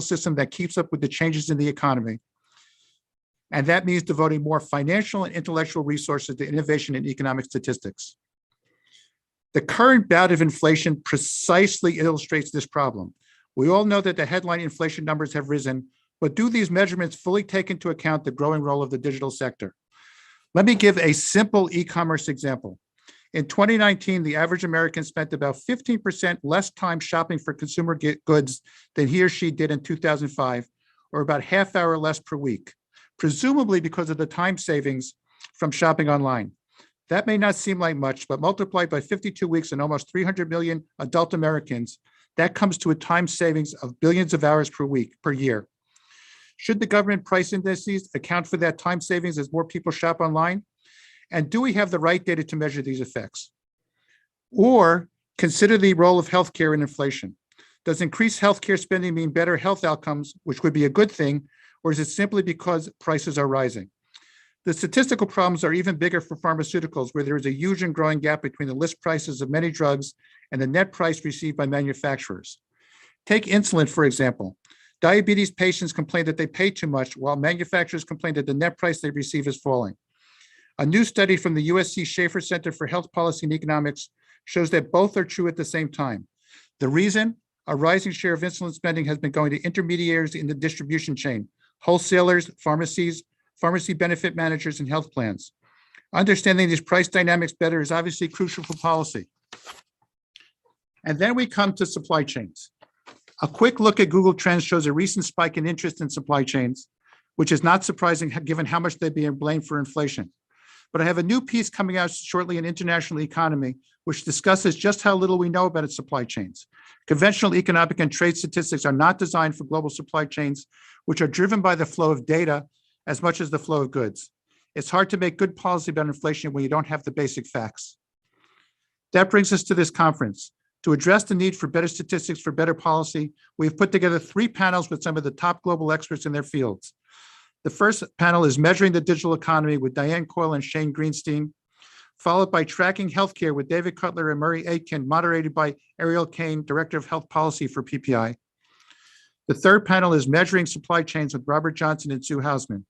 system that keeps up with the changes in the economy. And that means devoting more financial and intellectual resources to innovation in economic statistics. The current bout of inflation precisely illustrates this problem. We all know that the headline inflation numbers have risen, but do these measurements fully take into account the growing role of the digital sector? Let me give a simple e-commerce example. In 2019, the average American spent about 15% less time shopping for consumer goods than he or she did in 2005, or about half hour less per week, presumably because of the time savings from shopping online. That may not seem like much, but multiplied by 52 weeks and almost 300 million adult Americans, that comes to a time savings of billions of hours per year. Should the government price indices account for that time savings as more people shop online? And do we have the right data to measure these effects? Or consider the role of healthcare in inflation. Does increased healthcare spending mean better health outcomes, which would be a good thing, or is it simply because prices are rising? The statistical problems are even bigger for pharmaceuticals, where there is a huge and growing gap between the list prices of many drugs and the net price received by manufacturers. Take insulin, for example. Diabetes patients complain that they pay too much, while manufacturers complain that the net price they receive is falling. A new study from the USC Schaefer Center for Health Policy and Economics shows that both are true at the same time. The reason? A rising share of insulin spending has been going to intermediaries in the distribution chain, wholesalers, pharmacies, pharmacy benefit managers, and health plans. Understanding these price dynamics better is obviously crucial for policy. And then we come to supply chains. A quick look at Google Trends shows a recent spike in interest in supply chains, which is not surprising given how much they're being blamed for inflation. But I have a new piece coming out shortly in International Economy, which discusses just how little we know about its supply chains. Conventional economic and trade statistics are not designed for global supply chains, which are driven by the flow of data as much as the flow of goods. It's hard to make good policy about inflation when you don't have the basic facts. That brings us to this conference. To address the need for better statistics for better policy, we've put together 3 panels with some of the top global experts in their fields. The first panel is Measuring the Digital Economy with Diane Coyle and Shane Greenstein, followed by Tracking Healthcare with David Cutler and Murray Aitken, moderated by Ariel Kane, Director of Health Policy for PPI. The third panel is Measuring Supply Chains with Robert Johnson and Sue Hausman.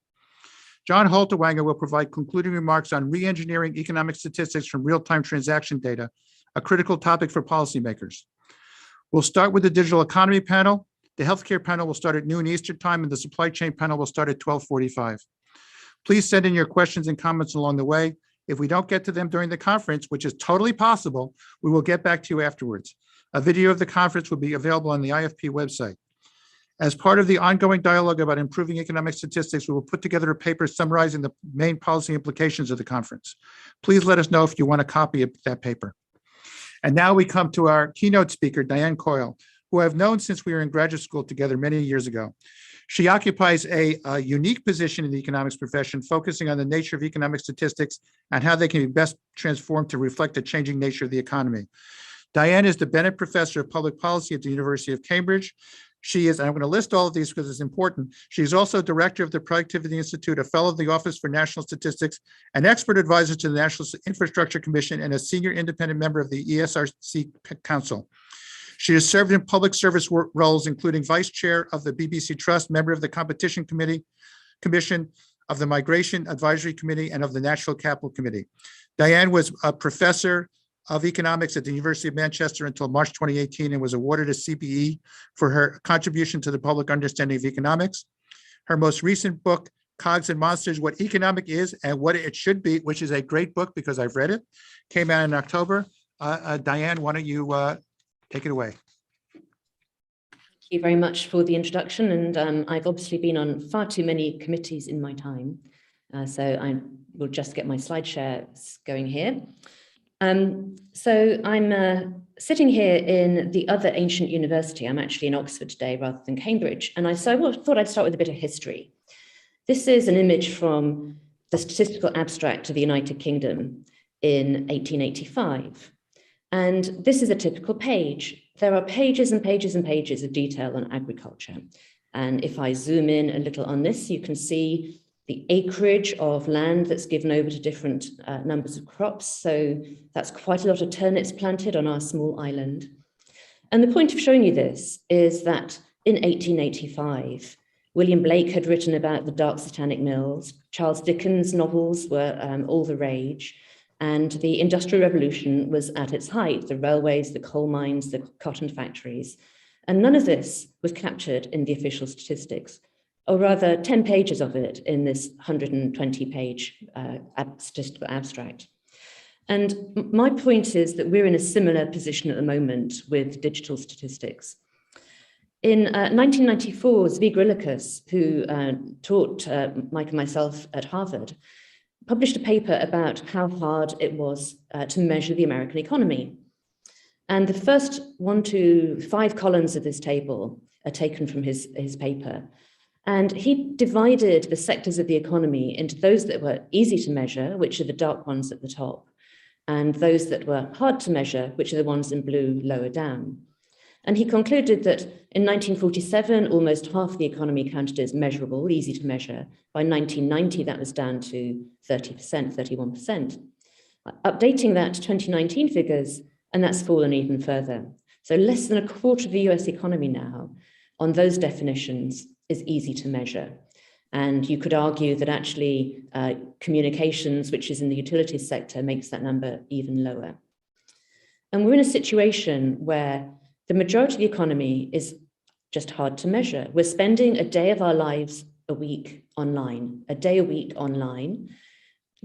John Halterwanger will provide concluding remarks on re-engineering economic statistics from real-time transaction data, a critical topic for policymakers. We'll start with the digital economy panel. The healthcare panel will start at noon Eastern time, and the supply chain panel will start at 12:45. Please send in your questions and comments along the way. If we don't get to them during the conference, which is totally possible, we will get back to you afterwards. A video of the conference will be available on the IFP website. As part of the ongoing dialogue about improving economic statistics, we will put together a paper summarizing the main policy implications of the conference. Please let us know if you want a copy of that paper. And now we come to our keynote speaker, Diane Coyle, who I've known since we were in graduate school together many years ago. She occupies a unique position in the economics profession, focusing on the nature of economic statistics and how they can be best transformed to reflect the changing nature of the economy. Diane is the Bennett Professor of Public Policy at the University of Cambridge. She is, and I'm going to list all of these because it's important. She's also director of the Productivity Institute, a fellow of the Office for National Statistics, an expert advisor to the National Infrastructure Commission, and a senior independent member of the ESRC Council. She has served in public service roles, including vice chair of the BBC Trust, member of the Competition Commission, of the Migration Advisory Committee, and of the Natural Capital Committee. Diane was a professor of economics at the University of Manchester until March 2018 and was awarded a CBE for her contribution to the public understanding of economics. Her most recent book, Cogs and Monsters, What Economic Is and What It Should Be, which is a great book because I've read it, came out in October. Diane, why don't you take it away? Thank you very much for the introduction. And I've obviously been on far too many committees in my time. So I will just get my slide share going here. So I'm sitting here in the other ancient university. I'm actually in Oxford today rather than Cambridge. And I thought I'd start with a bit of history. This is an image from the Statistical Abstract of the United Kingdom in 1885. And this is a typical page. There are pages and pages and pages of detail on agriculture. And if I zoom in a little on this, you can see the acreage of land that's given over to different numbers of crops. So that's quite a lot of turnips planted on our small island. And the point of showing you this is that in 1885. William Blake had written about the dark satanic mills. Charles Dickens' novels were all the rage. And the Industrial Revolution was at its height, the railways, the coal mines, the cotton factories. And none of this was captured in the official statistics, or rather 10 pages of it in this 120-page statistical abstract. And my point is that we're in a similar position at the moment with digital statistics. In 1994, Zvi Grilikus, who taught Mike and myself at Harvard, published a paper about how hard it was to measure the American economy. And the first 1 to 5 columns of this table are taken from his paper. And he divided the sectors of the economy into those that were easy to measure, which are the dark ones at the top, and those that were hard to measure, which are the ones in blue lower down. And he concluded that in 1947, almost half the economy counted as measurable, easy to measure. By 1990, that was down to 30%, 31%. Updating that to 2019 figures, and that's fallen even further. So less than a quarter of the US economy now, on those definitions, is easy to measure. And you could argue that actually communications, which is in the utilities sector, makes that number even lower. And we're in a situation where the majority of the economy is just hard to measure. We're spending a day of our lives a week online, a day a week online.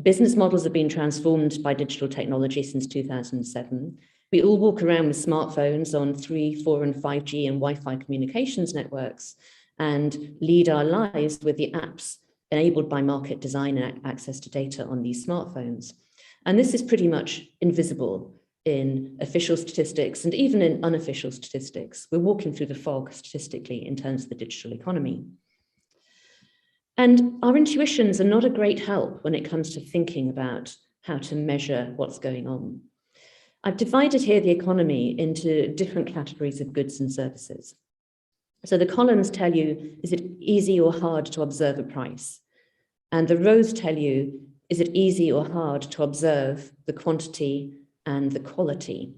Business models have been transformed by digital technology since 2007. We all walk around with smartphones on 3, 4, and 5G and Wi-Fi communications networks and lead our lives with the apps enabled by market design and access to data on these smartphones. And this is pretty much invisible in official statistics and even in unofficial statistics. We're walking through the fog statistically in terms of the digital economy. And our intuitions are not a great help when it comes to thinking about how to measure what's going on. I've divided here the economy into different categories of goods and services. So the columns tell you, is it easy or hard to observe a price? And the rows tell you, is it easy or hard to observe the quantity and the quality?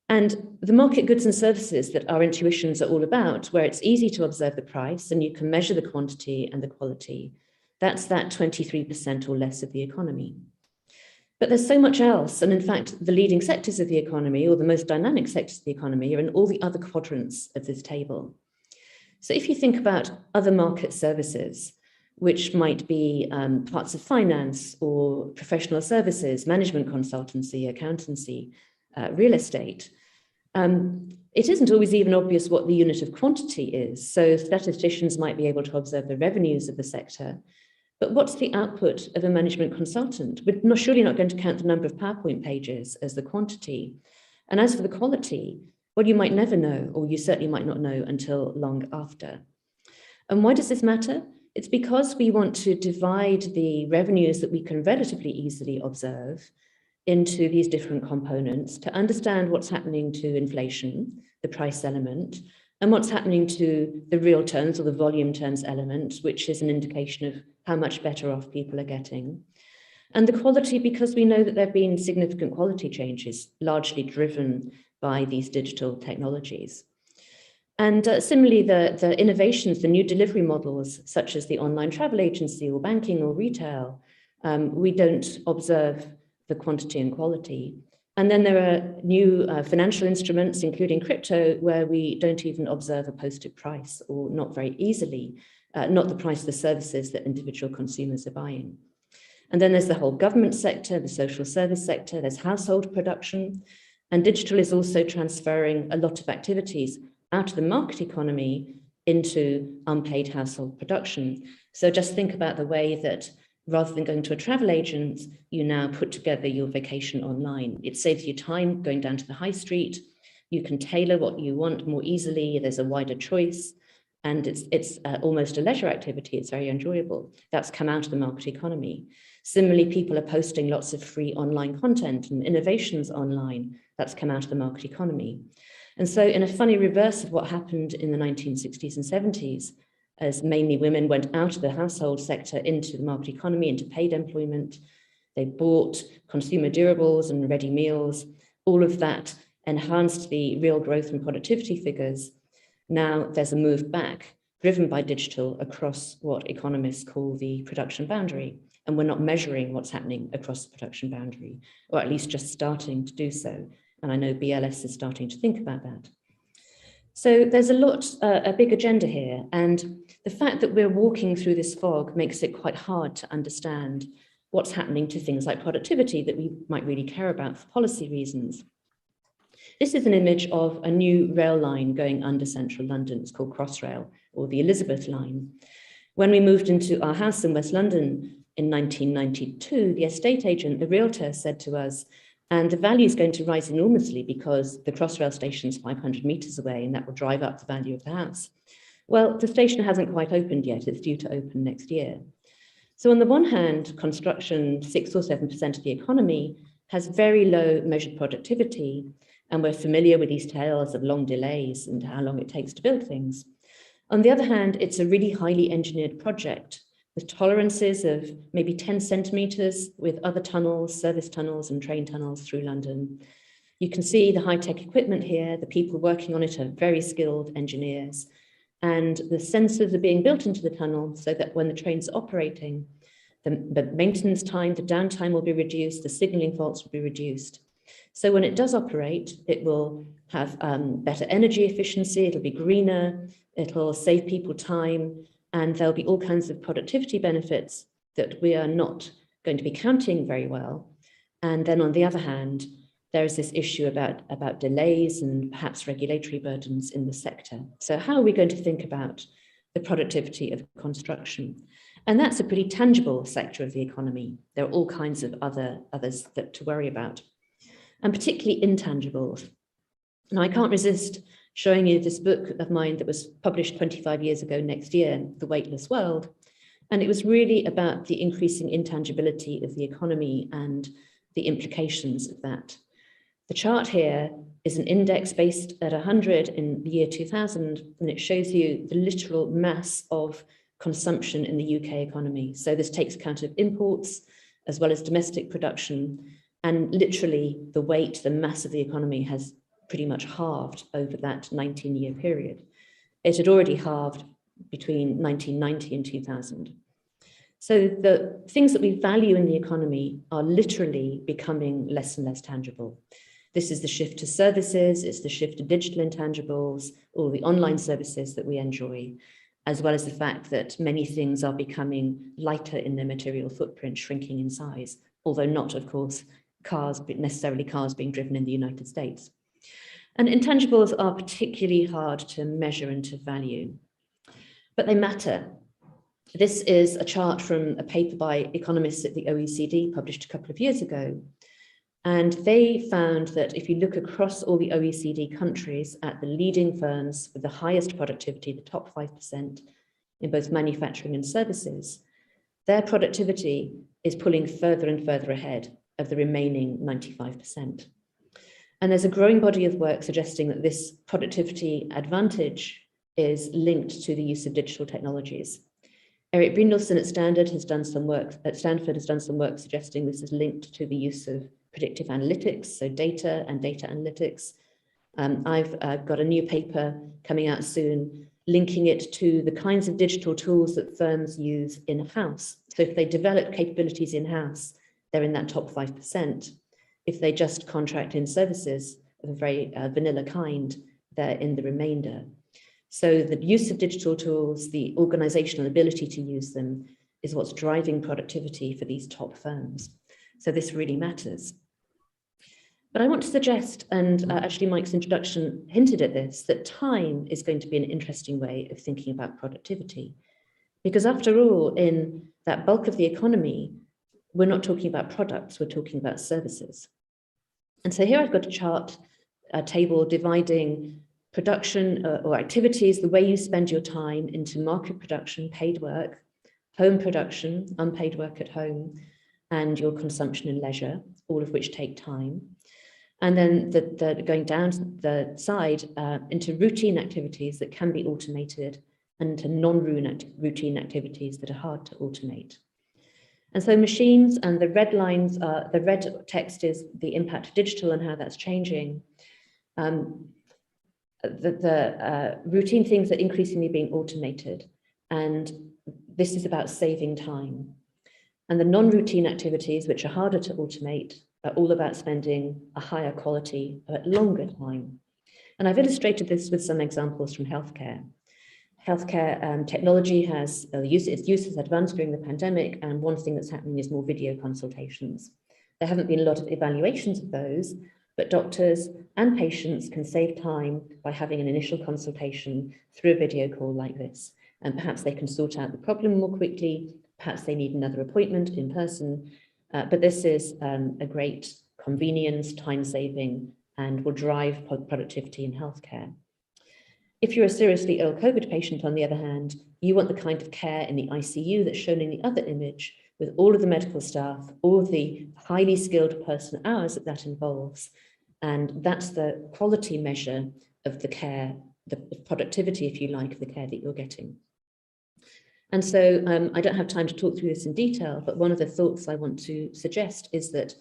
And the market goods and services that our intuitions are all about, where it's easy to observe the price and you can measure the quantity and the quality, that's that 23% or less of the economy. But there's so much else. And in fact, the leading sectors of the economy, or the most dynamic sectors of the economy, are in all the other quadrants of this table. So if you think about other market services, which might be parts of finance or professional services, management consultancy, accountancy, real estate, it isn't always even obvious what the unit of quantity is. So statisticians might be able to observe the revenues of the sector, but what's the output of a management consultant? We're surely not going to count the number of PowerPoint pages as the quantity. And as for the quality, well, you might never know, or you certainly might not know until long after. And why does this matter? It's because we want to divide the revenues that we can relatively easily observe into these different components to understand what's happening to inflation, the price element, and what's happening to the real terms or the volume terms element, which is an indication of how much better off people are getting. And the quality, because we know that there have been significant quality changes, largely driven by these digital technologies. And similarly, the innovations, the new delivery models, such as the online travel agency or banking or retail, we don't observe the quantity and quality. And then there are new financial instruments, including crypto, where we don't even observe a posted price, or not very easily, not the price of the services that individual consumers are buying. And then there's the whole government sector, the social service sector, there's household production, and digital is also transferring a lot of activities out of the market economy into unpaid household production. So just think about the way that rather than going to a travel agent, you now put together your vacation online. It saves you time going down to the high street. You can tailor what you want more easily. There's a wider choice. And it's almost a leisure activity. It's very enjoyable. That's come out of the market economy. Similarly, people are posting lots of free online content and innovations online. That's come out of the market economy. And so in a funny reverse of what happened in the 1960s and 70s, as mainly women went out of the household sector into the market economy, into paid employment, they bought consumer durables and ready meals. All of that enhanced the real growth and productivity figures. Now there's a move back driven by digital across what economists call the production boundary. And we're not measuring what's happening across the production boundary, or at least just starting to do so. And I know BLS is starting to think about that. So there's a big agenda here. And the fact that we're walking through this fog makes it quite hard to understand what's happening to things like productivity that we might really care about for policy reasons. This is an image of a new rail line going under central London. It's called Crossrail, or the Elizabeth line. When we moved into our house in West London in 1992, the estate agent, the realtor, said to us, and the value is going to rise enormously because the Crossrail station is 500 meters away, and that will drive up the value of the house. Well, the station hasn't quite opened yet. It's due to open next year. So on the one hand, construction, 6 or 7% of the economy, has very low measured productivity, and we're familiar with these tales of long delays and how long it takes to build things. On the other hand, it's a really highly engineered project with tolerances of maybe 10 centimeters with other tunnels, service tunnels and train tunnels through London. You can see the high-tech equipment here. The people working on it are very skilled engineers. And the sensors are being built into the tunnel so that when the train's operating, the maintenance time, the downtime will be reduced, the signaling faults will be reduced. So when it does operate, it will have better energy efficiency, it'll be greener, it'll save people time, and there'll be all kinds of productivity benefits that we are not going to be counting very well. And then on the other hand, there is this issue about delays and perhaps regulatory burdens in the sector. So how are we going to think about the productivity of construction? And that's a pretty tangible sector of the economy. There are all kinds of others to worry about, and particularly intangibles. Now, I can't resist showing you this book of mine that was published 25 years ago next year, The Weightless World. And it was really about the increasing intangibility of the economy and the implications of that. The chart here is an index based at 100 in the year 2000, and it shows you the literal mass of consumption in the UK economy. So this takes account of imports as well as domestic production, and literally the weight, the mass of the economy has pretty much halved over that 19-year period. It had already halved between 1990 and 2000. So the things that we value in the economy are literally becoming less and less tangible. This is the shift to services, it's the shift to digital intangibles, all the online services that we enjoy, as well as the fact that many things are becoming lighter in their material footprint, shrinking in size, although not, of course, necessarily cars being driven in the United States. And intangibles are particularly hard to measure and to value, but they matter. This is a chart from a paper by economists at the OECD published a couple of years ago. And they found that if you look across all the OECD countries at the leading firms with the highest productivity, the top 5% in both manufacturing and services, their productivity is pulling further and further ahead of the remaining 95%. And there's a growing body of work suggesting that this productivity advantage is linked to the use of digital technologies. Eric Brynjolfsson at Stanford has done some work suggesting this is linked to the use of predictive analytics, so data and data analytics. I've got a new paper coming out soon linking it to the kinds of digital tools that firms use in-house. So if they develop capabilities in-house, they're in that top 5%. If they just contract in services of a very vanilla kind, they're in the remainder. So the use of digital tools, the organizational ability to use them, is what's driving productivity for these top firms. So this really matters. But I want to suggest, and actually Mike's introduction hinted at this, that time is going to be an interesting way of thinking about productivity. Because after all, in that bulk of the economy, we're not talking about products, we're talking about services. And so here I've got a chart, a table dividing production or activities, the way you spend your time, into market production, paid work, home production, unpaid work at home, and your consumption and leisure, all of which take time. And then going down the side into routine activities that can be automated and to non-routine activities that are hard to automate. And so machines, and the red lines, the red text is the impact of digital and how that's changing. routine things are increasingly being automated, and this is about saving time. And the non-routine activities, which are harder to automate, are all about spending a higher quality but longer time. And I've illustrated this with some examples from healthcare. Healthcare technology has its use has advanced during the pandemic, and one thing that's happening is more video consultations. There haven't been a lot of evaluations of those, but doctors and patients can save time by having an initial consultation through a video call like this. And perhaps they can sort out the problem more quickly, perhaps they need another appointment in person, but this is a great convenience, time saving, and will drive productivity in healthcare. If you're a seriously ill COVID patient, on the other hand, you want the kind of care in the ICU that's shown in the other image, with all of the medical staff, all of the highly skilled person hours that involves. And that's the quality measure of the care, the productivity, if you like, of the care that you're getting. And so I don't have time to talk through this in detail, but one of the thoughts I want to suggest is that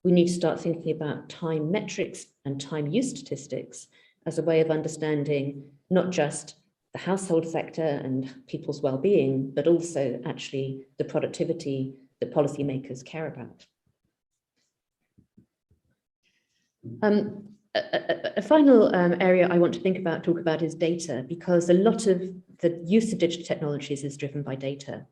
we need to start thinking about time metrics and time use statistics as a way of understanding not just the household sector and people's well-being, but also actually the productivity that policymakers care about. A final area I want to talk about is data, because a lot of the use of digital technologies is driven by data.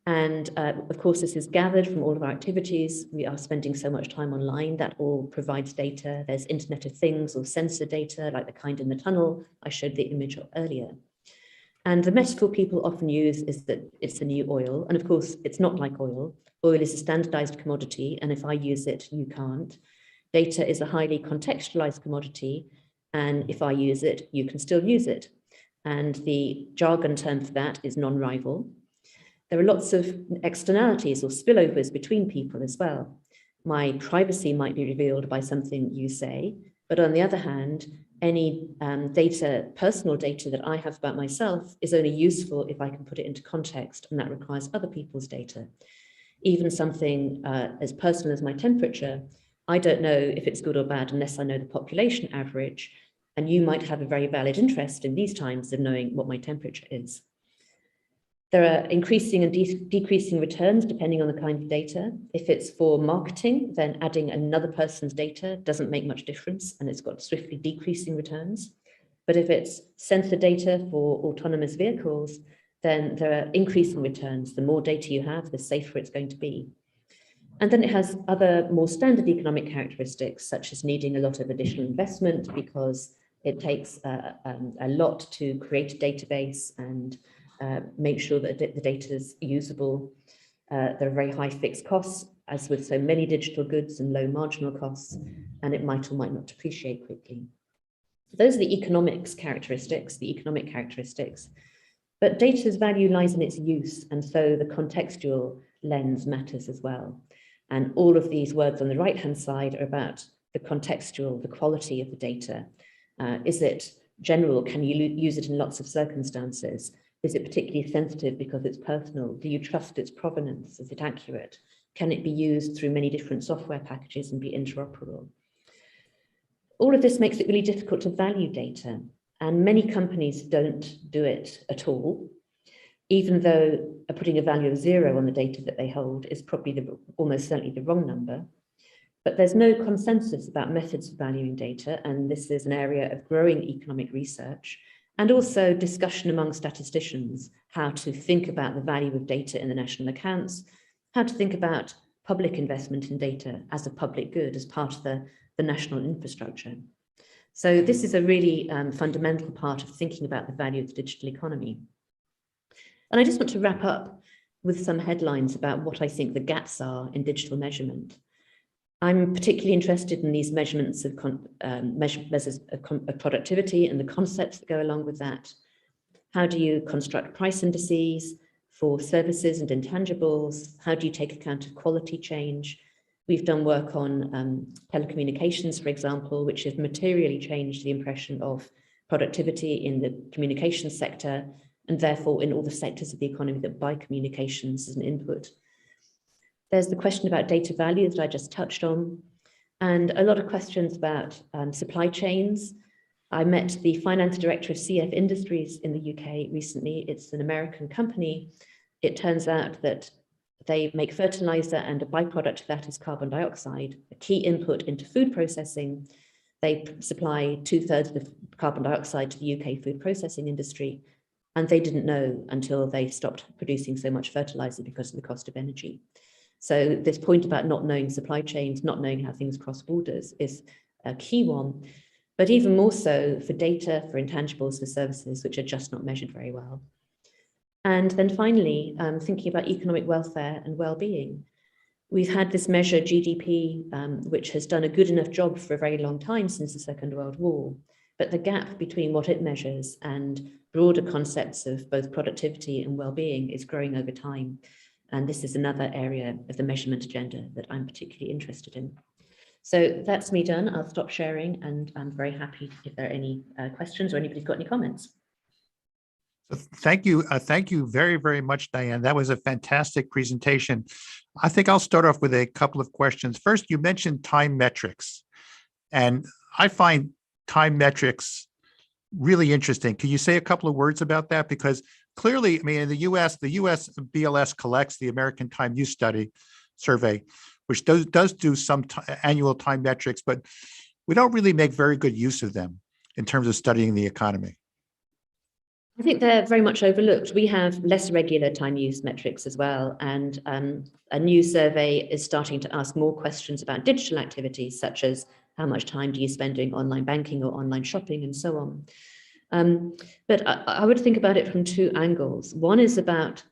And of course, this is gathered from all of our activities. We are spending so much time online, that all provides data. There's Internet of Things or sensor data, like the kind in the tunnel I showed the image of earlier. And the metaphor people often use is that it's the new oil. And of course, it's not like oil. Oil is a standardized commodity, and if I use it, you can't. Data is a highly contextualized commodity, and if I use it, you can still use it. And the jargon term for that is non-rival. There are lots of externalities or spillovers between people as well. My privacy might be revealed by something you say, but on the other hand, any personal data that I have about myself is only useful if I can put it into context, and that requires other people's data. Even something as personal as my temperature, I don't know if it's good or bad unless I know the population average, and you might have a very valid interest in these times of knowing what my temperature is. There are increasing and decreasing returns depending on the kind of data. If it's for marketing, then adding another person's data doesn't make much difference, and it's got swiftly decreasing returns. But if it's sensor data for autonomous vehicles, then there are increasing returns. The more data you have, the safer it's going to be. And then it has other more standard economic characteristics, such as needing a lot of additional investment because it takes a lot to create a database and make sure that the data is usable. There are very high fixed costs, as with so many digital goods, and low marginal costs, and it might or might not depreciate quickly. Those are the economic characteristics. But data's value lies in its use, and so the contextual lens matters as well. And all of these words on the right-hand side are about the contextual, the quality of the data. Is it general? Can you use it in lots of circumstances? Is it particularly sensitive because it's personal? Do you trust its provenance? Is it accurate? Can it be used through many different software packages and be interoperable? All of this makes it really difficult to value data, and many companies don't do it at all, even though putting a value of 0 on the data that they hold is probably almost certainly the wrong number. But there's no consensus about methods of valuing data, and this is an area of growing economic research, and also discussion among statisticians, how to think about the value of data in the national accounts, how to think about public investment in data as a public good, as part of the national infrastructure. So this is a really fundamental part of thinking about the value of the digital economy. And I just want to wrap up with some headlines about what I think the gaps are in digital measurement. I'm particularly interested in these measurements of measures of productivity and the concepts that go along with that. How do you construct price indices for services and intangibles? How do you take account of quality change? We've done work on telecommunications, for example, which has materially changed the impression of productivity in the communications sector, and therefore in all the sectors of the economy that buy communications as an input. There's the question about data value that I just touched on, and a lot of questions about supply chains. I met the finance director of CF Industries in the UK recently. It's an American company. It turns out that they make fertilizer, and a byproduct of that is carbon dioxide, a key input into food processing. They supply 2/3 of the carbon dioxide to the UK food processing industry, and they didn't know until they stopped producing so much fertilizer because of the cost of energy. So this point about not knowing supply chains, not knowing how things cross borders is a key one, but even more so for data, for intangibles, for services, which are just not measured very well. And then finally, thinking about economic welfare and well-being. We've had this measure GDP, which has done a good enough job for a very long time since the Second World War, but the gap between what it measures and broader concepts of both productivity and well-being is growing over time. And this is another area of the measurement agenda that I'm particularly interested in. So that's me done. I'll stop sharing, and I'm very happy if there are any questions or anybody's got any comments. Thank you. Thank you very, very much, Diane. That was a fantastic presentation. I think I'll start off with a couple of questions. First, you mentioned time metrics, and I find time metrics really interesting. Can you say a couple of words about that? Because clearly, I mean, in the US BLS collects the American Time Use Study survey, which does do some annual time metrics, but we don't really make very good use of them in terms of studying the economy. I think they're very much overlooked. We have less regular time use metrics as well. And a new survey is starting to ask more questions about digital activities, such as how much time do you spend doing online banking or online shopping and so on. But I would think about it from two angles. One is about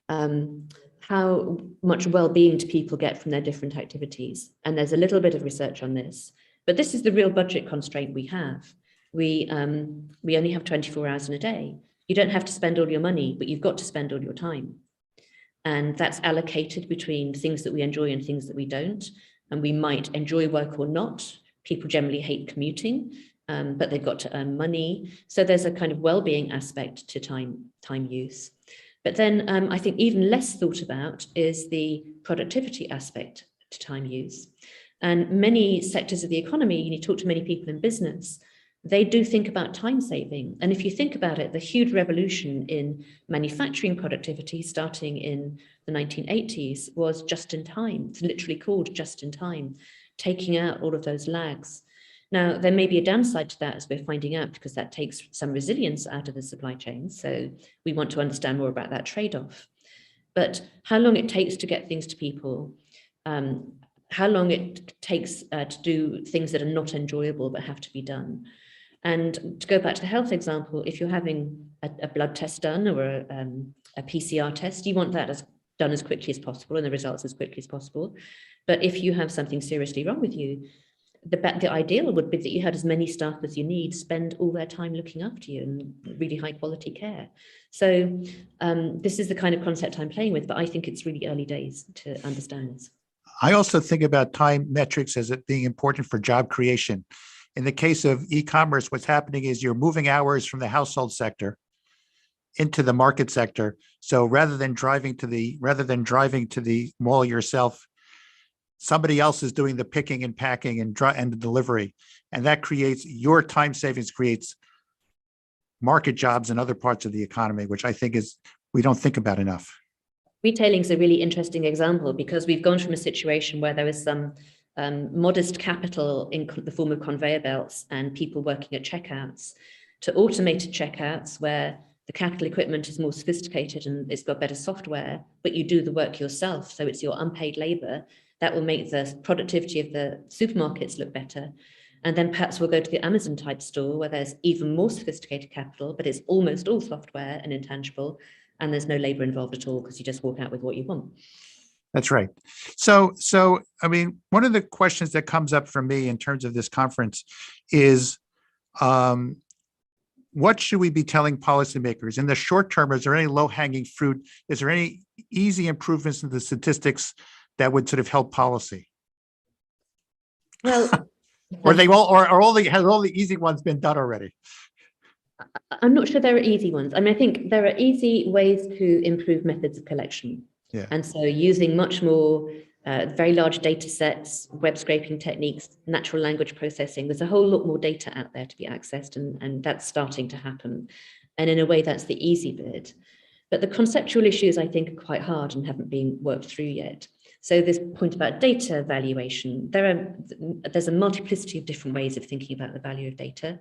how much well-being do people get from their different activities. And there's a little bit of research on this, but this is the real budget constraint we have. We only have 24 hours in a day. You don't have to spend all your money, but you've got to spend all your time. And that's allocated between things that we enjoy and things that we don't. And we might enjoy work or not. People generally hate commuting, but they've got to earn money. So there's a kind of well-being aspect to time use. But then I think even less thought about is the productivity aspect to time use. And many sectors of the economy, you talk to many people in business, they do think about time saving. And if you think about it, the huge revolution in manufacturing productivity starting in the 1980s was just in time. It's literally called just in time, taking out all of those lags. Now, there may be a downside to that, as we're finding out, because that takes some resilience out of the supply chain. So we want to understand more about that trade-off. But how long it takes to get things to people, how long it takes to do things that are not enjoyable but have to be done. And to go back to the health example, if you're having a blood test done or a PCR test, you want that done as quickly as possible and the results as quickly as possible. But if you have something seriously wrong with you, the ideal would be that you had as many staff as you need spend all their time looking after you and really high quality care. So this is the kind of concept I'm playing with, but I think it's really early days to understand this. I also think about time metrics as it being important for job creation. In the case of e-commerce, what's happening is you're moving hours from the household sector into the market sector. So rather than driving to the mall yourself, somebody else is doing the picking and packing and the delivery. And that creates your time savings, creates market jobs in other parts of the economy, which I think we don't think about enough. Retailing is a really interesting example because we've gone from a situation where there was some modest capital in the form of conveyor belts and people working at checkouts to automated checkouts where the capital equipment is more sophisticated and it's got better software, but you do the work yourself. So it's your unpaid labor that will make the productivity of the supermarkets look better. And then perhaps we'll go to the Amazon type store where there's even more sophisticated capital, but it's almost all software and intangible. And there's no labor involved at all because you just walk out with what you want. That's right. So, I mean, one of the questions that comes up for me in terms of this conference is, what should we be telling policymakers in the short term? Is there any low-hanging fruit? Is there any easy improvements in the statistics that would sort of help policy? Well, or have all the easy ones been done already? I'm not sure there are easy ones. I mean, I think there are easy ways to improve methods of collection. Yeah. And so using much more very large data sets, web scraping techniques, natural language processing. There's a whole lot more data out there to be accessed, and that's starting to happen. And in a way, that's the easy bit. But the conceptual issues, I think, are quite hard and haven't been worked through yet. So this point about data valuation, there's a multiplicity of different ways of thinking about the value of data.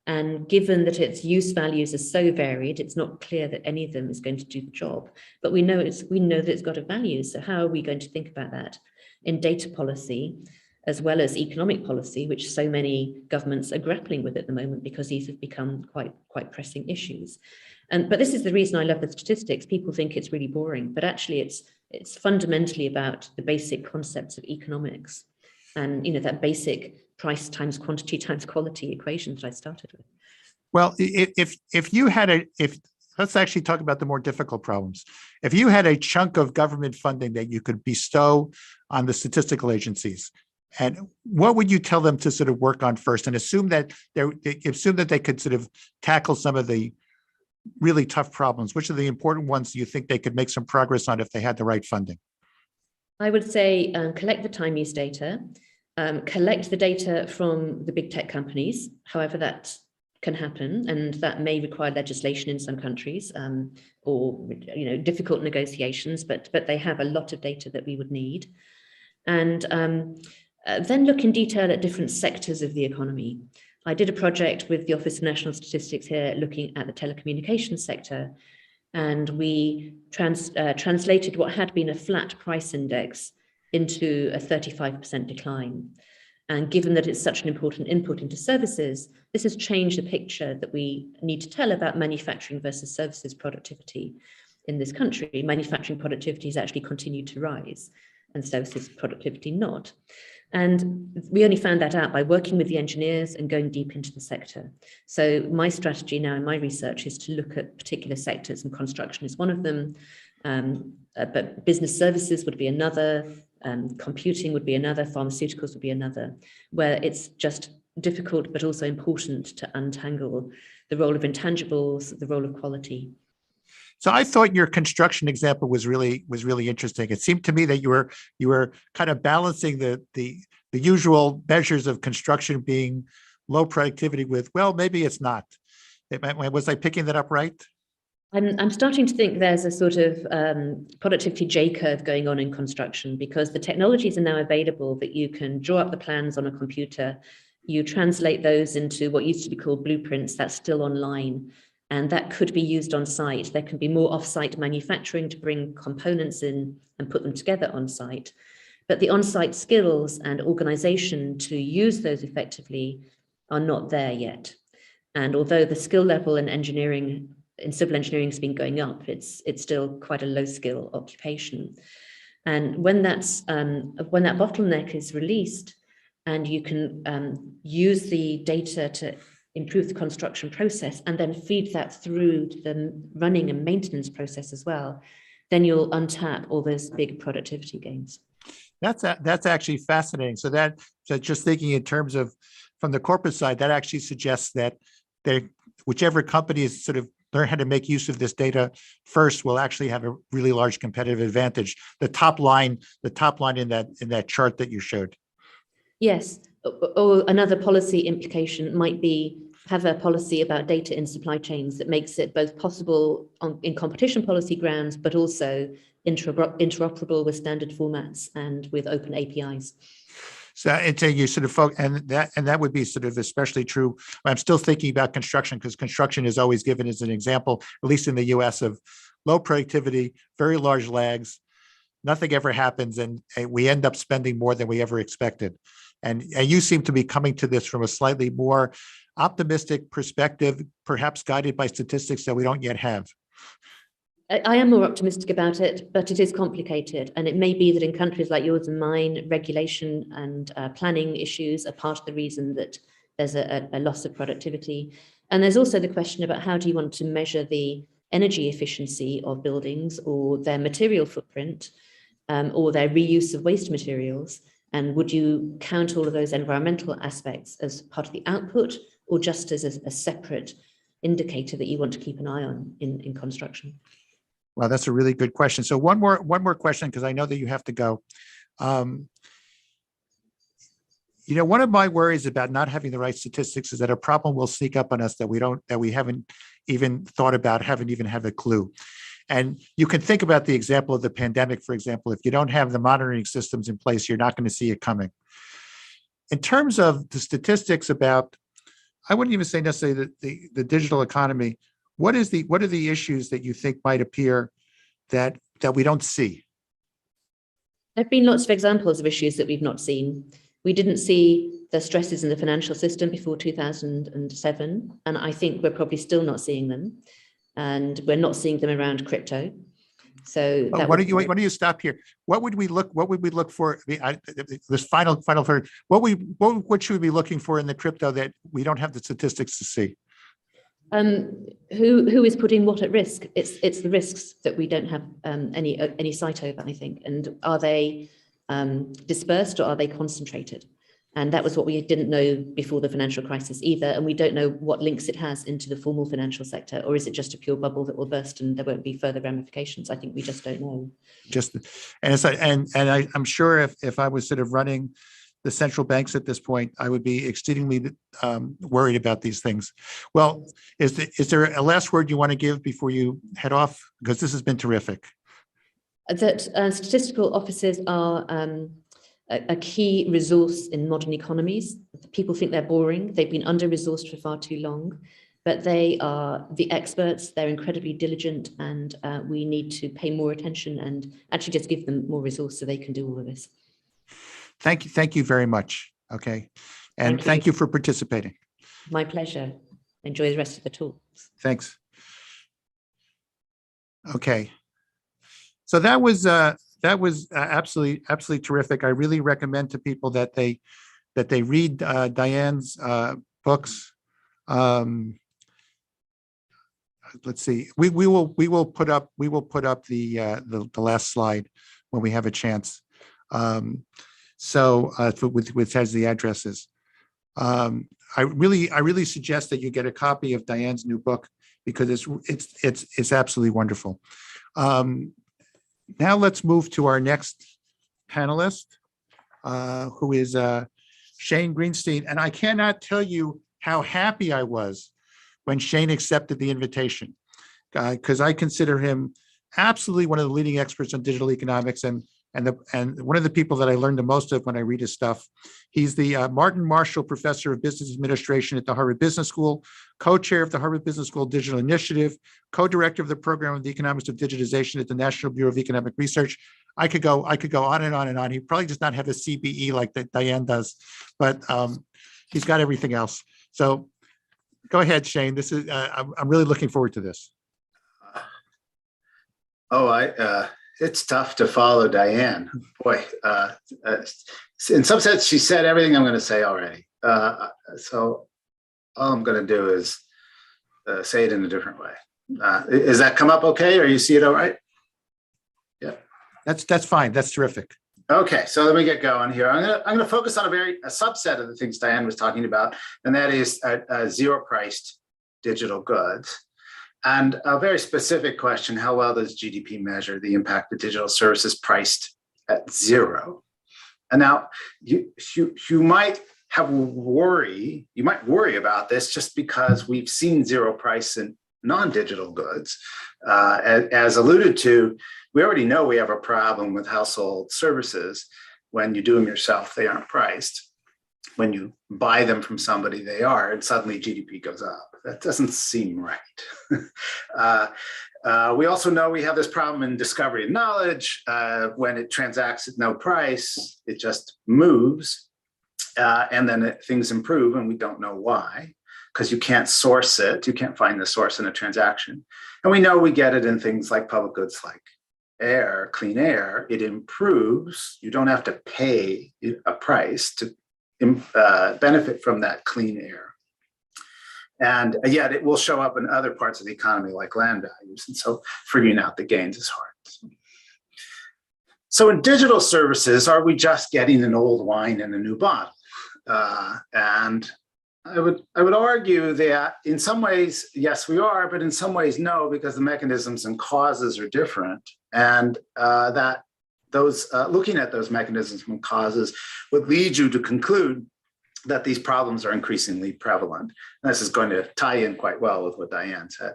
And given that its use values are so varied, it's not clear that any of them is going to do the job. But we know that it's got a value. So how are we going to think about that in data policy, as well as economic policy, which so many governments are grappling with at the moment, because these have become quite pressing issues. But this is the reason I love the statistics. People think it's really boring, but actually it's fundamentally about the basic concepts of economics, and that basic price times quantity times quality equation that I started with. Well, if you had let's actually talk about the more difficult problems. If you had a chunk of government funding that you could bestow on the statistical agencies, and what would you tell them to sort of work on first, and assume that they could sort of tackle some of the really tough problems? Which are the important ones do you think they could make some progress on if they had the right funding? I would say collect the time use data, collect the data from the big tech companies, however that can happen, and that may require legislation in some countries, or difficult negotiations, but they have a lot of data that we would need. And then look in detail at different sectors of the economy. I did a project with the Office of National Statistics here looking at the telecommunications sector, and we translated what had been a flat price index into a 35% decline. And given that it's such an important input into services, this has changed the picture that we need to tell about manufacturing versus services productivity in this country. Manufacturing productivity has actually continued to rise, and services productivity not. And we only found that out by working with the engineers and going deep into the sector. So my strategy now in my research is to look at particular sectors, and construction is one of them, but business services would be another, computing would be another, pharmaceuticals would be another, where it's just difficult but also important to untangle the role of intangibles, the role of quality. So I thought your construction example was really interesting. It seemed to me that you were kind of balancing the usual measures of construction being low productivity with, well, maybe it's not. Was I picking that up right? I'm starting to think there's a sort of productivity J curve going on in construction, because the technologies are now available that you can draw up the plans on a computer, you translate those into what used to be called blueprints, that's still online, and that could be used on site. There can be more off-site manufacturing to bring components in and put them together on site. But the on-site skills and organization to use those effectively are not there yet. And although the skill level in engineering, in civil engineering, has been going up, it's still quite a low skill occupation. And when that bottleneck is released, and you can use the data to improve the construction process and then feed that through to the running and maintenance process as well, then you'll untap all those big productivity gains. That's actually fascinating. So just thinking in terms of from the corporate side, that actually suggests that whichever company is sort of learn how to make use of this data first will actually have a really large competitive advantage. The top line in that chart that you showed. Yes, or another policy implication might be have a policy about data in supply chains that makes it both possible in competition policy grounds, but also interoperable with standard formats and with open APIs. So you sort of and that would be sort of especially true. I'm still thinking about construction, because construction is always given as an example, at least in the US, of low productivity, very large lags. Nothing ever happens, and we end up spending more than we ever expected. And you seem to be coming to this from a slightly more optimistic perspective, perhaps guided by statistics that we don't yet have. I am more optimistic about it, but it is complicated. And it may be that in countries like yours and mine, regulation and planning issues are part of the reason that there's a loss of productivity. And there's also the question about how do you want to measure the energy efficiency of buildings, or their material footprint, or their reuse of waste materials. And would you count all of those environmental aspects as part of the output, or just as a separate indicator that you want to keep an eye on in construction? Well, that's a really good question. So one more question, because I know that you have to go. Um, one of my worries about not having the right statistics is that a problem will sneak up on us that we haven't even thought about, haven't even have a clue. And you can think about the example of the pandemic, for example. If you don't have the monitoring systems in place, you're not going to see it coming. In terms of the statistics about, I wouldn't even say necessarily the digital economy, what are the issues that you think might appear that we don't see? There have been lots of examples of issues that we've not seen. We didn't see the stresses in the financial system before 2007, and I think we're probably still not seeing them. And we're not seeing them around crypto. So why don't you stop here? What would we look for? This final part. What should we be looking for in the crypto that we don't have the statistics to see? Who is putting what at risk? It's the risks that we don't have any sight over, I think. And are they dispersed or are they concentrated? And that was what we didn't know before the financial crisis either. And we don't know what links it has into the formal financial sector, or is it just a pure bubble that will burst and there won't be further ramifications? I think we just don't know. I'm sure if I was sort of running the central banks at this point, I would be exceedingly worried about these things. Well, is there a last word you want to give before you head off? Because this has been terrific. That statistical offices are a key resource in modern economies. People think they're boring. They've been under-resourced for far too long, but they are the experts. They're incredibly diligent, and we need to pay more attention and actually just give them more resource so they can do all of this. Thank you very much. Okay. And thank you for participating. My pleasure. Enjoy the rest of the talks. Thanks. Okay. So that was absolutely terrific. I really recommend to people that they read Diane's books. Let's see. We will put up the last slide when we have a chance. Which has the addresses. I really suggest that you get a copy of Diane's new book because it's absolutely wonderful. Now let's move to our next panelist, who is Shane Greenstein. And I cannot tell you how happy I was when Shane accepted the invitation, because I consider him absolutely one of the leading experts on digital economics and one of the people that I learned the most of when I read his stuff. He's the Martin Marshall Professor of Business Administration at the Harvard Business School, co-chair of the Harvard Business School Digital Initiative, co-director of the Program of the Economics of Digitization at the National Bureau of Economic Research. I could go on and on and on. He probably does not have a CBE like that Diane does, but he's got everything else. So go ahead, Shane. This is I'm really looking forward to this. It's tough to follow Diane. Boy, in some sense, she said everything I'm going to say already. So all I'm going to do is say it in a different way. Is that come up okay, or you see it all right? Yeah. That's fine. That's terrific. Okay, so let me get going here. I'm going to focus on a subset of the things Diane was talking about, and that is zero-priced digital goods. And a very specific question: how well does GDP measure the impact of digital services priced at zero? And now you might worry about this just because we've seen zero price in non-digital goods. As alluded to, we already know we have a problem with household services. When you do them yourself, they aren't priced. When you buy them from somebody, they are, and suddenly GDP goes up. That doesn't seem right. We also know we have this problem in discovery of knowledge. When it transacts at no price, it just moves, and then things improve, and we don't know why, because you can't source it. You can't find the source in a transaction. And we know we get it in things like public goods like air, clean air. It improves. You don't have to pay a price to benefit from that clean air. And yet it will show up in other parts of the economy like land values. And so figuring out the gains is hard. So in digital services, are we just getting an old wine in a new bottle? And I would argue that in some ways, yes, we are, but in some ways, no, because the mechanisms and causes are different. And that looking at those mechanisms and causes would lead you to conclude that these problems are increasingly prevalent. And this is going to tie in quite well with what Diane said.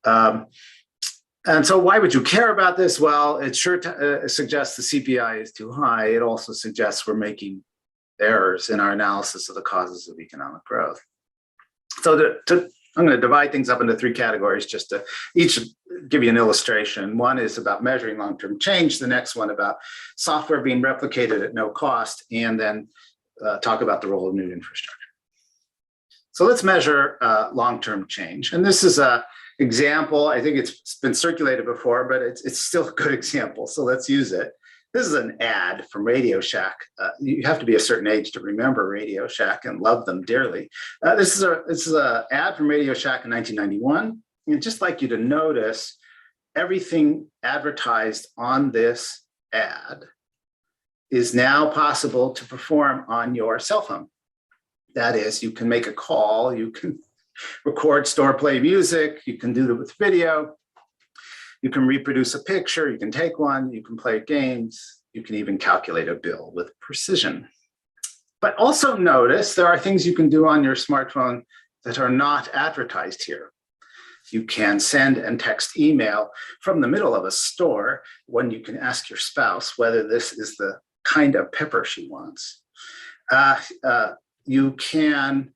And so why would you care about this? Well, it sure suggests the CPI is too high. It also suggests we're making errors in our analysis of the causes of economic growth. So I'm going to divide things up into three categories just to each give you an illustration. One is about measuring long-term change. The next one about software being replicated at no cost, and then talk about the role of new infrastructure. So let's measure long-term change. And this is a example. I think it's been circulated before, but it's still a good example. So let's use it. This is an ad from Radio Shack. You have to be a certain age to remember Radio Shack and love them dearly. This is an ad from Radio Shack in 1991. And I'd just like you to notice everything advertised on this ad is now possible to perform on your cell phone. That is, you can make a call, you can record, store, play music, you can do it with video, you can reproduce a picture, you can take one, you can play games, you can even calculate a bill with precision. But also notice there are things you can do on your smartphone that are not advertised here. You can send and text email from the middle of a store when you can ask your spouse whether this is the kind of pepper she wants. You can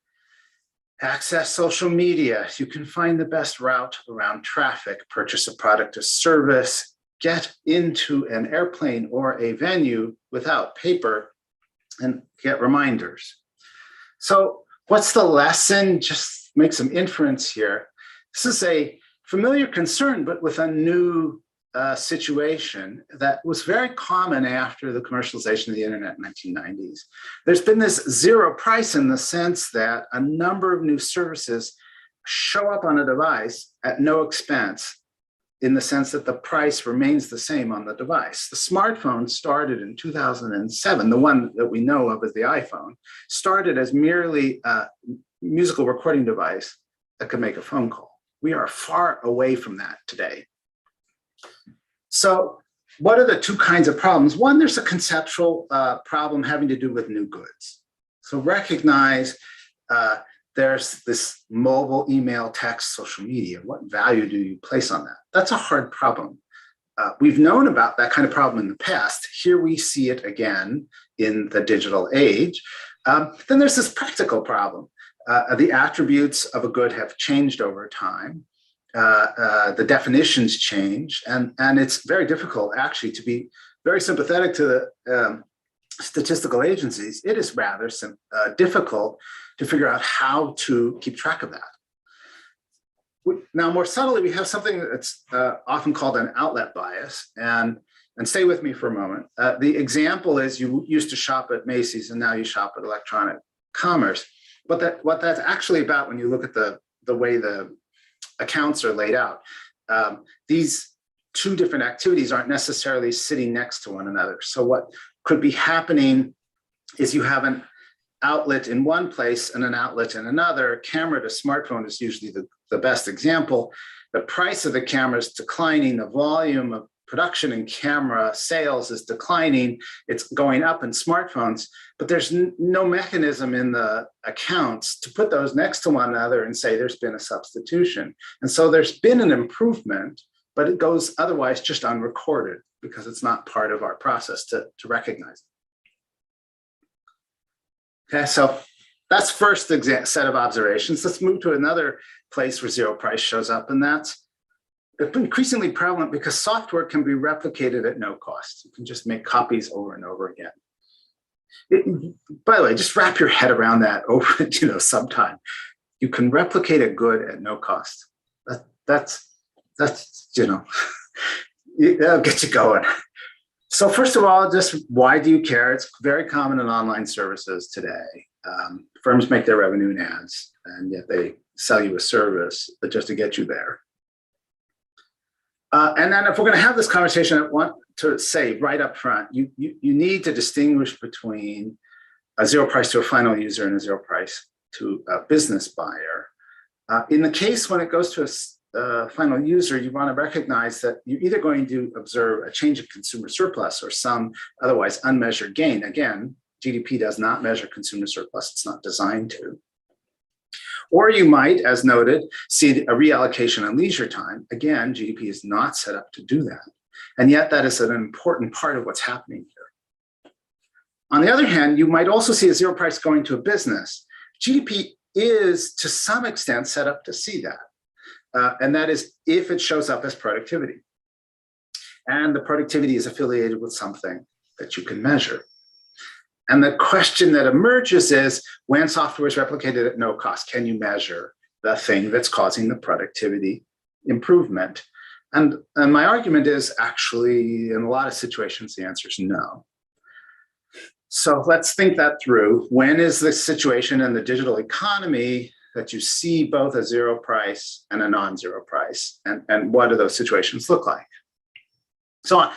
access social media. You can find the best route around traffic, purchase a product or service, get into an airplane or a venue without paper, and get reminders. So what's the lesson? Just make some inference here. This is a familiar concern, but with a new situation that was very common after the commercialization of the internet in the 1990s. There's been this zero price in the sense that a number of new services show up on a device at no expense, in the sense that the price remains the same on the device. The smartphone started in 2007, the one that we know of as the iPhone, started as merely a musical recording device that could make a phone call. We are far away from that today. So what are the two kinds of problems? One, there's a conceptual problem having to do with new goods. So recognize there's this mobile, email, text, social media. What value do you place on that? That's a hard problem. We've known about that kind of problem in the past. Here we see it again in the digital age. Then there's this practical problem. The attributes of a good have changed over time. The definitions change, and it's very difficult actually to be very sympathetic to the statistical agencies. It is rather difficult to figure out how to keep track of that. Now, more subtly, we have something that's often called an outlet bias, and stay with me for a moment. The example is you used to shop at Macy's and now you shop at electronic commerce. But what that's actually about, when you look at the way the accounts are laid out, these two different activities aren't necessarily sitting next to one another. So what could be happening is you have an outlet in one place and an outlet in another. Camera to smartphone is usually the best example. The price of the camera is declining, the volume of production in camera sales is declining, it's going up in smartphones, but there's no mechanism in the accounts to put those next to one another and say there's been a substitution. And so there's been an improvement, but it goes otherwise just unrecorded because it's not part of our process to recognize it. Okay, so that's first set of observations. Let's move to another place where zero price shows up, and that's increasingly prevalent because software can be replicated at no cost. You can just make copies over and over again. By the way, just wrap your head around that over sometime. You can replicate a good at no cost. That's that'll get you going. So first of all, just why do you care? It's very common in online services today. Firms make their revenue in ads, and yet they sell you a service just to get you there. And then if we're going to have this conversation, I want to say right up front, you need to distinguish between a zero price to a final user and a zero price to a business buyer. In the case when it goes to final user, you want to recognize that you're either going to observe a change in consumer surplus or some otherwise unmeasured gain. Again, GDP does not measure consumer surplus. It's not designed to. Or you might, as noted, see a reallocation on leisure time. Again, GDP is not set up to do that. And yet that is an important part of what's happening here. On the other hand, you might also see a zero price going to a business. GDP is to some extent set up to see that. And that is if it shows up as productivity. And the productivity is affiliated with something that you can measure. And the question that emerges is, when software is replicated at no cost, can you measure the thing that's causing the productivity improvement? And my argument is actually, in a lot of situations, the answer is no. So let's think that through. When is the situation in the digital economy that you see both a zero price and a non-zero price? And what do those situations look like? So,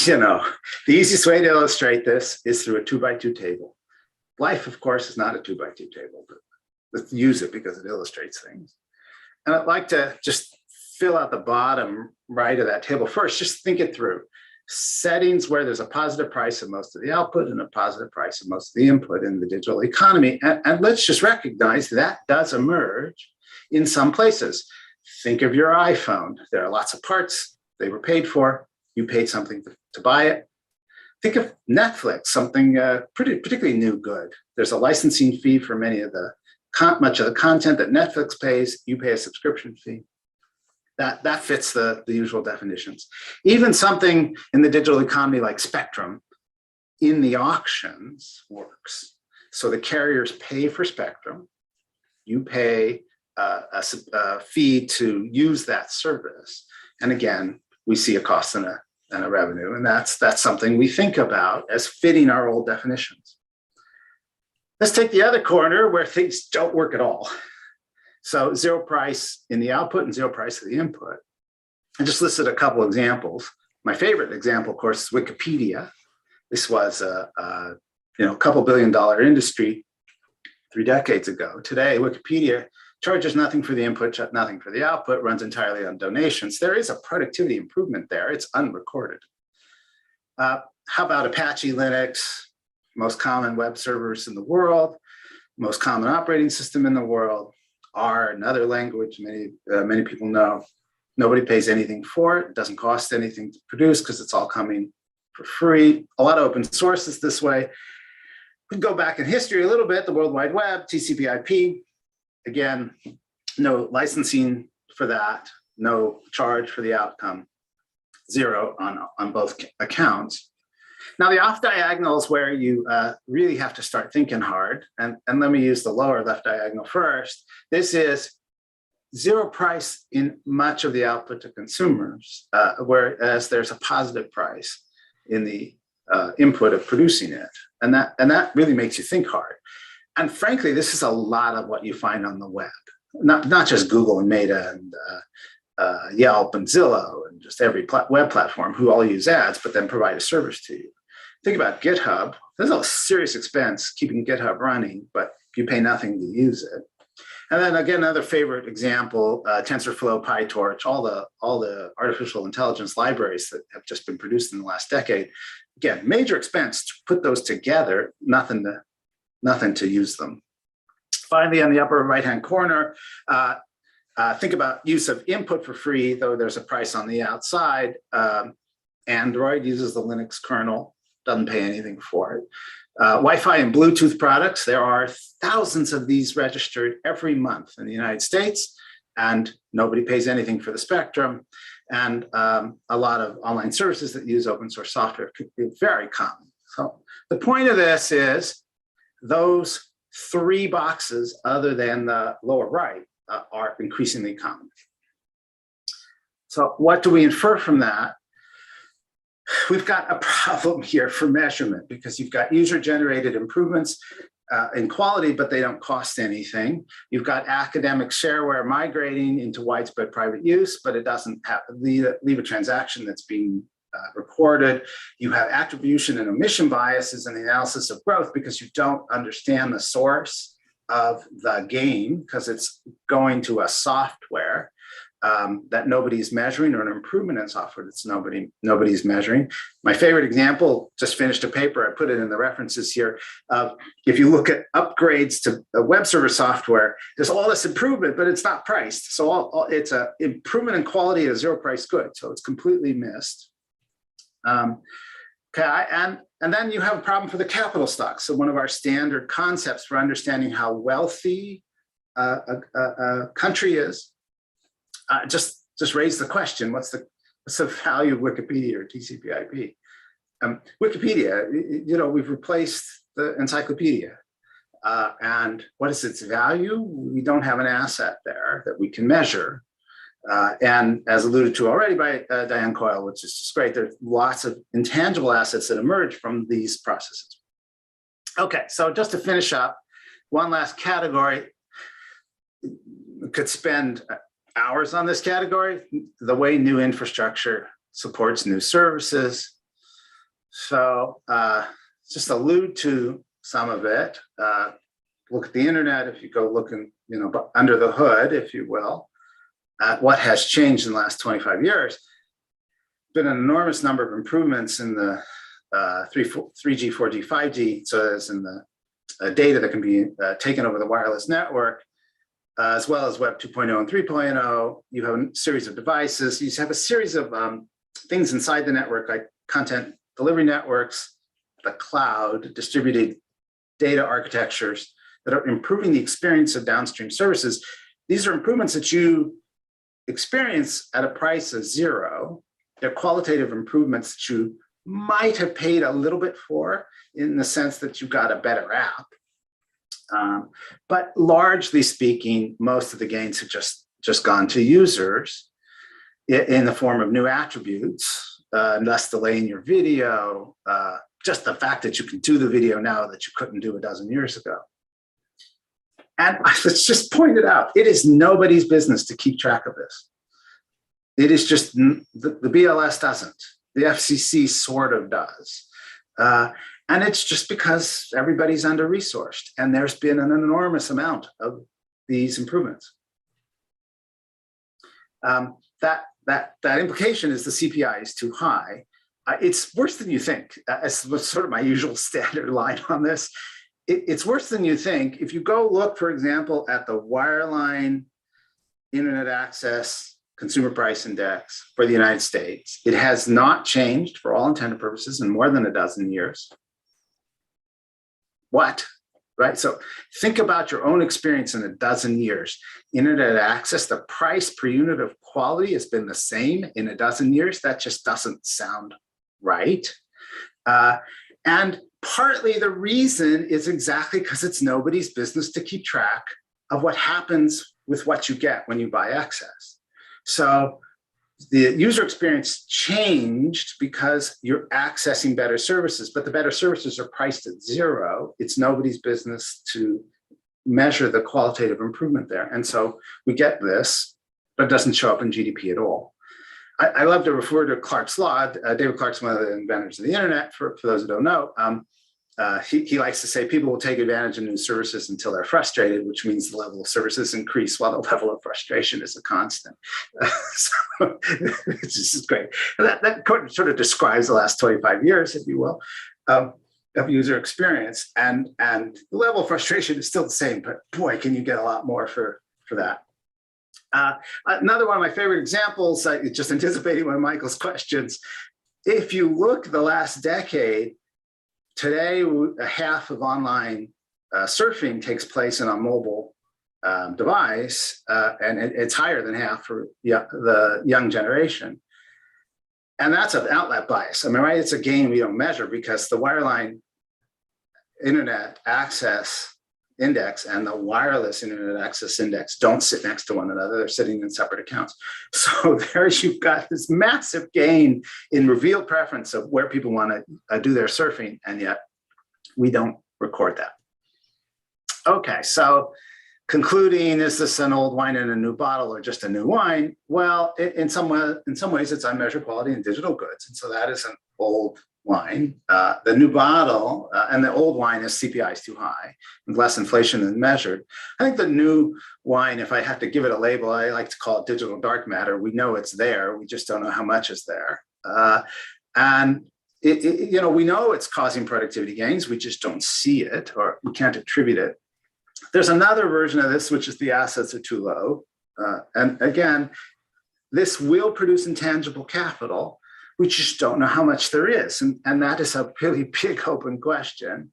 the easiest way to illustrate this is through a 2x2 table. Life, of course, is not a 2x2 table, but let's use it because it illustrates things. And I'd like to just fill out the bottom right of that table first. Just think it through. Settings where there's a positive price of most of the output and a positive price of most of the input in the digital economy. And let's just recognize that does emerge in some places. Think of your iPhone. There are lots of parts. They were paid for. You paid something to buy it. Think of Netflix, something particularly new good. There's a licensing fee for much of the content that Netflix pays. You pay a subscription fee. That fits the usual definitions. Even something in the digital economy like spectrum in the auctions works. So the carriers pay for spectrum. You pay a fee to use that service. And again, we see a cost and a revenue, and that's something we think about as fitting our old definitions. Let's take the other corner where things don't work at all. So zero price in the output and zero price of the input. I just listed a couple examples. My favorite example, of course, is Wikipedia. This was a couple $1 billion industry 3 decades ago. Today, Wikipedia charges nothing for the input, nothing for the output, runs entirely on donations. There is a productivity improvement there. It's unrecorded. How about Apache Linux, most common web servers in the world, most common operating system in the world, R, another language many people know. Nobody pays anything for it. It doesn't cost anything to produce because it's all coming for free. A lot of open source is this way. We can go back in history a little bit, the World Wide Web, TCP/IP. Again, no licensing for that, no charge for the outcome, zero on both accounts. Now, the off diagonal is where you really have to start thinking hard. And let me use the lower left diagonal first. This is zero price in much of the output to consumers, whereas there's a positive price in the input of producing it. And that really makes you think hard. And frankly, this is a lot of what you find on the web, not just Google and Meta and Yelp and Zillow and just every web platform who all use ads, but then provide a service to you. Think about GitHub. There's a serious expense keeping GitHub running, but you pay nothing to use it. And then again, another favorite example, TensorFlow, PyTorch, all the artificial intelligence libraries that have just been produced in the last decade. Again, major expense to put those together, nothing to use them. Finally, on the upper right-hand corner, think about use of input for free, though there's a price on the outside. Android uses the Linux kernel, doesn't pay anything for it. Wi-Fi and Bluetooth products, there are thousands of these registered every month in the United States, and nobody pays anything for the spectrum. And a lot of online services that use open source software could be very common. So the point of this is those 3 boxes other than the lower right are increasingly common. So what do we infer from that? We've got a problem here for measurement because you've got user-generated improvements in quality, but they don't cost anything. You've got academic shareware migrating into widespread private use, but it doesn't leave a transaction that's being recorded. You have attribution and omission biases in the analysis of growth because you don't understand the source of the gain because it's going to a software. that nobody's measuring, or an improvement in software that's nobody's measuring. My favorite example, just finished a paper, I put it in the references here. If you look at upgrades to web server software, there's all this improvement, but it's not priced. So it's an improvement in quality at a zero price good. So it's completely missed. Okay, and then you have a problem for the capital stock. So one of our standard concepts for understanding how wealthy a country is, just raise the question: what's the value of Wikipedia or TCP/IP? Wikipedia, we've replaced the encyclopedia, and what is its value? We don't have an asset there that we can measure. And as alluded to already by Diane Coyle, which is just great, there's lots of intangible assets that emerge from these processes. Okay, so just to finish up, one last category. We could spend hours on this category: the way new infrastructure supports new services. So just allude to some of it. Look at the internet, if you go looking, under the hood, if you will. What has changed in the last 25 years. Been an enormous number of improvements in the 3G, 4G, 5G, so as in the data that can be taken over the wireless network, as well as Web 2.0 and 3.0. You have a series of devices. You have a series of things inside the network, like content delivery networks, the cloud, distributed data architectures that are improving the experience of downstream services. These are improvements that you experience at a price of zero. They're qualitative improvements that you might have paid a little bit for, in the sense that you got a better app. But largely speaking, most of the gains have just gone to users in the form of new attributes, less delay in your video, just the fact that you can do the video now that you couldn't do a dozen years ago. And let's just point it out, it is nobody's business to keep track of this. It is just, the BLS doesn't, the FCC sort of does. And it's just because everybody's under-resourced, and there's been an enormous amount of these improvements. That implication is the CPI is too high. It's worse than you think. It's sort of my usual standard line on this. It's worse than you think. If you go look, for example, at the wireline internet access consumer price index for the United States, it has not changed for all intended purposes in more than a dozen years. What? Right? So think about your own experience in a dozen years. Internet access, the price per unit of quality has been the same in a dozen years. That just doesn't sound right. And partly the reason is exactly because it's nobody's business to keep track of what happens with what you get when you buy access. So the user experience changed because you're accessing better services, but the better services are priced at zero. It's nobody's business to measure the qualitative improvement there. And so we get this, but it doesn't show up in GDP at all. I love to refer to Clark's law. David Clark's one of the inventors of the internet, for those who don't know. He likes to say people will take advantage of new services until they're frustrated, which means the level of services increase while the level of frustration is a constant. So this is great. That sort of describes the last 25 years, if you will, of user experience. And the level of frustration is still the same, but boy, can you get a lot more for that. Another one of my favorite examples, just anticipating one of Michael's questions. If you look the last decade, today, half of online surfing takes place in a mobile device, and it's higher than half for the young generation. And that's an outlet bias. I mean, right? It's a gain we don't measure because the wireline internet access index and the wireless internet access index don't sit next to one another. They're sitting in separate accounts. So there you've got this massive gain in revealed preference of where people want to do their surfing, and yet we don't record that. Okay, so concluding, is this an old wine in a new bottle or just a new wine? Well, in some ways it's unmeasured quality in digital goods. And so that is an old wine. The new bottle and the old wine is CPI is too high, with less inflation than measured. I think the new wine, if I have to give it a label, I like to call it digital dark matter. We know it's there. We just don't know how much is there. And we know it's causing productivity gains. We just don't see it, or we can't attribute it. There's another version of this, which is the assets are too low. And again, this will produce intangible capital. We just don't know how much there is. And that is a really big open question.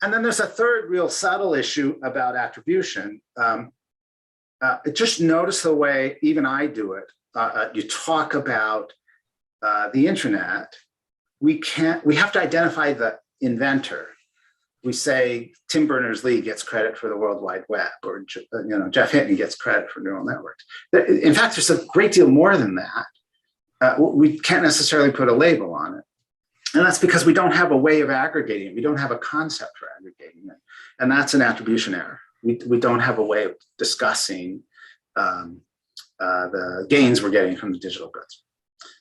And then there's a third real subtle issue about attribution. Just notice the way even I do it. You talk about the internet. We have to identify the inventor. We say Tim Berners-Lee gets credit for the World Wide Web, or Jeff Hinton gets credit for neural networks. In fact, there's a great deal more than that. We can't necessarily put a label on it. And that's because we don't have a way of aggregating it. We don't have a concept for aggregating it. And that's an attribution error. We don't have a way of discussing the gains we're getting from the digital goods.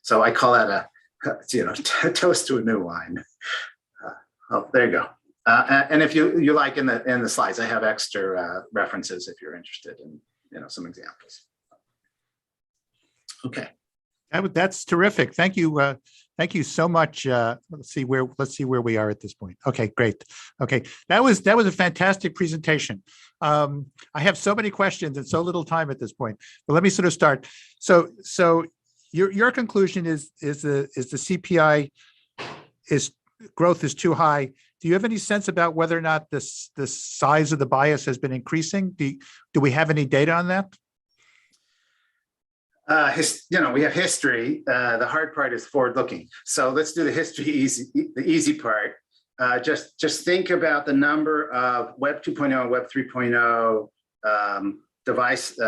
So I call that a toast to a new wine. There you go. And if you like, in the slides, I have extra references if you're interested in some examples. Okay. That's terrific. Thank you. Thank you so much. Let's see where we are at this point. Okay, great. Okay, that was a fantastic presentation. I have so many questions and so little time at this point, but let me sort of start. So your conclusion is the CPI growth is too high. Do you have any sense about whether or not the size of the bias has been increasing? Do we have any data on that? We have history. The hard part is forward-looking. So let's do the history the easy part. Just think about the number of Web 2.0 and Web 3.0 device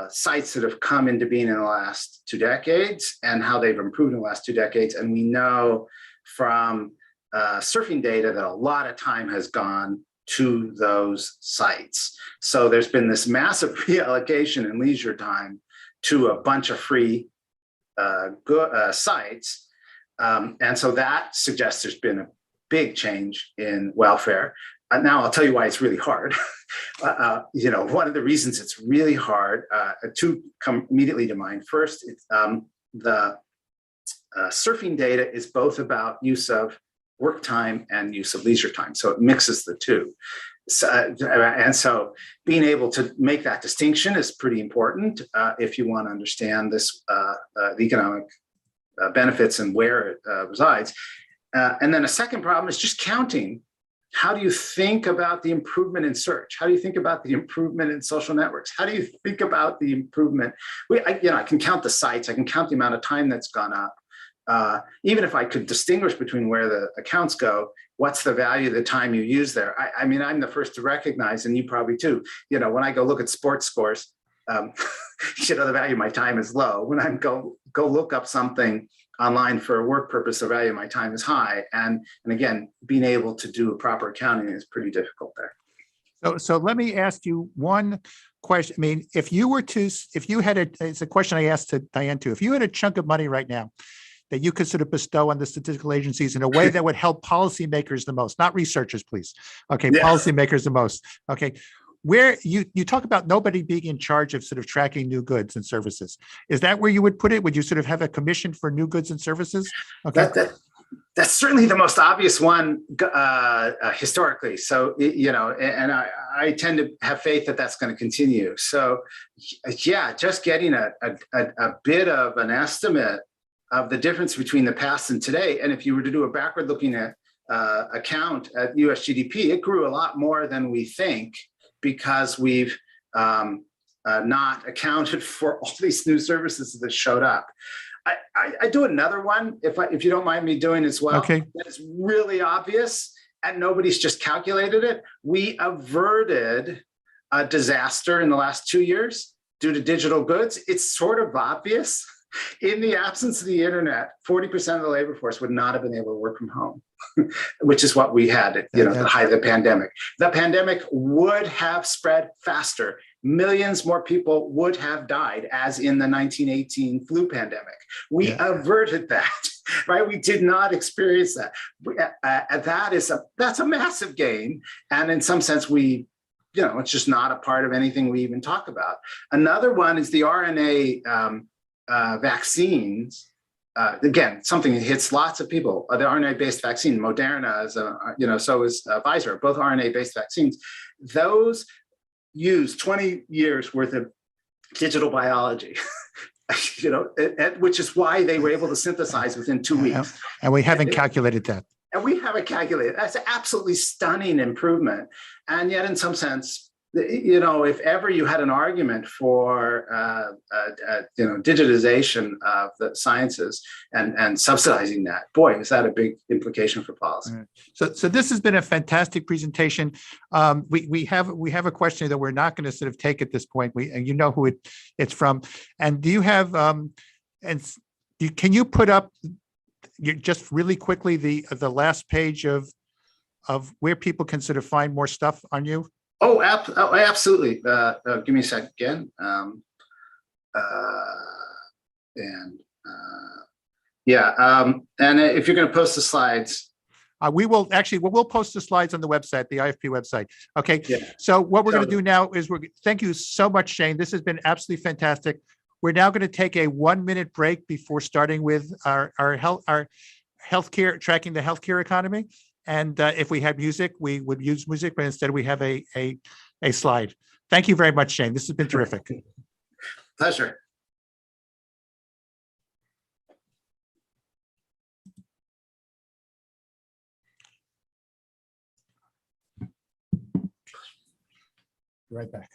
sites that have come into being in the last 2 decades and how they've improved in the last 2 decades. And we know from surfing data that a lot of time has gone to those sites. So there's been this massive reallocation in leisure time to a bunch of free sites. And so that suggests there's been a big change in welfare. Now I'll tell you why it's really hard. One of the reasons it's really hard, two come immediately to mind. First, it's, the surfing data is both about use of work time and use of leisure time. So it mixes the two. So being able to make that distinction is pretty important if you want to understand this, the economic benefits and where it resides. And then a second problem is just counting. How do you think about the improvement in search? How do you think about the improvement in social networks? How do you think about the improvement? I can count the sites. I can count the amount of time that's gone up. Even if I could distinguish between where the accounts go, what's the value of the time you use there? I mean, I'm the first to recognize, and you probably too, when I go look at sports scores, the value of my time is low. When I go look up something online for a work purpose, the value of my time is high. And again, being able to do a proper accounting is pretty difficult there. So let me ask you one question. I mean, it's a question I asked to Diane too. If you had a chunk of money right now that you could sort of bestow on the statistical agencies in a way that would help policymakers the most, not researchers, please. Okay, yeah. Policymakers the most. Okay, where you talk about nobody being in charge of sort of tracking new goods and services. Is that where you would put it? Would you sort of have a commission for new goods and services? Okay. That's certainly the most obvious one historically. So, and I tend to have faith that that's going to continue. So, yeah, just getting a bit of an estimate of the difference between the past and today. And if you were to do a backward-looking account at US GDP, it grew a lot more than we think because we've not accounted for all these new services that showed up. I do another one, if you don't mind me doing as well. Okay. It's really obvious and nobody's just calculated it. We averted a disaster in the last 2 years due to digital goods. It's sort of obvious. In the absence of the internet, 40% of the labor force would not have been able to work from home, which is what we had at the height of the pandemic. The pandemic would have spread faster. Millions more people would have died, as in the 1918 flu pandemic. We averted that. right? We did not experience that. That's a massive gain. And in some sense, it's just not a part of anything we even talk about. Another one is the RNA vaccines. Again, something that hits lots of people. The RNA-based vaccine, Moderna, so is Pfizer, both RNA-based vaccines. Those use 20 years worth of digital biology, which is why they were able to synthesize within 2 weeks. And we haven't calculated that. And we haven't calculated. That's an absolutely stunning improvement. And yet, in some sense, if ever you had an argument for digitization of the sciences and subsidizing that, boy, is that a big implication for policy. So this has been a fantastic presentation. We have a question that we're not going to sort of take at this point. And you know who it's from. And do you have can you put up just really quickly the last page of where people can sort of find more stuff on you? Oh, absolutely. Give me a second again. And if you're going to post the slides. We'll post the slides on the website, the IFP website. Okay. Yeah. So what we're going to do now is thank you so much, Shane. This has been absolutely fantastic. We're now going to take a 1-minute break before starting with our healthcare, tracking the healthcare economy. And if we had music, we would use music, but instead we have a slide. Thank you very much, Shane. This has been terrific. Pleasure. Right back.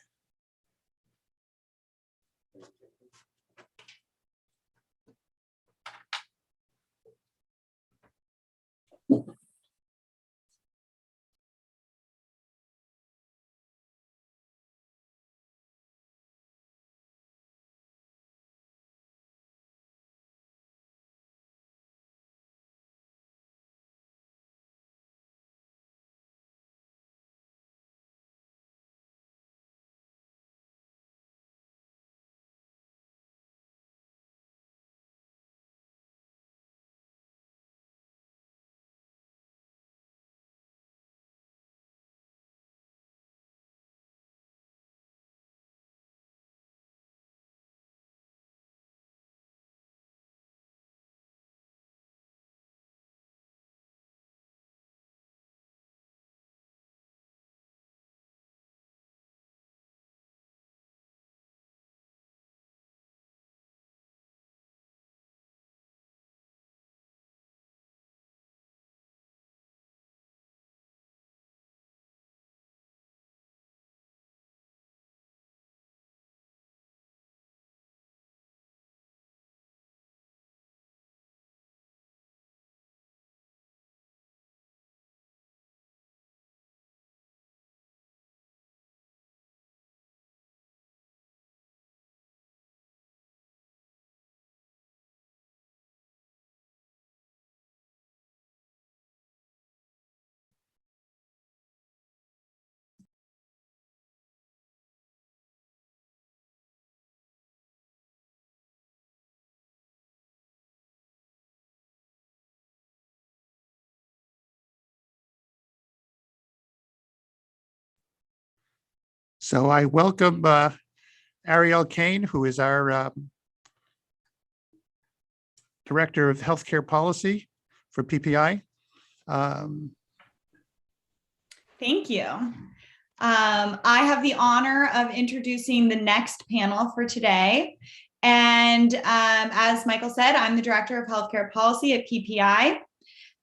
So I welcome Ariel Kane, who is our Director of Healthcare Policy for PPI. Thank you. I have the honor of introducing the next panel for today. And as Michael said, I'm the Director of Healthcare Policy at PPI.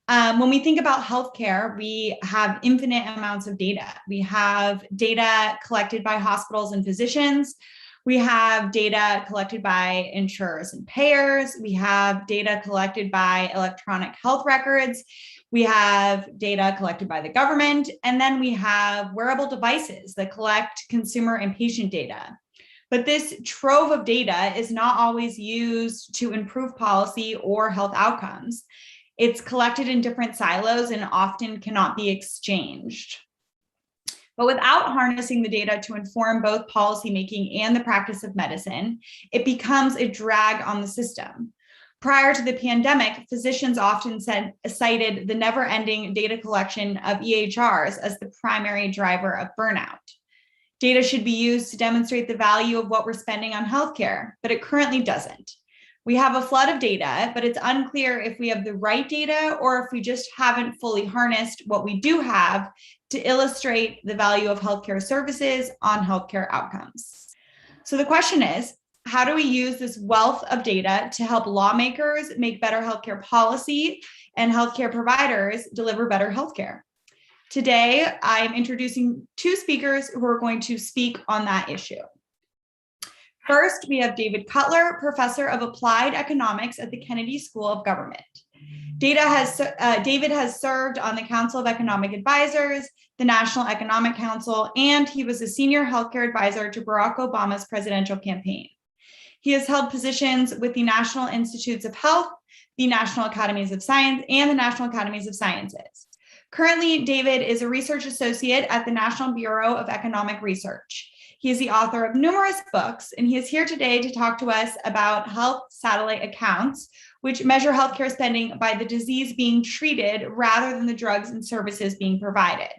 When we think about healthcare, we have infinite amounts of data. We have data collected by hospitals and physicians. We have data collected by insurers and payers. We have data collected by electronic health records. We have data collected by the government. And then we have wearable devices that collect consumer and patient data. But this trove of data is not always used to improve policy or health outcomes. It's collected in different silos and often cannot be exchanged. But without harnessing the data to inform both policymaking and the practice of medicine, it becomes a drag on the system. Prior to the pandemic, physicians often cited the never-ending data collection of EHRs as the primary driver of burnout. Data should be used to demonstrate the value of what we're spending on healthcare, but it currently doesn't. We have a flood of data, but it's unclear if we have the right data or if we just haven't fully harnessed what we do have to illustrate the value of healthcare services on healthcare outcomes. So the question is, how do we use this wealth of data to help lawmakers make better healthcare policy and healthcare providers deliver better healthcare? Today, I'm introducing two speakers who are going to speak on that issue. First, we have David Cutler, Professor of Applied Economics at the Kennedy School of Government. David has served on the Council of Economic Advisors, the National Economic Council, and he was a senior healthcare advisor to Barack Obama's presidential campaign. He has held positions with the National Institutes of Health, the National Academies of Science, and the National Academies of Sciences. Currently, David is a research associate at the National Bureau of Economic Research. He is the author of numerous books, and he is here today to talk to us about health satellite accounts, which measure healthcare spending by the disease being treated rather than the drugs and services being provided.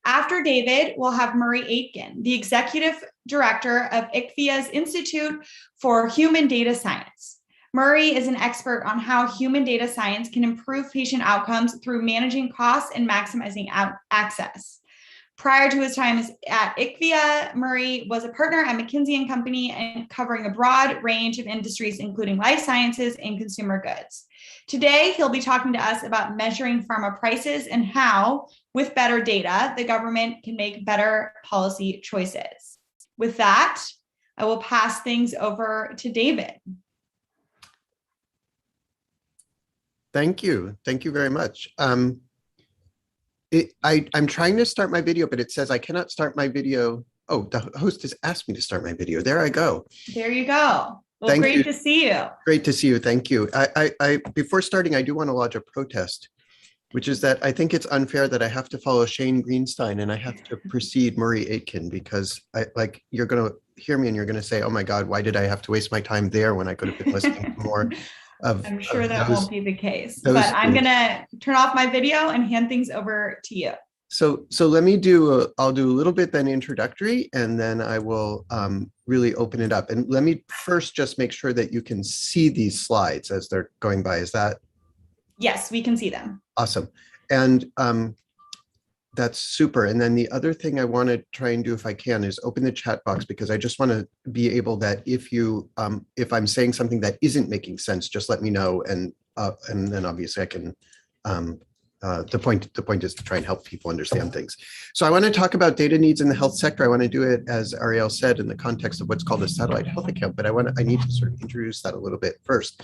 After David, we'll have Murray Aitken, the executive director of ICVIA's Institute for Human Data Science. Murray is an expert on how human data science can improve patient outcomes through managing costs and maximizing access. Prior to his time at ICVIA, Murray was a partner at McKinsey & Company and covering a broad range of industries, including life sciences and consumer goods. Today, he'll be talking to us about measuring pharma prices and how, with better data, the government can make better policy choices. With that, I will pass things over to David. Thank you. Thank you very much. I'm trying to start my video, but it says I cannot start my video. Oh, the host has asked me to start my video. There I go. There you go. Well, Thank great you. to see you. Great to see you. Thank you. Before starting, I do want to lodge a protest, which is that I think it's unfair that I have to follow Shane Greenstein and I have to precede Murray Aitken, because you're going to hear me and you're going to say, oh my God, why did I have to waste my time there when I could have been listening to more I'm sure that won't be the case, those but I'm things. going to turn off my video and hand things over to you. So let me do, I'll do a little bit then introductory, and then I will really open it up. And let me first just make sure that you can see these slides as they're going by. Is that? Yes, we can see them. Awesome. And that's super. And then the other thing I want to try and do, if I can, is open the chat box, because I just want to be able that if you, if I'm saying something that isn't making sense, just let me know. And then obviously I can, the point is to try and help people understand things. So I want to talk about data needs in the health sector. I want to do it, as Ariel said, in the context of what's called a satellite health account, but I need to sort of introduce that a little bit first.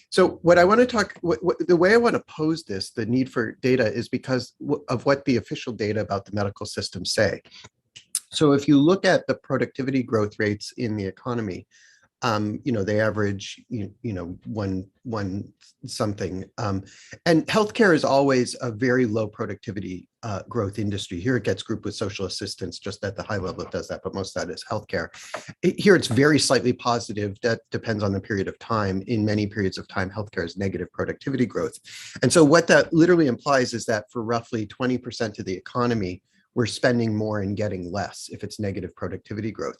So what I want to talk, the way I want to pose this, the need for data, is because of what the official data about the medical system say. So if you look at the productivity growth rates in the economy, they average, one something. And healthcare is always a very low productivity growth industry. Here it gets grouped with social assistance, just at the high level it does that, but most of that is healthcare. Here it's very slightly positive. That depends on the period of time. In many periods of time, healthcare is negative productivity growth. And so what that literally implies is that for roughly 20% of the economy, we're spending more and getting less if it's negative productivity growth.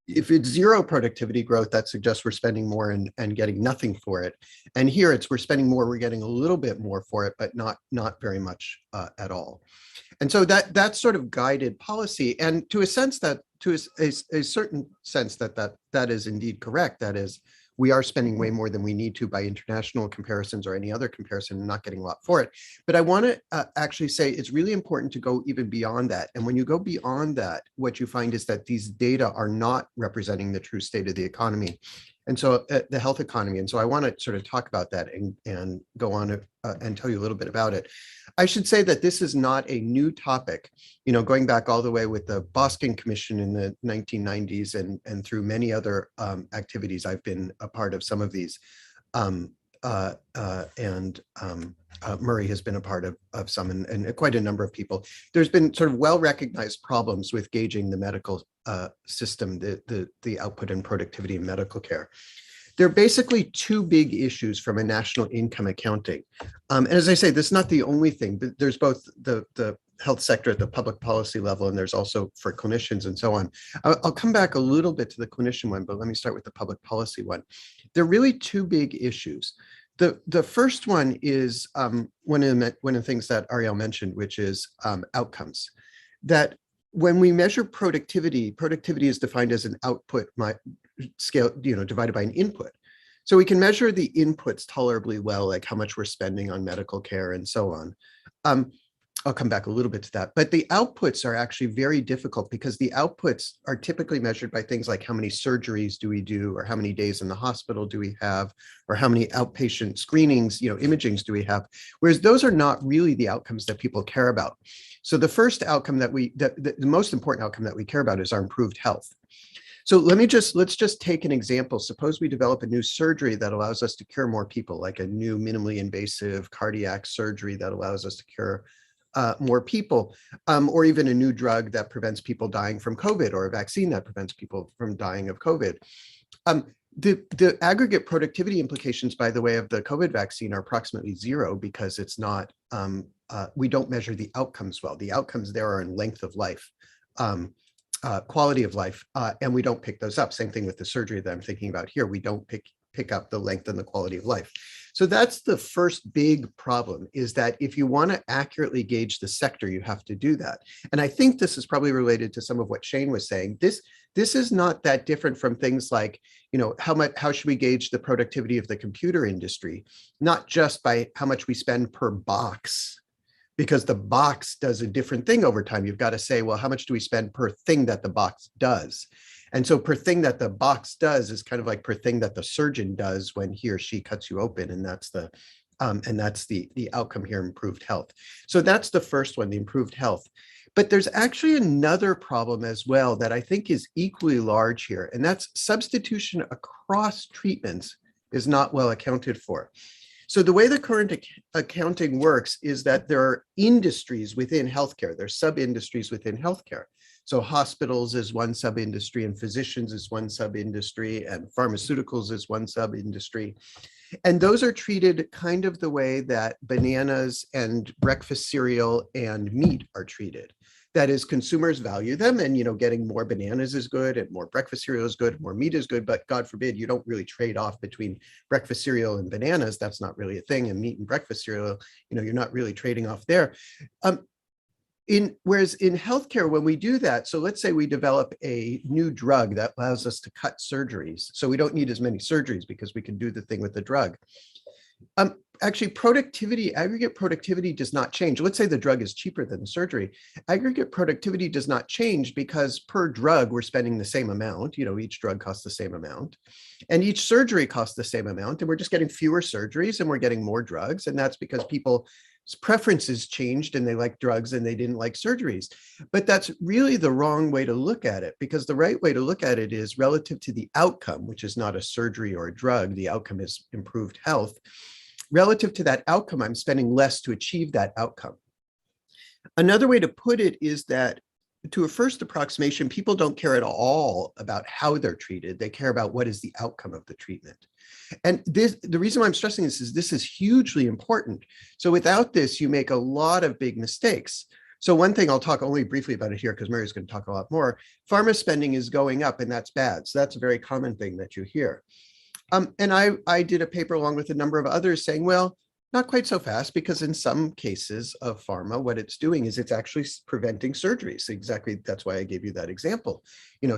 If it's zero productivity growth, that suggests we're spending more and getting nothing for it. And here we're spending more, we're getting a little bit more for it, but not very much at all. And so that's sort of guided policy. And to a sense that, to a certain sense that is indeed correct. That is, we are spending way more than we need to by international comparisons or any other comparison, and not getting a lot for it. But I want to actually say it's really important to go even beyond that. And when you go beyond that, what you find is that these data are not representing the true state of the economy. And so the health economy. And so I want to sort of talk about that and go on and tell you a little bit about it. I should say that this is not a new topic, going back all the way with the Boston Commission in the 1990s and through many other activities. I've been a part of some of these. Murray has been a part of some, and quite a number of people. There's been sort of well-recognized problems with gauging the medical system, the output and productivity in medical care. There are basically two big issues from a national income accounting. And as I say, this is not the only thing, but there's both the health sector at the public policy level, and there's also for clinicians and so on. I'll come back a little bit to the clinician one, but let me start with the public policy one. There are really two big issues. The first one is one of the things that Ariel mentioned, which is outcomes. That when we measure productivity is defined as an output scale, divided by an input. So we can measure the inputs tolerably well, like how much we're spending on medical care and so on. I'll come back a little bit to that, but the outputs are actually very difficult because the outputs are typically measured by things like how many surgeries do we do, or how many days in the hospital do we have, or how many outpatient screenings, imagings do we have, whereas those are not really the outcomes that people care about. So the first outcome the most important outcome that we care about is our improved health. So let's just take an example. Suppose we develop a new surgery that allows us to cure more people, like a new minimally invasive cardiac surgery that allows us to cure more people, or even a new drug that prevents people dying from COVID, or a vaccine that prevents people from dying of COVID. The aggregate productivity implications, by the way, of the COVID vaccine are approximately zero because it's not, we don't measure the outcomes well. The outcomes there are in length of life, quality of life, and we don't pick those up. Same thing with the surgery that I'm thinking about here. We don't pick up the length and the quality of life. So that's the first big problem, is that if you want to accurately gauge the sector, you have to do that. And I think this is probably related to some of what Shane was saying. This is not that different from things like, how should we gauge the productivity of the computer industry? Not just by how much we spend per box, because the box does a different thing over time. You've got to say, well, how much do we spend per thing that the box does? And so per thing that the box does is kind of like per thing that the surgeon does when he or she cuts you open. And that's the outcome here, improved health. So that's the first one, the improved health. But there's actually another problem as well that I think is equally large here, and that's substitution across treatments is not well accounted for. So the way the current accounting works is that there are industries within healthcare, there's sub-industries within healthcare. So hospitals is one sub-industry, and physicians is one sub-industry, and pharmaceuticals is one sub-industry. And those are treated kind of the way that bananas and breakfast cereal and meat are treated. That is, consumers value them, and getting more bananas is good, and more breakfast cereal is good, more meat is good, but God forbid you don't really trade off between breakfast cereal and bananas. That's not really a thing. And meat and breakfast cereal, you're not really trading off there. Whereas in healthcare, when we do that, so let's say we develop a new drug that allows us to cut surgeries. So we don't need as many surgeries because we can do the thing with the drug. Actually, aggregate productivity does not change. Let's say the drug is cheaper than the surgery. Aggregate productivity does not change because per drug, we're spending the same amount. Each drug costs the same amount, and each surgery costs the same amount, and we're just getting fewer surgeries and we're getting more drugs. And that's because people's preferences changed and they like drugs and they didn't like surgeries. But that's really the wrong way to look at it, because the right way to look at it is relative to the outcome, which is not a surgery or a drug. The outcome is improved health. Relative to that outcome, I'm spending less to achieve that outcome. Another way to put it is that, to a first approximation, people don't care at all about how they're treated. They care about what is the outcome of the treatment. And the reason why I'm stressing this is hugely important. So without this, you make a lot of big mistakes. So one thing, I'll talk only briefly about it here because Mary's going to talk a lot more. Pharma spending is going up, and that's bad. So that's a very common thing that you hear. And I did a paper along with a number of others saying, well, not quite so fast, because in some cases of pharma, what it's doing is it's actually preventing surgeries. Exactly, that's why I gave you that example.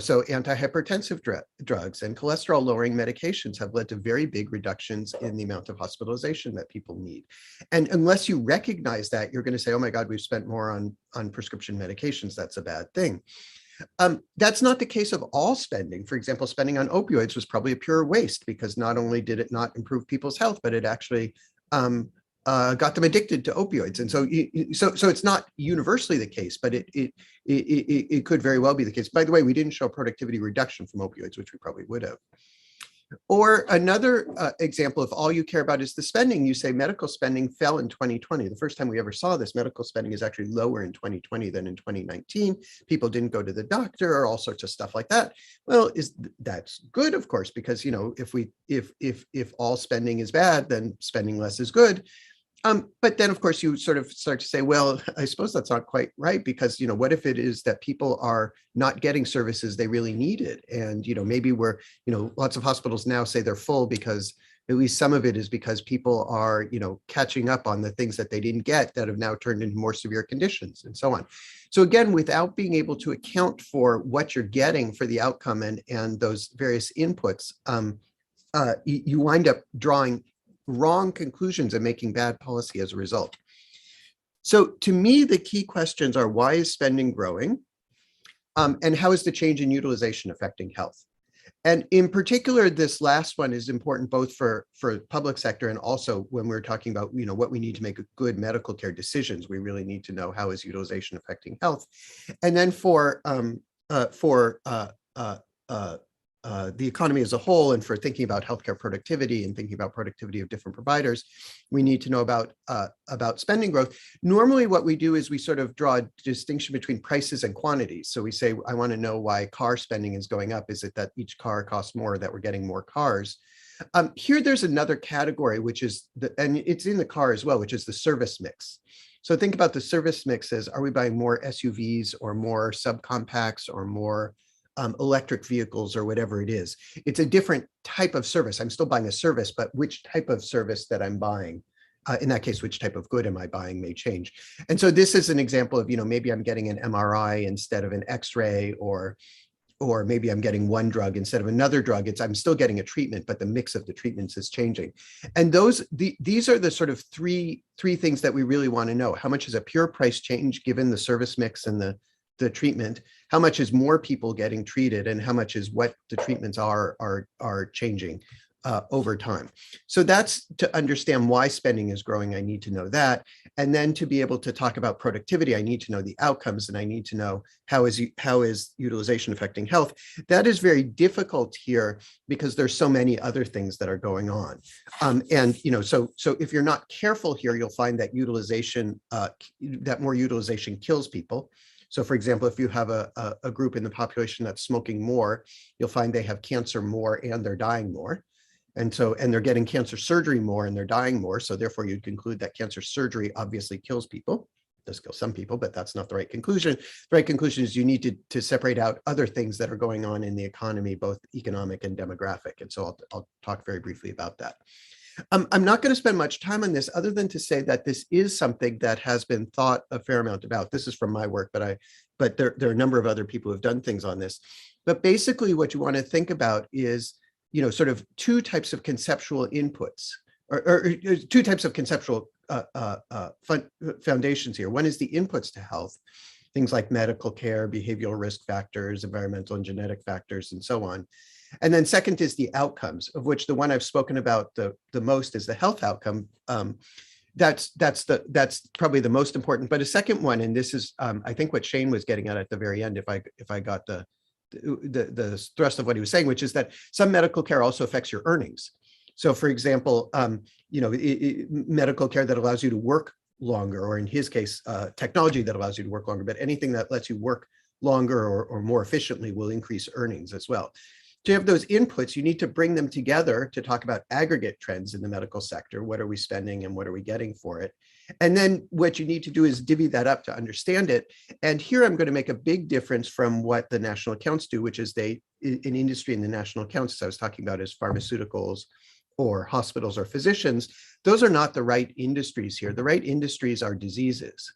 So antihypertensive drugs and cholesterol lowering medications have led to very big reductions in the amount of hospitalization that people need. And unless you recognize that, you're going to say, oh my God, we've spent more on prescription medications. That's a bad thing. That's not the case of all spending. For example, spending on opioids was probably a pure waste, because not only did it not improve people's health, but it actually got them addicted to opioids. And so it's not universally the case, but it could very well be the case. By the way, we didn't show productivity reduction from opioids, which we probably would have. Or another example, if all you care about is the spending, you say medical spending fell in 2020. The first time we ever saw this, medical spending is actually lower in 2020 than in 2019. People didn't go to the doctor or all sorts of stuff like that. Well, that's good, of course, because if all spending is bad, then spending less is good. But then, of course, you sort of start to say, well, I suppose that's not quite right, because, what if it is that people are not getting services they really needed? And, maybe lots of hospitals now say they're full because at least some of it is because people are, catching up on the things that they didn't get that have now turned into more severe conditions and so on. So again, without being able to account for what you're getting for the outcome and those various inputs, you wind up drawing wrong conclusions and making bad policy as a result. So to me, the key questions are, why is spending growing? And how is the change in utilization affecting health? And in particular, this last one is important both for public sector and also when we're talking about, what we need to make good medical care decisions. We really need to know how is utilization affecting health. And then for the economy as a whole, and for thinking about healthcare productivity and thinking about productivity of different providers, we need to know about spending growth. Normally, what we do is we sort of draw a distinction between prices and quantities. So we say, I want to know why car spending is going up. Is it that each car costs more, that we're getting more cars? Here, there's another category, which is, and it's in the car as well, which is the service mix. So think about the service mix as, are we buying more SUVs or more subcompacts or more electric vehicles or whatever it is? It's a different type of service. I'm still buying a service, but which type of service that I'm buying, in that case, which type of good am I buying may change. And so this is an example of, maybe I'm getting an MRI instead of an X-ray, or maybe I'm getting one drug instead of another drug. I'm still getting a treatment, but the mix of the treatments is changing. And these are the sort of three things that we really want to know. How much is a pure price change given the service mix and the treatment? How much is more people getting treated, and how much is what the treatments are changing over time? So that's to understand why spending is growing. I need to know that. And then to be able to talk about productivity, I need to know the outcomes, and I need to know how is utilization affecting health. That is very difficult here because there's so many other things that are going on. So if you're not careful here, you'll find that that more utilization kills people. So for example, if you have a group in the population that's smoking more, you'll find they have cancer more and they're dying more. And they're getting cancer surgery more and they're dying more. So therefore you'd conclude that cancer surgery obviously kills people. It does kill some people, but that's not the right conclusion. The right conclusion is you need to separate out other things that are going on in the economy, both economic and demographic. And so I'll talk very briefly about that. I'm not going to spend much time on this other than to say that this is something that has been thought a fair amount about. This is from my work, but there are a number of other people who have done things on this. But basically what you want to think about is, sort of two types of conceptual inputs, or two types of conceptual foundations here. One is the inputs to health, things like medical care, behavioral risk factors, environmental and genetic factors, and so on. And then second is the outcomes, of which the one I've spoken about the most is the health outcome. That's probably the most important. But a second one, and this is I think what Shane was getting at the very end, if I got the thrust of what he was saying, which is that some medical care also affects your earnings. So for example, medical care that allows you to work longer, or in his case, technology that allows you to work longer, but anything that lets you work longer or more efficiently will increase earnings as well. To have those inputs, you need to bring them together to talk about aggregate trends in the medical sector. What are we spending and what are we getting for it? And then what you need to do is divvy that up to understand it. And here I'm going to make a big difference from what the national accounts do, which is an industry in the national accounts, as I was talking about, is pharmaceuticals or hospitals or physicians. Those are not the right industries here. The right industries are diseases.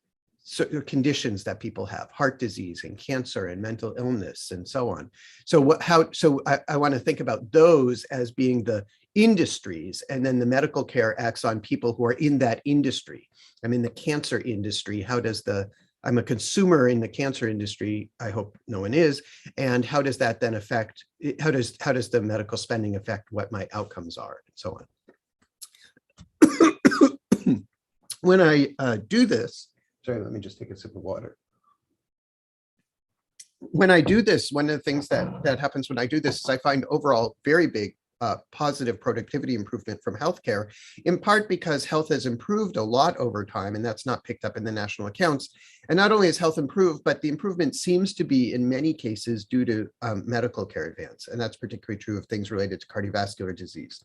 So conditions that people have, heart disease and cancer and mental illness and so on. So I want to think about those as being the industries, and then the medical care acts on people who are in that industry. I'm in the cancer industry. I'm a consumer in the cancer industry. I hope no one is. And how does that then affect, how does the medical spending affect what my outcomes are, and so on. When I do this, sorry, let me just take a sip of water. When I do this, one of the things that happens when I do this is I find overall very big positive productivity improvement from healthcare, in part because health has improved a lot over time, and that's not picked up in the national accounts. And not only has health improved, but the improvement seems to be in many cases due to medical care advance. And that's particularly true of things related to cardiovascular disease.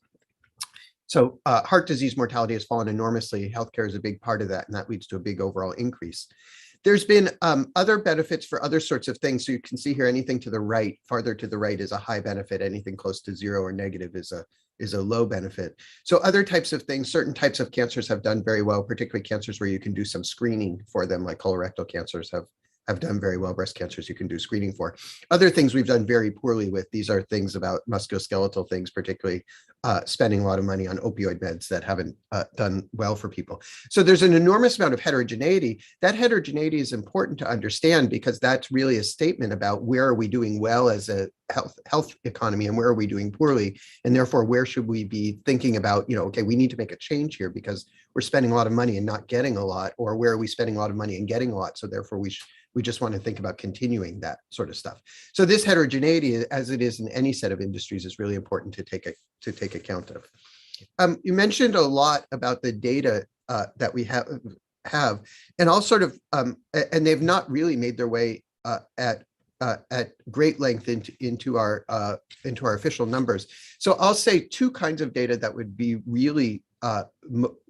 So heart disease mortality has fallen enormously. Healthcare is a big part of that, and that leads to a big overall increase. There's been other benefits for other sorts of things. So you can see here, anything to the right, farther to the right is a high benefit. Anything close to zero or negative is a low benefit. So other types of things, certain types of cancers have done very well, particularly cancers where you can do some screening for them, like colorectal cancers have done very well. Breast cancers you can do screening for. Other things we've done very poorly with, these are things about musculoskeletal things, particularly spending a lot of money on opioid meds that haven't done well for people. So there's an enormous amount of heterogeneity. That heterogeneity is important to understand because that's really a statement about where are we doing well as a health economy and where are we doing poorly, and therefore where should we be thinking about, okay, we need to make a change here because we're spending a lot of money and not getting a lot, or where are we spending a lot of money and getting a lot, so therefore we just want to think about continuing that sort of stuff. So this heterogeneity, as it is in any set of industries, is really important to take account of. You mentioned a lot about the data that we have, and I'll sort of, and they've not really made their way at great length into our official numbers. So I'll say two kinds of data that would be really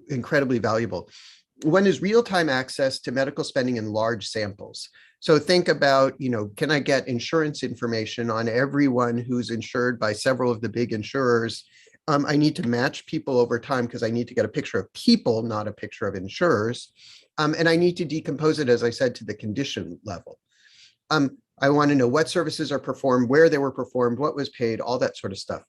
incredibly valuable. One is real-time access to medical spending in large samples. So think about, can I get insurance information on everyone who's insured by several of the big insurers? I need to match people over time because I need to get a picture of people, not a picture of insurers. And I need to decompose it, as I said, to the condition level. I want to know what services are performed, where they were performed, what was paid, all that sort of stuff.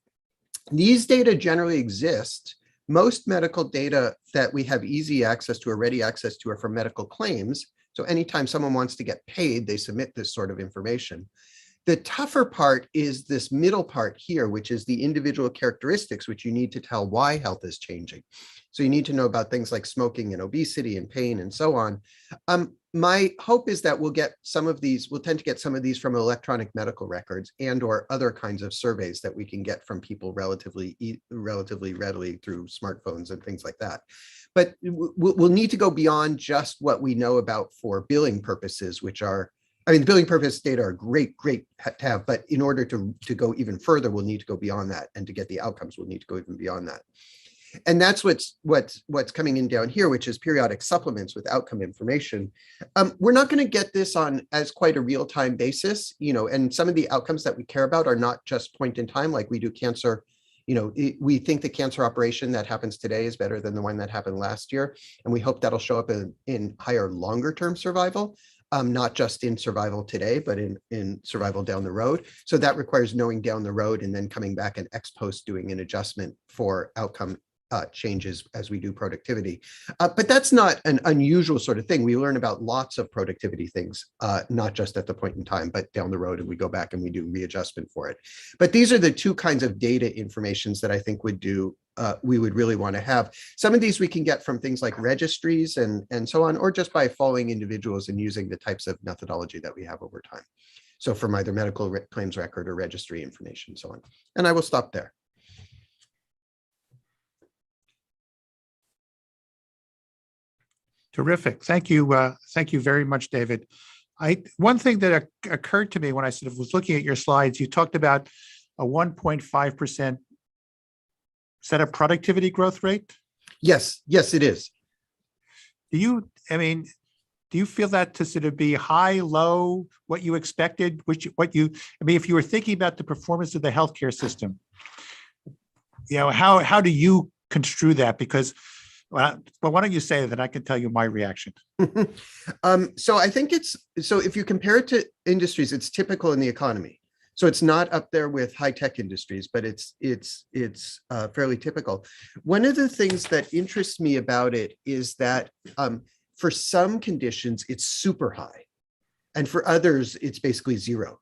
These data generally exist. Most medical data that we have easy access to or ready access to are from medical claims. So anytime someone wants to get paid, they submit this sort of information. The tougher part is this middle part here, which is the individual characteristics, which you need to tell why health is changing. So you need to know about things like smoking and obesity and pain and so on. My hope is that we'll tend to get some of these from electronic medical records and or other kinds of surveys that we can get from people relatively readily through smartphones and things like that. But we'll need to go beyond just what we know about for billing purposes, the billing purpose data are great to have, but in order to go even further, we'll need to go beyond that. And to get the outcomes, we'll need to go even beyond that. And that's what's coming in down here, which is periodic supplements with outcome information. We're not going to get this on as quite a real-time basis, and some of the outcomes that we care about are not just point in time, like we do cancer. We think the cancer operation that happens today is better than the one that happened last year. And we hope that'll show up in higher longer-term survival, not just in survival today, but in survival down the road. So that requires knowing down the road and then coming back and ex post doing an adjustment for outcome changes as we do productivity. But that's not an unusual sort of thing. We learn about lots of productivity things, not just at the point in time, but down the road, and we go back and we do readjustment for it. But these are the two kinds of data informations that I think we would really want to have. Some of these we can get from things like registries and so on, or just by following individuals and using the types of methodology that we have over time. So from either medical claims record or registry information and so on. And I will stop there. Terrific. Thank you. Thank you very much, David. One thing that occurred to me when I sort of was looking at your slides, you talked about a 1.5% set of productivity growth rate. Yes, it is. Do you feel that to sort of be high, low, what you expected, if you were thinking about the performance of the healthcare system, how do you construe that? Because well, why don't you say that? I can tell you my reaction. So I think if you compare it to industries, it's typical in the economy. So it's not up there with high-tech industries, but it's fairly typical. One of the things that interests me about it is that for some conditions, it's super high. And for others, it's basically zero.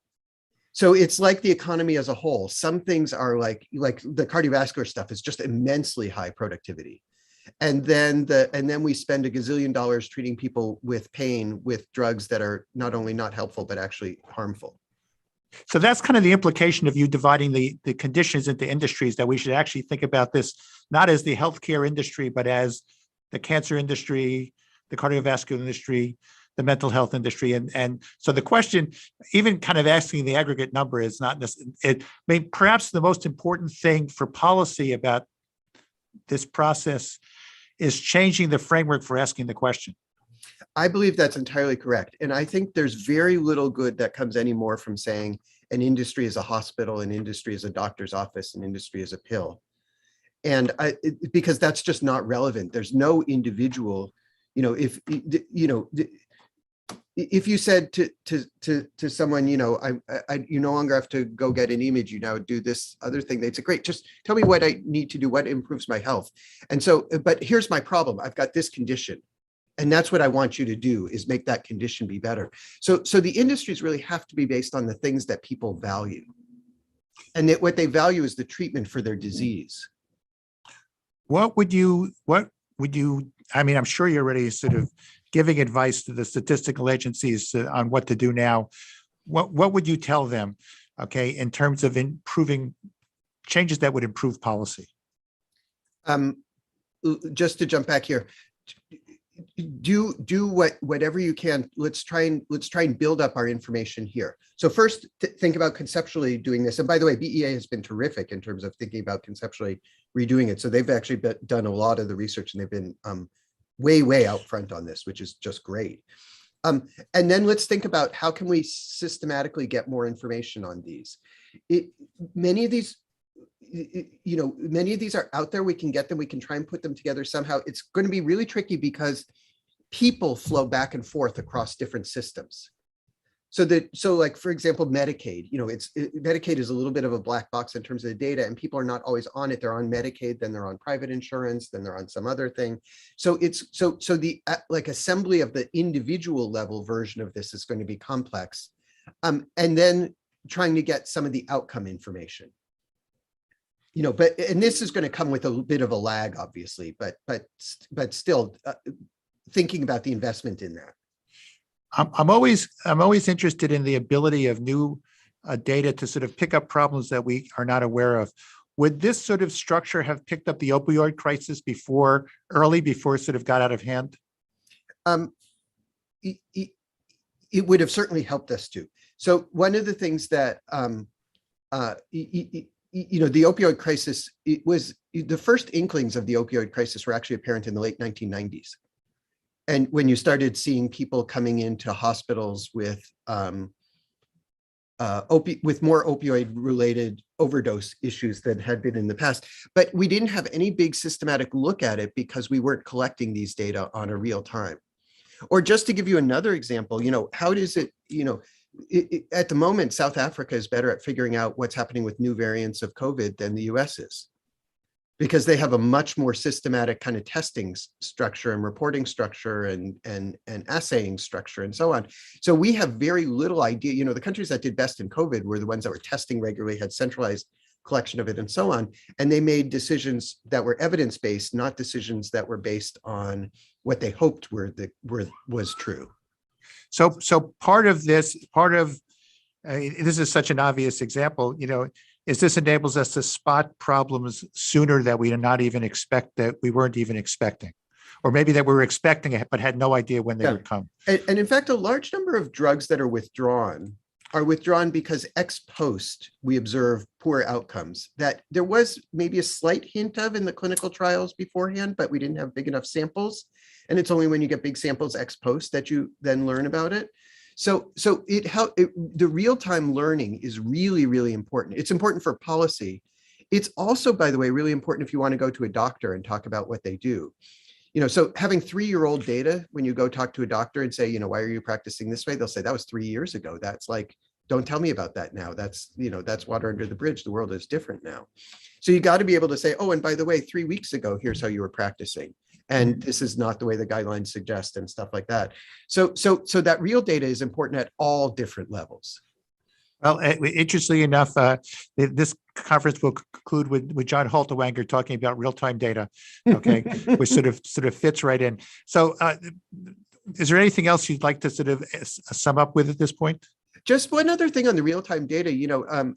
So it's like the economy as a whole. Some things are like the cardiovascular stuff is just immensely high productivity. And then we spend $1 gazillion treating people with pain with drugs that are not only not helpful, but actually harmful. So that's kind of the implication of you dividing the conditions into industries, that we should actually think about this not as the healthcare industry, but as the cancer industry, the cardiovascular industry, the mental health industry. And so the question, even kind of asking the aggregate number, is not necessarily, I mean, perhaps the most important thing for policy about this process is changing the framework for asking the question. I believe that's entirely correct. And I think there's very little good that comes anymore from saying an industry is a hospital, an industry is a doctor's office, an industry is a pill. And because that's just not relevant. There's no individual, if you said to someone, you no longer have to go get an image, you now do this other thing, they'd say, great, just tell me what I need to do, what improves my health. And so, but here's my problem. I've got this condition. And that's what I want you to do, is make that condition be better. So the industries really have to be based on the things that people value. And that what they value is the treatment for their disease. What would you, I mean, I'm sure you're already sort of giving advice to the statistical agencies on what to do now. What would you tell them, okay, in terms of improving changes that would improve policy? Just to jump back here, do whatever you can. Let's try and build up our information here. So first, think about conceptually doing this. And by the way, BEA has been terrific in terms of thinking about conceptually redoing it. So they've actually done a lot of the research, and they've been way out front on this, which is just great. And then let's think about how can we systematically get more information on these. Many of these are out there. We can get them. We can try and put them together somehow. It's going to be really tricky because people flow back and forth across different systems. So like, for example, Medicaid, Medicaid is a little bit of a black box in terms of the data, and people are not always on it. They're on Medicaid, then they're on private insurance, then they're on some other thing. So the like assembly of the individual level version of this is going to be complex. And then trying to get some of the outcome information. And this is going to come with a bit of a lag, obviously, but still thinking about the investment in that. I'm always interested in the ability of new data to sort of pick up problems that we are not aware of. Would this sort of structure have picked up the opioid crisis before it sort of got out of hand? It would have certainly helped us to. So one of the things that the opioid crisis, it was the first inklings of the opioid crisis were actually apparent in the late 1990s. And when you started seeing people coming into hospitals with more opioid-related overdose issues than had been in the past, but we didn't have any big systematic look at it because we weren't collecting these data on a real time. Or just to give you another example, how does it, at the moment, South Africa is better at figuring out what's happening with new variants of COVID than the US is, because they have a much more systematic kind of testing structure and reporting structure and assaying structure and so on. So we have very little idea. The countries that did best in COVID were the ones that were testing regularly, had centralized collection of it and so on. And they made decisions that were evidence-based, not decisions that were based on what they hoped was true. So part of this is such an obvious example, is this enables us to spot problems sooner that we weren't even expecting, or maybe that we were expecting it, but had no idea when they would come. And in fact, a large number of drugs that are withdrawn because ex post we observe poor outcomes that there was maybe a slight hint of in the clinical trials beforehand, but we didn't have big enough samples. And it's only when you get big samples ex post that you then learn about it. So the real-time learning is really, really important. It's important for policy. It's also, by the way, really important if you want to go to a doctor and talk about what they do. So having 3-year-old data, when you go talk to a doctor and say, why are you practicing this way? They'll say, that was 3 years ago. That's like, don't tell me about that now. That's water under the bridge. The world is different now. So you got to be able to say, oh, and by the way, 3 weeks ago, here's how you were practicing. And this is not the way the guidelines suggest and stuff like that. So that real data is important at all different levels. Well, interestingly enough, this conference will conclude with John Halterwanger talking about real-time data, okay, which sort of fits right in. So is there anything else you'd like to sort of sum up with at this point? Just one other thing on the real-time data,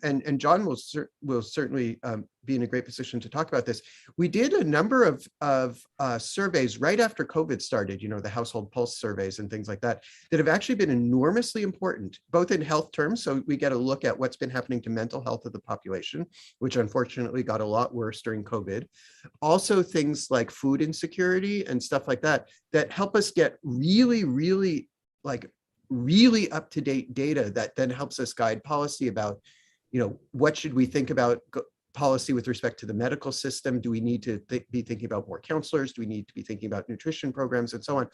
and John will certainly be in a great position to talk about this. We did a number of surveys right after COVID started, the household pulse surveys and things like that have actually been enormously important, both in health terms. So we get a look at what's been happening to mental health of the population, which unfortunately got a lot worse during COVID. Also things like food insecurity and stuff like that help us get really, really up-to-date data that then helps us guide policy about, what should we think about policy with respect to the medical system? Do we need to be thinking about more counselors? Do we need to be thinking about nutrition programs and so on?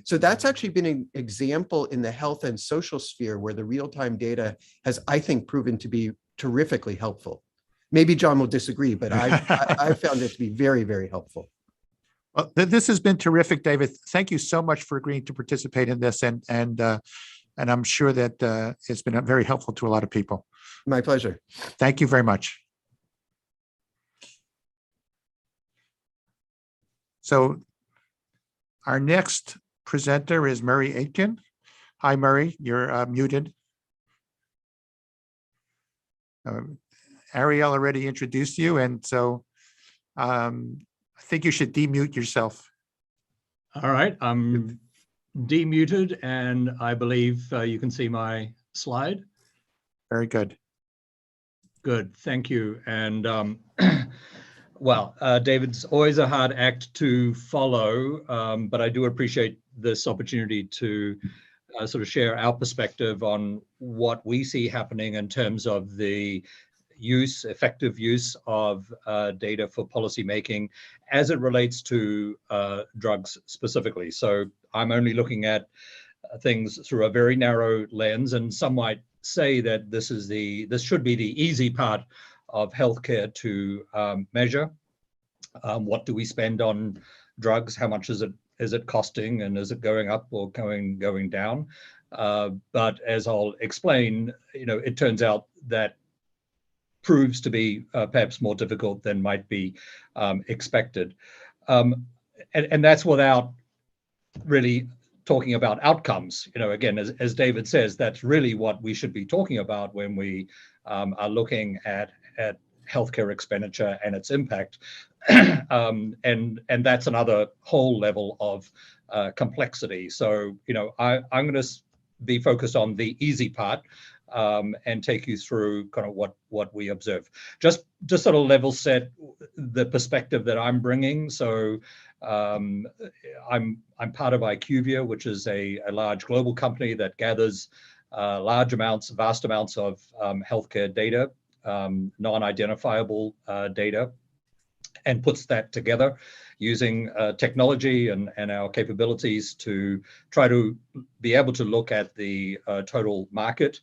So that's actually been an example in the health and social sphere where the real-time data has, I think, proven to be terrifically helpful. Maybe John will disagree, but I found it to be very, very helpful. Well, this has been terrific, David. Thank you so much for agreeing to participate in this, and I'm sure that it's been very helpful to a lot of people. My pleasure. Thank you very much. So our next presenter is Murray Aitken. Hi, Murray, you're muted. Ariel already introduced you, and so I think you should demute yourself. All right, I'm demuted, and I believe you can see my slide. Very good. Good, thank you. And well, David's always a hard act to follow, but I do appreciate this opportunity to sort of share our perspective on what we see happening in terms of the effective use of data for policy making as it relates to drugs specifically. So I'm only looking at things through a very narrow lens, and some might say that this should be the easy part of healthcare to measure. What do we spend on drugs? How much is it costing, and is it going up or going down? But as I'll explain, it turns out that proves to be perhaps more difficult than might be expected. And that's without really talking about outcomes. Again, as David says, that's really what we should be talking about when we are looking at healthcare expenditure and its impact. And that's another whole level of complexity. So, I'm going to be focused on the easy part, and take you through kind of what we observe. Just sort of level set the perspective that I'm bringing. So I'm part of IQVIA, which is a large global company that gathers vast amounts of healthcare data, non-identifiable data, and puts that together using technology and our capabilities to try to be able to look at the total market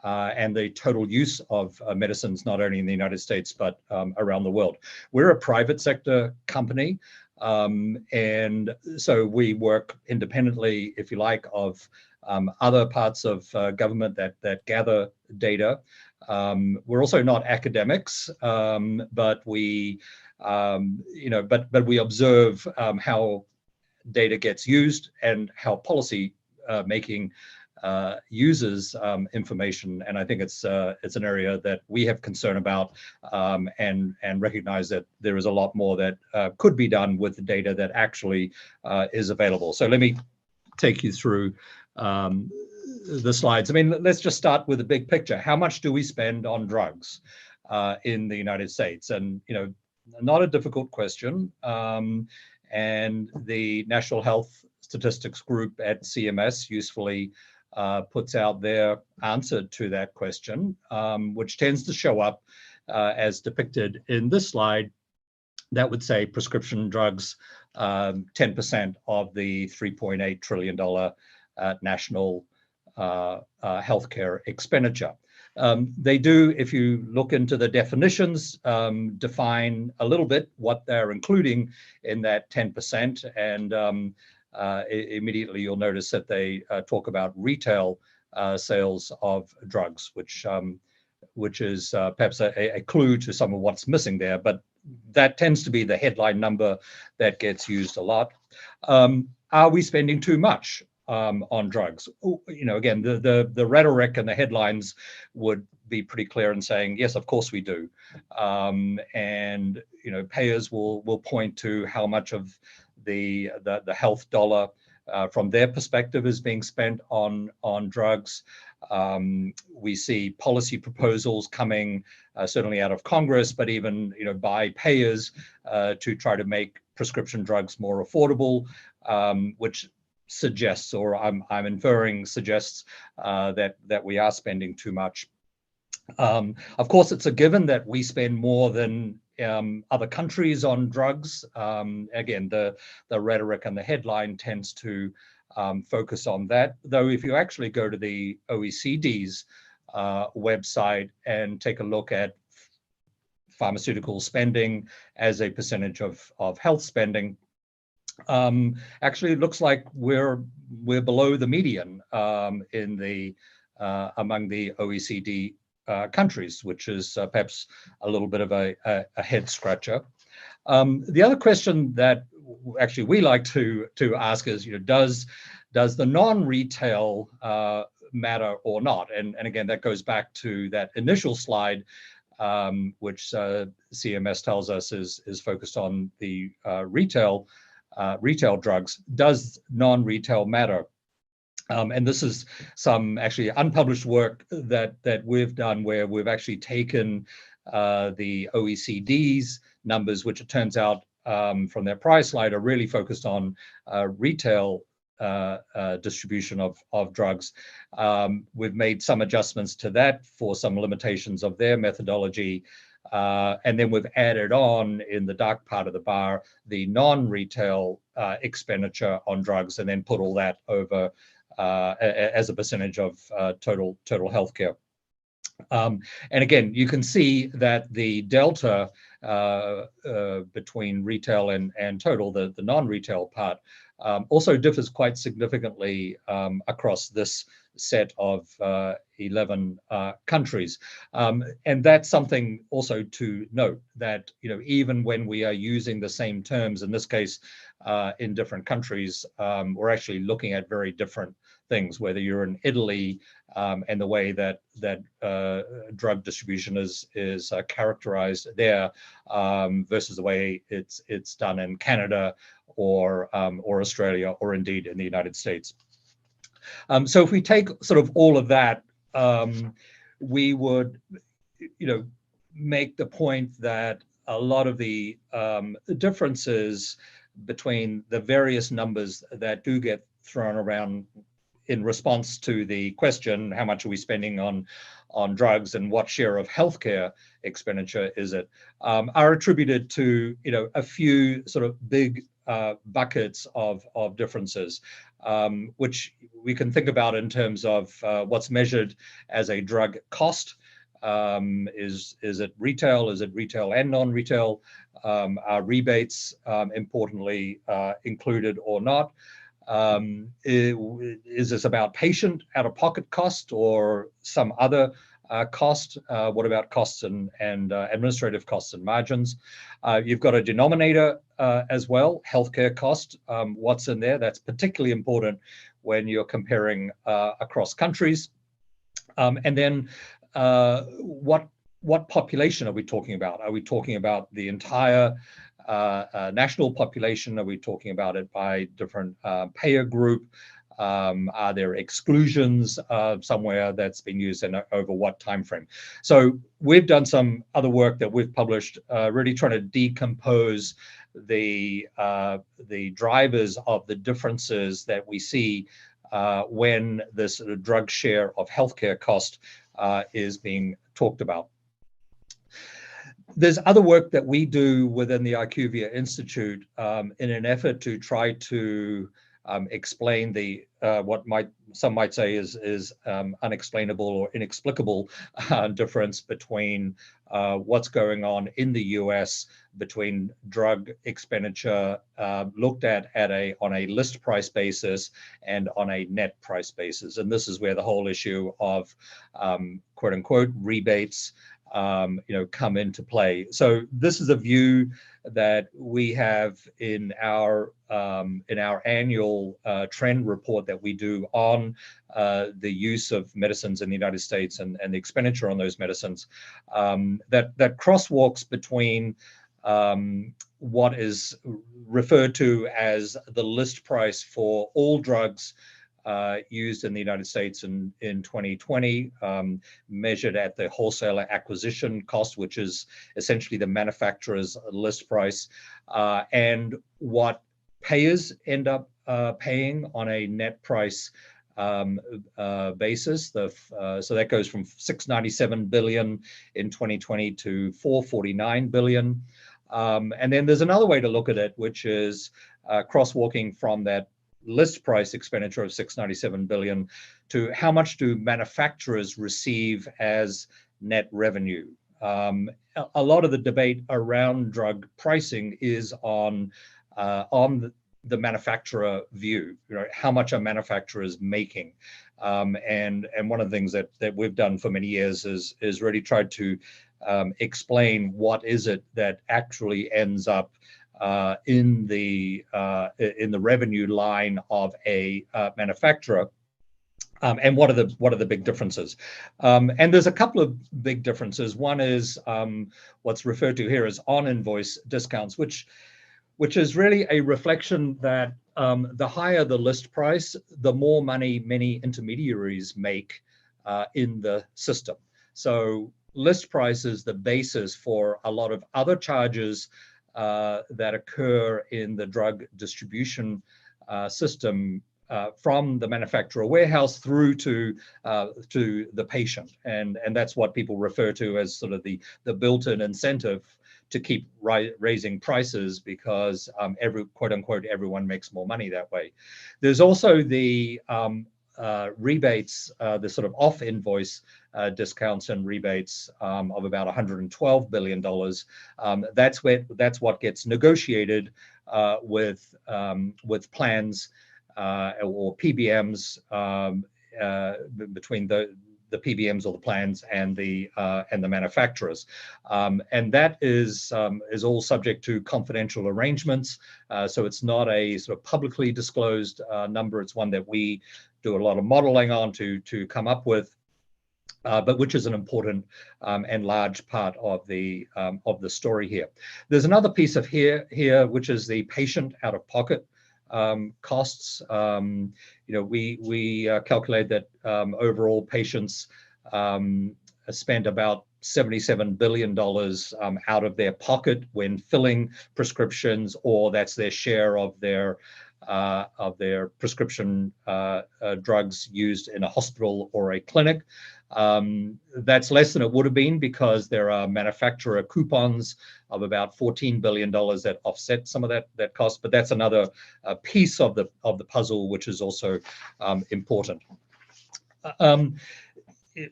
and the total use of medicines, not only in the United States, but around the world. We're a private sector company, and so we work independently, if you like, of other parts of government that gather data. We're also not academics, but we we observe how data gets used and how policy making uses information, and I think it's an area that we have concern about, and recognize that there is a lot more that could be done with the data that actually is available. So let me take you through the slides. I mean, let's just start with the big picture. How much do we spend on drugs in the United States? And not a difficult question. And the National Health Statistics Group at CMS usefully puts out their answer to that question, which tends to show up as depicted in this slide. That would say prescription drugs, 10% of the $3.8 trillion national healthcare expenditure. They do, if you look into the definitions, define a little bit what they're including in that 10%. And immediately you'll notice that they talk about retail sales of drugs, which is perhaps a clue to some of what's missing there. But that tends to be the headline number that gets used a lot. Are we spending too much on drugs. Again, the rhetoric and the headlines would be pretty clear in saying, yes, of course we do. And payers will point to how much of the health dollar from their perspective is being spent on drugs. We see policy proposals coming certainly out of Congress, but even by payers to try to make prescription drugs more affordable, which suggests, or I'm inferring suggests that we are spending too much. Of course, it's a given that we spend more than other countries on drugs. Again, the rhetoric and the headline tends to focus on that. Though if you actually go to the OECD's website and take a look at pharmaceutical spending as a percentage of health spending, actually it looks like we're below the median in the among the OECD countries, which is perhaps a little bit of a head scratcher. The other question that actually we like to ask is, does the non-retail matter or not? And again, that goes back to that initial slide, which CMS tells us is focused on the retail drugs. Does non-retail matter? And this is some actually unpublished work that we've done, where we've actually taken the OECD's numbers, which it turns out from their prior slide are really focused on retail distribution of drugs. We've made some adjustments to that for some limitations of their methodology. And then we've added on in the dark part of the bar the non-retail expenditure on drugs, and then put all that over as a percentage of total healthcare. And again, you can see that the delta between retail and total, the non-retail part, also differs quite significantly across this set of 11 countries. And that's something also to note, that even when we are using the same terms, in this case in different countries, we're actually looking at very different things, whether you're in Italy and the way that drug distribution is characterized there versus the way it's done in Canada or Australia, or indeed in the United States. So if we take sort of all of that, we would, make the point that a lot of the differences between the various numbers that do get thrown around in response to the question, how much are we spending on drugs and what share of healthcare expenditure is it, are attributed to a few sort of big buckets of differences, which we can think about in terms of what's measured as a drug cost. Is it retail? Is it retail and non-retail? Are rebates importantly included or not? Is this about patient out-of-pocket cost or some other cost? What about costs and administrative costs and margins? You've got a denominator as well, healthcare cost. What's in there? That's particularly important when you're comparing across countries. And then what population are we talking about? Are we talking about the entire national population? Are we talking about it by different payer group? Are there exclusions somewhere that's been used and over what time frame? So we've done some other work that we've published, really trying to decompose the drivers of the differences that we see when this drug share of healthcare cost is being talked about. There's other work that we do within the IQVIA Institute in an effort to try to explain the what some might say is unexplainable or inexplicable difference between what's going on in the US between drug expenditure looked at on a list price basis and on a net price basis. And this is where the whole issue of quote unquote rebates come into play. So this is a view that we have in our annual trend report that we do on the use of medicines in the United States and the expenditure on those medicines, that crosswalks between what is referred to as the list price for all drugs used in the United States in 2020, measured at the wholesaler acquisition cost, which is essentially the manufacturer's list price, and what payers end up paying on a net price basis. So that goes from 697 billion in 2020 to 449 billion. And then there's another way to look at it, which is crosswalking from that list price expenditure of 697 billion to how much do manufacturers receive as net revenue. A lot of the debate around drug pricing is on the manufacturer view, how much are manufacturers making? And one of the things that we've done for many years is really tried to explain what is it that actually ends up in the revenue line of a manufacturer, and what are the big differences? And there's a couple of big differences. One is what's referred to here as on-invoice discounts, which is really a reflection that the higher the list price, the more money many intermediaries make in the system. So list price is the basis for a lot of other charges that occur in the drug distribution system, from the manufacturer warehouse through to the patient, and that's what people refer to as sort of the built-in incentive to keep raising prices, because quote unquote everyone makes more money that way. There's also the rebates, the sort of off-invoice discounts and rebates of about $112 billion. That's what gets negotiated with plans or PBMs, between the PBMs or the plans and the manufacturers, and that is all subject to confidential arrangements. So it's not a sort of publicly disclosed number. It's one that we do a lot of modeling on to come up with, but which is an important and large part of the story here. There's another piece of here which is the patient out-of-pocket costs. We calculate that overall patients spend about $77 billion out of their pocket when filling prescriptions, or that's their share of their prescription drugs used in a hospital or a clinic. That's less than it would have been because there are manufacturer coupons of about $14 billion that offset some of that cost, but that's another piece of the puzzle which is also important.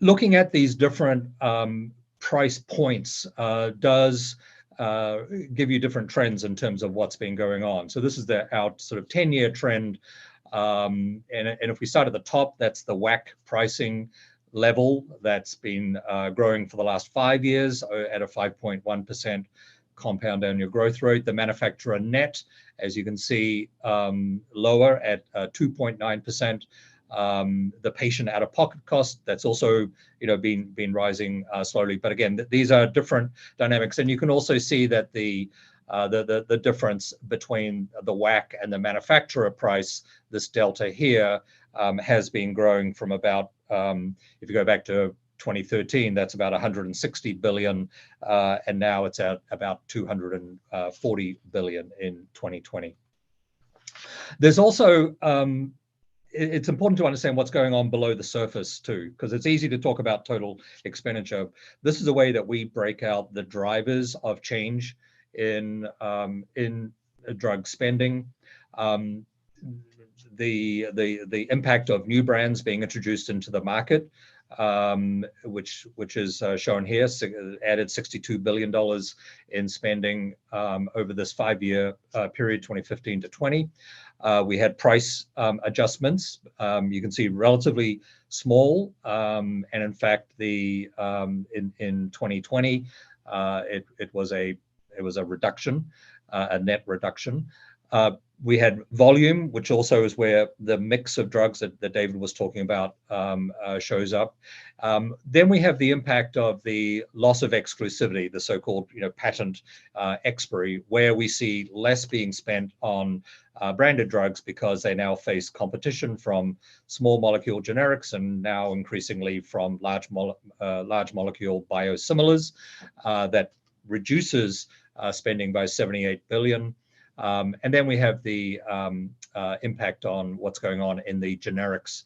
Looking at these different price points does give you different trends in terms of what's been going on. So this is our sort of 10-year trend, and if we start at the top, that's the WAC pricing level that's been growing for the last 5 years at a 5.1% compound annual growth rate. The manufacturer net, as you can see, lower at 2.9%. The patient out-of-pocket cost, that's also been rising slowly. But again, these are different dynamics, and you can also see that the difference between the WAC and the manufacturer price, this delta here, has been growing from about, if you go back to 2013, that's about 160 billion, and now it's at about 240 billion in 2020. There's also it's important to understand what's going on below the surface too, because it's easy to talk about total expenditure. This is a way that we break out the drivers of change in drug spending. The impact of new brands being introduced into the market which is shown here, added $62 billion in spending over this 5-year period, 2015 to 20. We had price adjustments. You can see relatively small, and in fact, in 2020, it was a reduction, a net reduction. We had volume, which also is where the mix of drugs that David was talking about shows up. Then we have the impact of the loss of exclusivity, the so-called patent expiry, where we see less being spent on branded drugs because they now face competition from small molecule generics and now increasingly from large molecule biosimilars that reduces spending by 78 billion. And then we have the impact on what's going on in the generics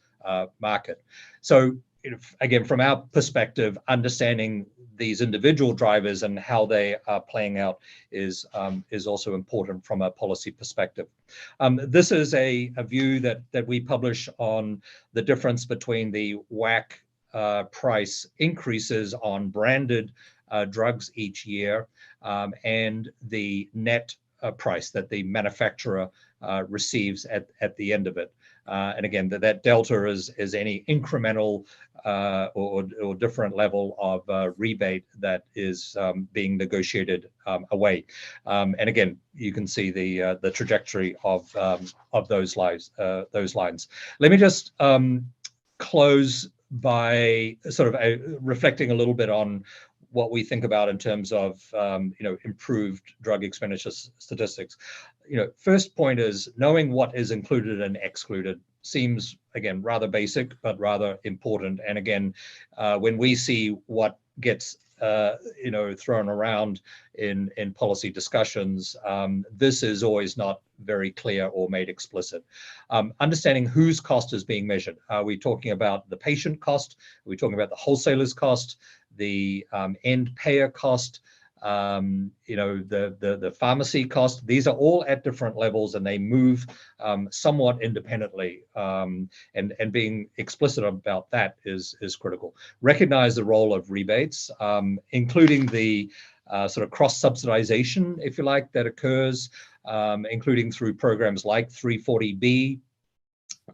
market. So again, from our perspective, understanding these individual drivers and how they are playing out is also important from a policy perspective. This is a view that we publish on the difference between the WAC price increases on branded drugs each year and the net price that the manufacturer receives at the end of it. And again, that delta is any incremental or different level of rebate that is being negotiated away. And again, you can see the trajectory of those lines. Let me just close by sort of reflecting a little bit on what we think about in terms of improved drug expenditure statistics. First point is knowing what is included and excluded seems, again, rather basic, but rather important. And again, when we see what gets thrown around in policy discussions, this is always not very clear or made explicit. Understanding whose cost is being measured. Are we talking about the patient cost? Are we talking about the wholesaler's cost? The end payer cost, the pharmacy cost? These are all at different levels and they move somewhat independently. And being explicit about that is critical. Recognize the role of rebates, including the sort of cross-subsidization, if you like, that occurs, including through programs like 340B,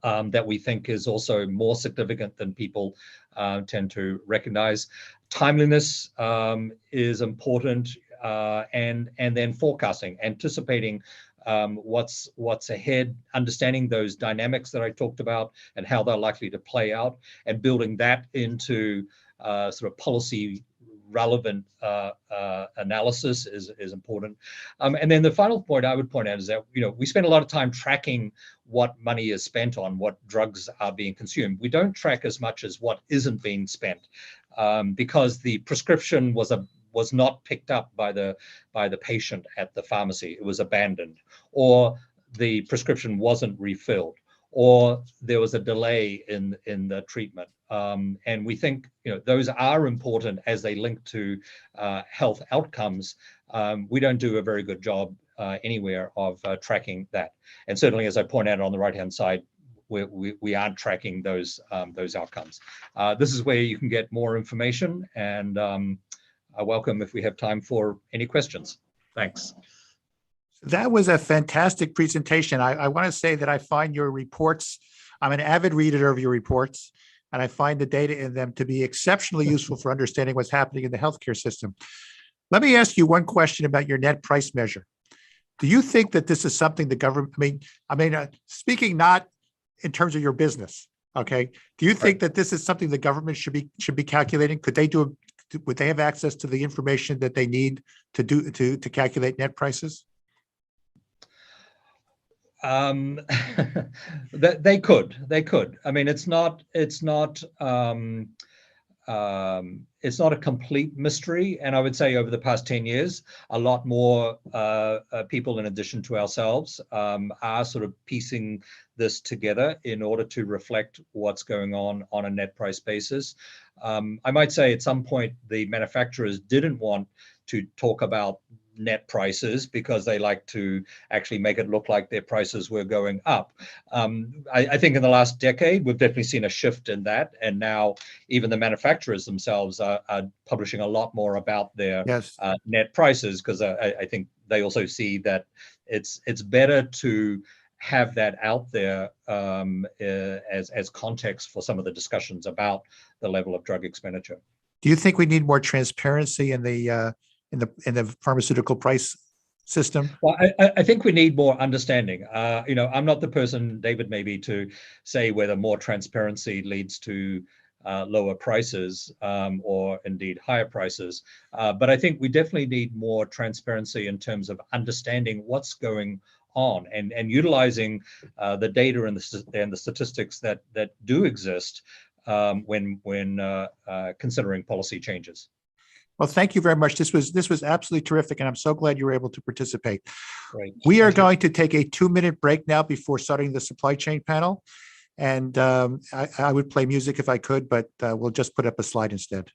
that we think is also more significant than people tend to recognize. Timeliness is important, and then forecasting, anticipating what's ahead, understanding those dynamics that I talked about and how they're likely to play out, and building that into sort of policy relevant analysis is important. And then the final point I would point out is that we spend a lot of time tracking what money is spent on, what drugs are being consumed. We don't track as much as what isn't being spent, because the prescription was not picked up by the patient at the pharmacy. It was abandoned, or the prescription wasn't refilled, or there was a delay in the treatment. And we think those are important as they link to health outcomes. We don't do a very good job anywhere of tracking that. And certainly, as I point out on the right-hand side, we aren't tracking those outcomes. This is where you can get more information, and I welcome if we have time for any questions. Thanks. That was a fantastic presentation. I want to say that I find your reports, I'm an avid reader of your reports, and I find the data in them to be exceptionally useful for understanding what's happening in the healthcare system. Let me ask you one question about your net price measure. Do you think that this is something the government, speaking not in terms of your business, okay? Do you think that this is something the government should be calculating? Would they have access to the information that they need to calculate net prices? They could. I mean, it's not a complete mystery. And I would say over the past 10 years, a lot more people, in addition to ourselves, are sort of piecing this together in order to reflect what's going on a net price basis. I might say at some point, the manufacturers didn't want to talk about net prices because they like to actually make it look like their prices were going up. I think in the last decade, we've definitely seen a shift in that. And now even the manufacturers themselves are publishing a lot more about their Yes. net prices, because I think they also see that it's better to have that out there as context for some of the discussions about the level of drug expenditure. Do you think we need more transparency in the pharmaceutical price system? Well, I think we need more understanding. I'm not the person, David, maybe to say whether more transparency leads to lower prices or indeed higher prices. But I think we definitely need more transparency in terms of understanding what's going on and utilizing the data and the statistics that do exist when considering policy changes. Well, thank you very much. This was absolutely terrific, and I'm so glad you were able to participate. Great. We are Thank you. going to take a 2-minute break now before starting the supply chain panel. And I would play music if I could, but we'll just put up a slide instead.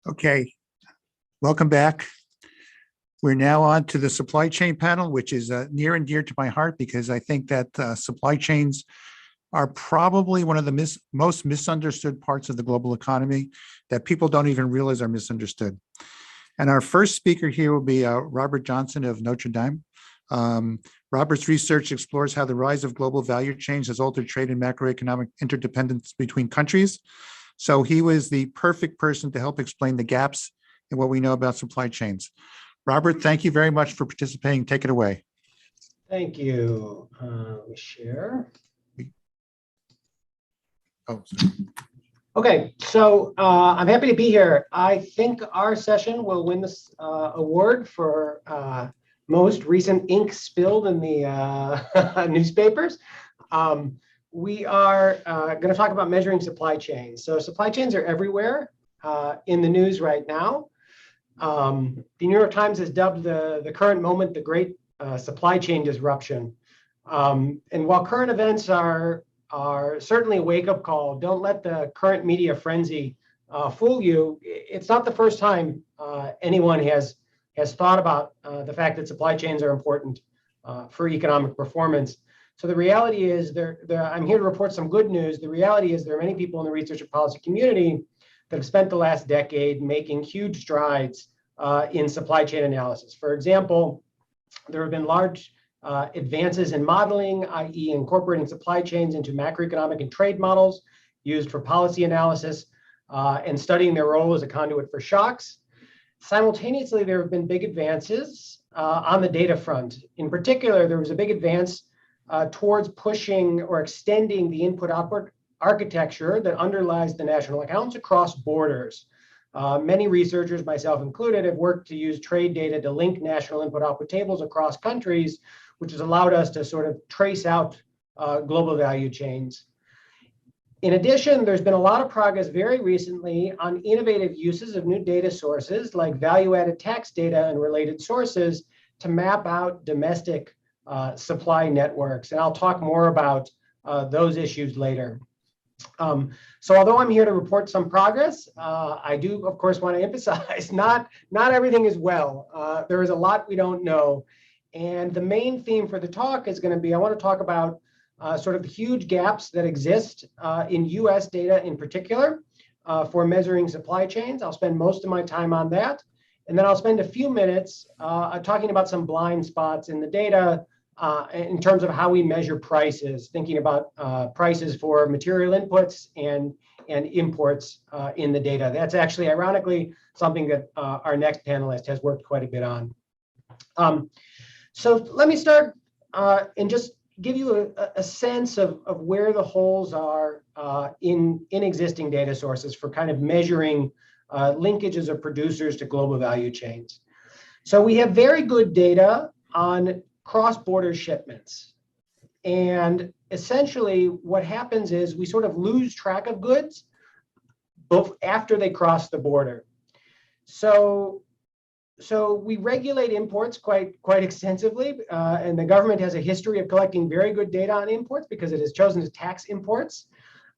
Okay, welcome back. We're now on to the supply chain panel, which is near and dear to my heart because I think that supply chains are probably one of the most misunderstood parts of the global economy that people don't even realize are misunderstood. And our first speaker here will be Robert Johnson of Notre Dame. Robert's research explores how the rise of global value chains has altered trade and macroeconomic interdependence between countries. So he was the perfect person to help explain the gaps in what we know about supply chains. Robert, thank you very much for participating. Take it away. Thank you. Let me share. Oh, sorry. Okay, so I'm happy to be here. I think our session will win this award for most recent ink spilled in the newspapers. We are going to talk about measuring supply chains. So supply chains are everywhere in the news right now. The New York Times has dubbed the current moment the great supply chain disruption. And while current events are certainly a wake-up call, don't let the current media frenzy fool you. It's not the first time anyone has thought about the fact that supply chains are important for economic performance. So the reality is, I'm here to report some good news. The reality is there are many people in the research and policy community that have spent the last decade making huge strides in supply chain analysis. For example, there have been large advances in modeling, i.e. incorporating supply chains into macroeconomic and trade models used for policy analysis and studying their role as a conduit for shocks. Simultaneously, there have been big advances on the data front. In particular, there was a big advance towards pushing or extending the input-output architecture that underlies the national accounts across borders. Many researchers, myself included, have worked to use trade data to link national input-output tables across countries, which has allowed us to sort of trace out global value chains. In addition, there's been a lot of progress very recently on innovative uses of new data sources like value-added tax data and related sources to map out domestic supply networks. And I'll talk more about those issues later. So although I'm here to report some progress, I do, of course, want to emphasize not everything is well. There is a lot we don't know. And the main theme for the talk is going to be, I want to talk about sort of the huge gaps that exist in US data in particular for measuring supply chains. I'll spend most of my time on that. And then I'll spend a few minutes talking about some blind spots in the data in terms of how we measure prices, thinking about prices for material inputs and imports in the data. That's actually, ironically, something that our next panelist has worked quite a bit on. So let me start and just give you a sense of where the holes are in existing data sources for kind of measuring linkages of producers to global value chains. So we have very good data on cross-border shipments. And essentially what happens is we sort of lose track of goods both after they cross the border. So we regulate imports quite extensively, and the government has a history of collecting very good data on imports because it has chosen to tax imports.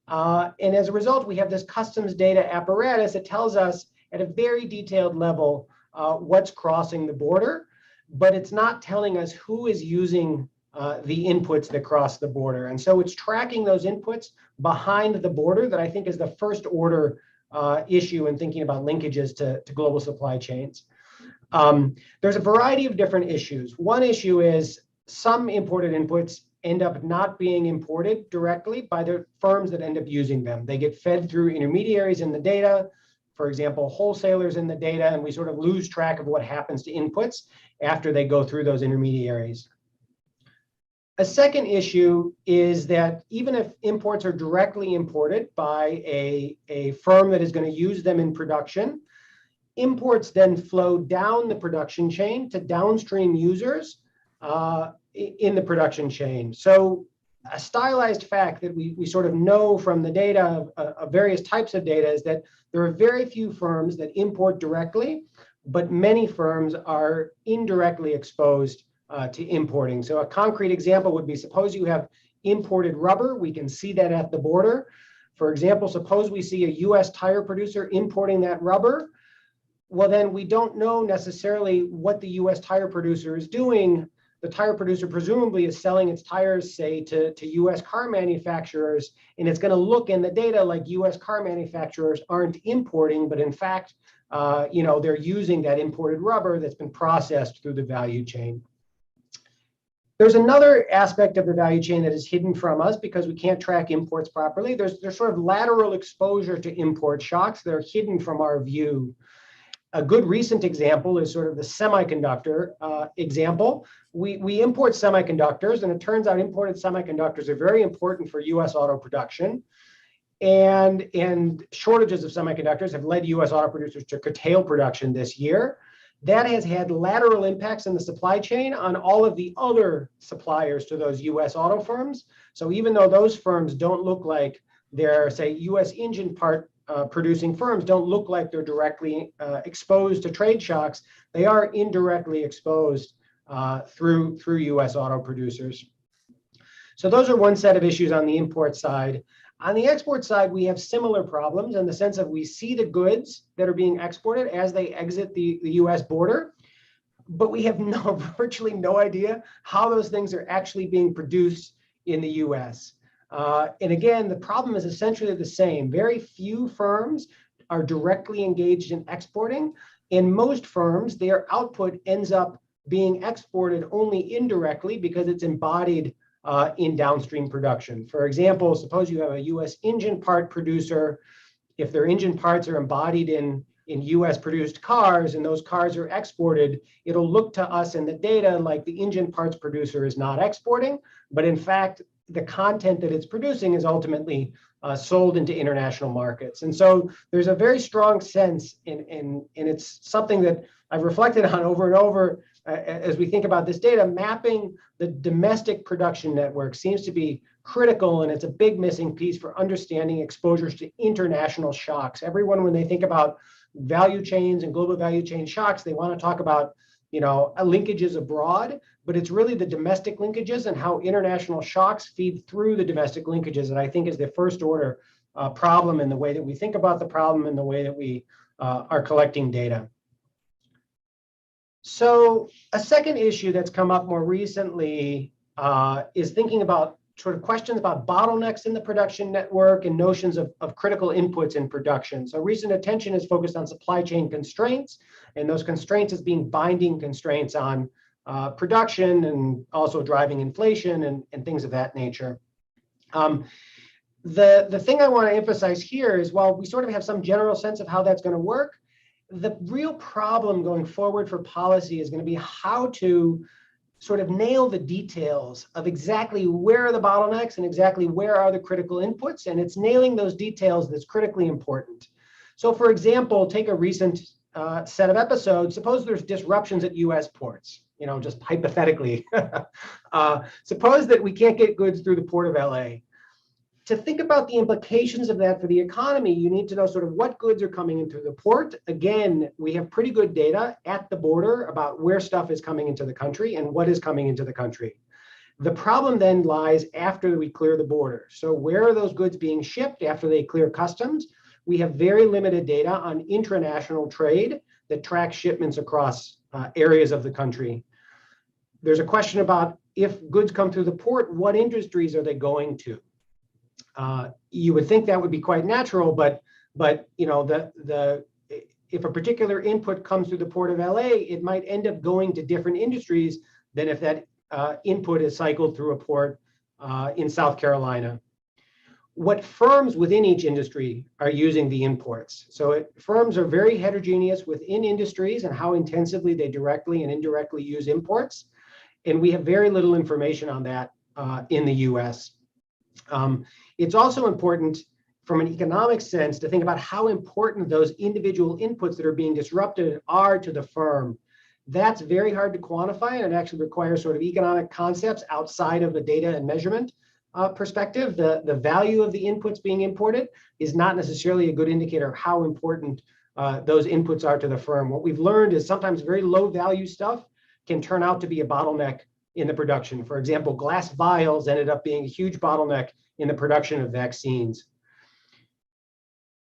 And as a result, we have this customs data apparatus that tells us at a very detailed level what's crossing the border, but it's not telling us who is using the inputs that cross the border. And so it's tracking those inputs behind the border that I think is the first order issue in thinking about linkages to global supply chains. There's a variety of different issues. One issue is some imported inputs end up not being imported directly by the firms that end up using them. They get fed through intermediaries in the data, for example, wholesalers in the data, and we sort of lose track of what happens to inputs after they go through those intermediaries. A second issue is that even if imports are directly imported by a firm that is going to use them in production, imports then flow down the production chain to downstream users in the production chain. So a stylized fact that we sort of know from the data of various types of data is that there are very few firms that import directly, but many firms are indirectly exposed to importing. So a concrete example would be, suppose you have imported rubber. We can see that at the border. For example, suppose we see a US tire producer importing that rubber. Well, then we don't know necessarily what the US tire producer is doing. The tire producer presumably is selling its tires, say, to US car manufacturers, and it's going to look in the data like US car manufacturers aren't importing, but in fact, they're using that imported rubber that's been processed through the value chain. There's another aspect of the value chain that is hidden from us because we can't track imports properly. There's sort of lateral exposure to import shocks that are hidden from our view. A good recent example is sort of the semiconductor example. We import semiconductors, and it turns out imported semiconductors are very important for US auto production. And shortages of semiconductors have led US auto producers to curtail production this year. That has had lateral impacts in the supply chain on all of the other suppliers to those US auto firms. So even though those firms don't look like they're, say, US engine part producing firms don't look like they're directly exposed to trade shocks, they are indirectly exposed through US auto producers. So those are one set of issues on the import side. On the export side, we have similar problems in the sense of we see the goods that are being exported as they exit the US border, but we have virtually no idea how those things are actually being produced in the US. And again, the problem is essentially the same. Very few firms are directly engaged in exporting. In most firms, their output ends up being exported only indirectly because it's embodied in downstream production. For example, suppose you have a US engine part producer. If their engine parts are embodied in US produced cars and those cars are exported, it'll look to us in the data like the engine parts producer is not exporting, but in fact, the content that it's producing is ultimately sold into international markets. And so there's a very strong sense, and it's something that I've reflected on over and over as we think about this data. Mapping the domestic production network seems to be critical, and it's a big missing piece for understanding exposures to international shocks. Everyone, when they think about value chains and global value chain shocks, they want to talk about, linkages abroad, but it's really the domestic linkages and how international shocks feed through the domestic linkages that I think is the first order problem in the way that we think about the problem and the way that we are collecting data. So a second issue that's come up more recently is thinking about sort of questions about bottlenecks in the production network and notions of critical inputs in production. So recent attention is focused on supply chain constraints, and those constraints as being binding constraints on production and also driving inflation and things of that nature. The thing I want to emphasize here is while we sort of have some general sense of how that's going to work, the real problem going forward for policy is going to be how to sort of nail the details of exactly where are the bottlenecks and exactly where are the critical inputs. And it's nailing those details that's critically important. So for example, take a recent set of episodes. Suppose there's disruptions at US ports, just hypothetically. Suppose that we can't get goods through the port of LA. To think about the implications of that for the economy, you need to know sort of what goods are coming into the port. Again, we have pretty good data at the border about where stuff is coming into the country and what is coming into the country. The problem then lies after we clear the border. So where are those goods being shipped after they clear customs? We have very limited data on international trade that tracks shipments across areas of the country. There's a question about if goods come through the port, what industries are they going to? You would think that would be quite natural, but if a particular input comes through the port of LA, it might end up going to different industries than if that input is cycled through a port in South Carolina. What firms within each industry are using the imports. So firms are very heterogeneous within industries and how intensively they directly and indirectly use imports. And we have very little information on that in the US. It's also important from an economic sense to think about how important those individual inputs that are being disrupted are to the firm. That's very hard to quantify, and it actually requires sort of economic concepts outside of the data and measurement perspective. The value of the inputs being imported is not necessarily a good indicator of how important those inputs are to the firm. What we've learned is sometimes very low value stuff can turn out to be a bottleneck in the production. For example, glass vials ended up being a huge bottleneck in the production of vaccines.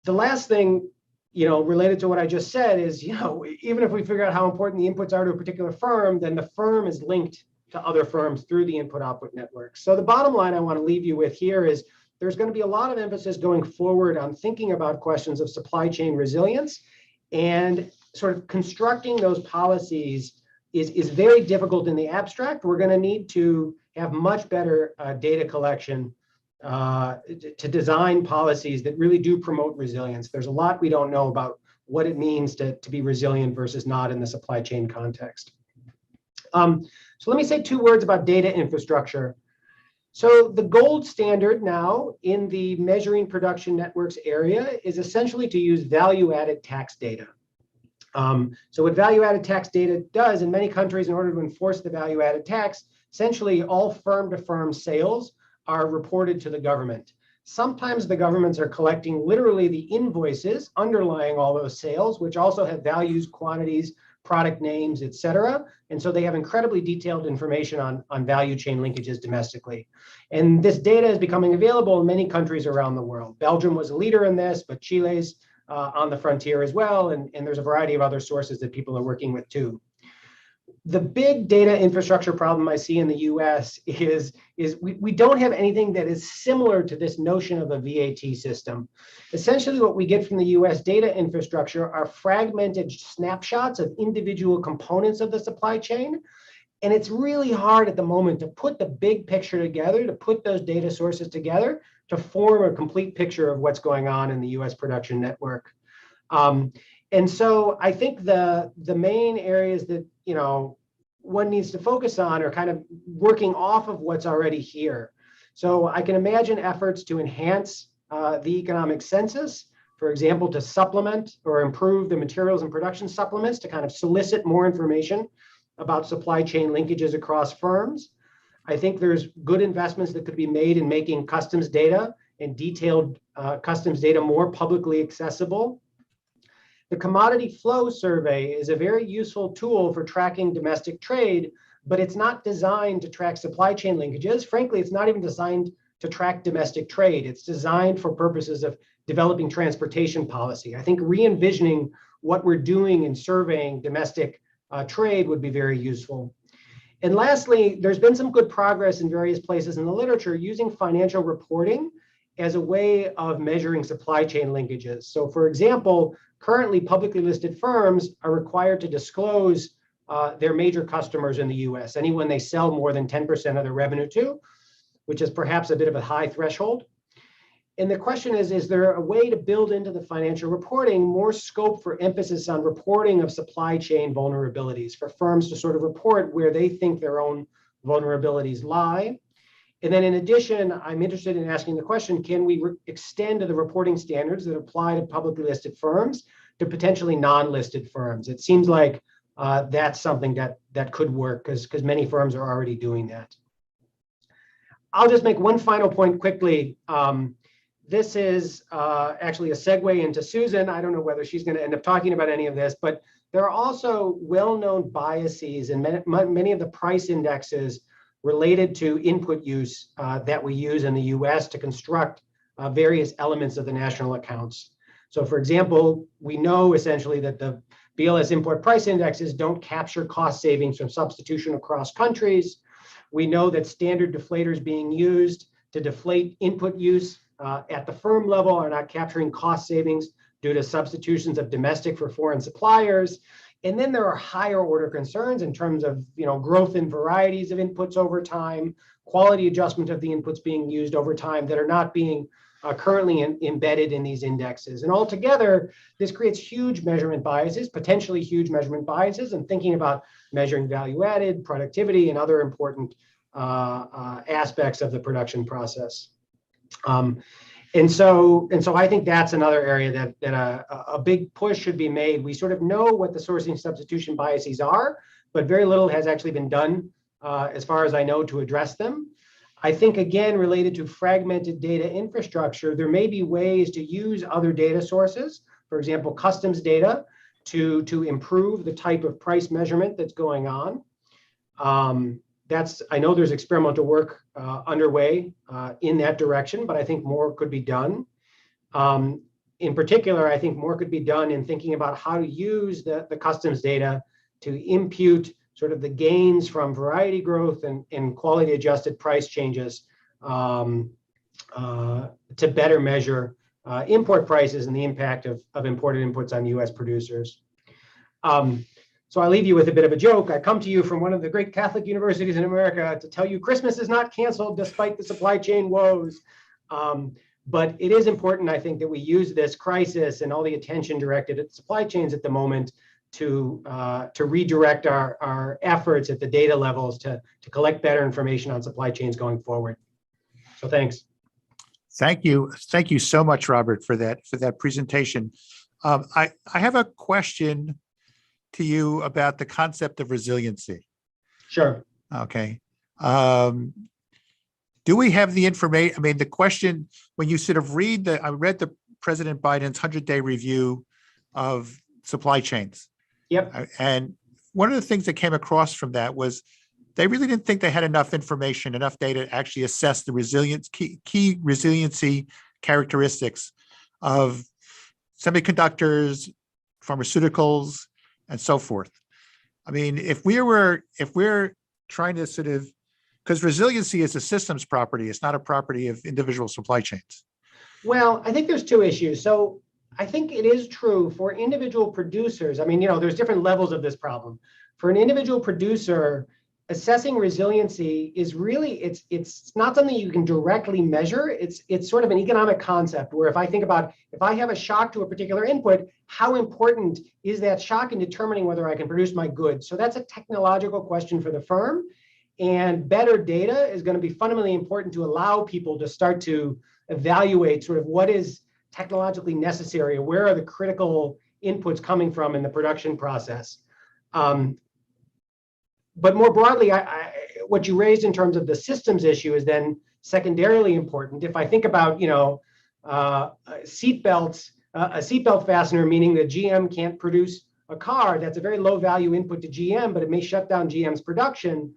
The last thing, related to what I just said is, even if we figure out how important the inputs are to a particular firm, then the firm is linked to other firms through the input-output network. So the bottom line I want to leave you with here is there's going to be a lot of emphasis going forward on thinking about questions of supply chain resilience, and sort of constructing those policies is very difficult in the abstract. We're going to need to have much better data collection to design policies that really do promote resilience. There's a lot we don't know about what it means to be resilient versus not in the supply chain context. So let me say 2 words about data infrastructure. So the gold standard now in the measuring production networks area is essentially to use value-added tax data. So what value-added tax data does in many countries, in order to enforce the value-added tax, essentially all firm-to-firm sales are reported to the government. Sometimes the governments are collecting literally the invoices underlying all those sales, which also have values, quantities, product names, et cetera. And so they have incredibly detailed information on value chain linkages domestically. And this data is becoming available in many countries around the world. Belgium was a leader in this, but Chile's on the frontier as well. And there's a variety of other sources that people are working with too. The big data infrastructure problem I see in the US is we don't have anything that is similar to this notion of a VAT system. Essentially, what we get from the US data infrastructure are fragmented snapshots of individual components of the supply chain. And it's really hard at the moment to put the big picture together, to put those data sources together to form a complete picture of what's going on in the US production network. And so I think the main areas that, one needs to focus on are kind of working off of what's already here. So I can imagine efforts to enhance the economic census, for example, to supplement or improve the materials and production supplements to kind of solicit more information about supply chain linkages across firms. I think there's good investments that could be made in making customs data and detailed customs data more publicly accessible. The commodity flow survey is a very useful tool for tracking domestic trade, but it's not designed to track supply chain linkages. Frankly, it's not even designed to track domestic trade. It's designed for purposes of developing transportation policy. I think re-envisioning what we're doing in surveying domestic trade would be very useful. And lastly, there's been some good progress in various places in the literature using financial reporting as a way of measuring supply chain linkages. So for example, currently publicly listed firms are required to disclose their major customers in the US, anyone they sell more than 10% of their revenue to, which is perhaps a bit of a high threshold. And the question is there a way to build into the financial reporting more scope for emphasis on reporting of supply chain vulnerabilities for firms to sort of report where they think their own vulnerabilities lie? And then in addition, I'm interested in asking the question, can we extend the reporting standards that apply to publicly listed firms to potentially non-listed firms? It seems like that's something that could work because many firms are already doing that. I'll just make one final point quickly. This is actually a segue into Susan. I don't know whether she's going to end up talking about any of this, but there are also well-known biases in many of the price indexes related to input use that we use in the US to construct various elements of the national accounts. So for example, we know essentially that the BLS import price indexes don't capture cost savings from substitution across countries. We know that standard deflators being used to deflate input use at the firm level are not capturing cost savings due to substitutions of domestic for foreign suppliers. And then there are higher order concerns in terms of growth in varieties of inputs over time, quality adjustment of the inputs being used over time that are not being currently embedded in these indexes. And altogether, this creates huge measurement biases, potentially huge measurement biases, and thinking about measuring value added, productivity, and other important aspects of the production process. And so I think that's another area that a big push should be made. We sort of know what the sourcing substitution biases are, but very little has actually been done, as far as I know, to address them. I think, again, related to fragmented data infrastructure, there may be ways to use other data sources, for example, customs data, to improve the type of price measurement that's going on. I know there's experimental work underway in that direction, but I think more could be done. In particular, I think more could be done in thinking about how to use the customs data to impute sort of the gains from variety growth and quality adjusted price changes to better measure import prices and the impact of imported inputs on US producers. So I leave you with a bit of a joke. I come to you from one of the great Catholic universities in America to tell you Christmas is not canceled despite the supply chain woes. But it is important, I think, that we use this crisis and all the attention directed at supply chains at the moment to redirect our efforts at the data levels to collect better information on supply chains going forward. So thanks. Thank you. Thank you so much, Robert, for that presentation. I have a question to you about the concept of resiliency. Sure. Okay. Do we have the information? I mean, the question, when you sort of I read the President Biden's 100-day review of supply chains. Yep. And one of the things that came across from that was they really didn't think they had enough information, enough data to actually assess the key resiliency characteristics of semiconductors, pharmaceuticals, and so forth. I mean, if we're trying to sort of, because resiliency is a systems property, it's not a property of individual supply chains. Well, I think there's two issues. So I think it is true for individual producers. I mean, there's different levels of this problem. For an individual producer, assessing resiliency is really, it's not something you can directly measure. It's sort of an economic concept where if I think about, if I have a shock to a particular input, how important is that shock in determining whether I can produce my goods? So that's a technological question for the firm. And better data is going to be fundamentally important to allow people to start to evaluate sort of what is technologically necessary, where are the critical inputs coming from in the production process. But more broadly, what you raised in terms of the systems issue is then secondarily important. If I think about, seatbelts, a seatbelt fastener, meaning that GM can't produce a car, that's a very low value input to GM, but it may shut down GM's production.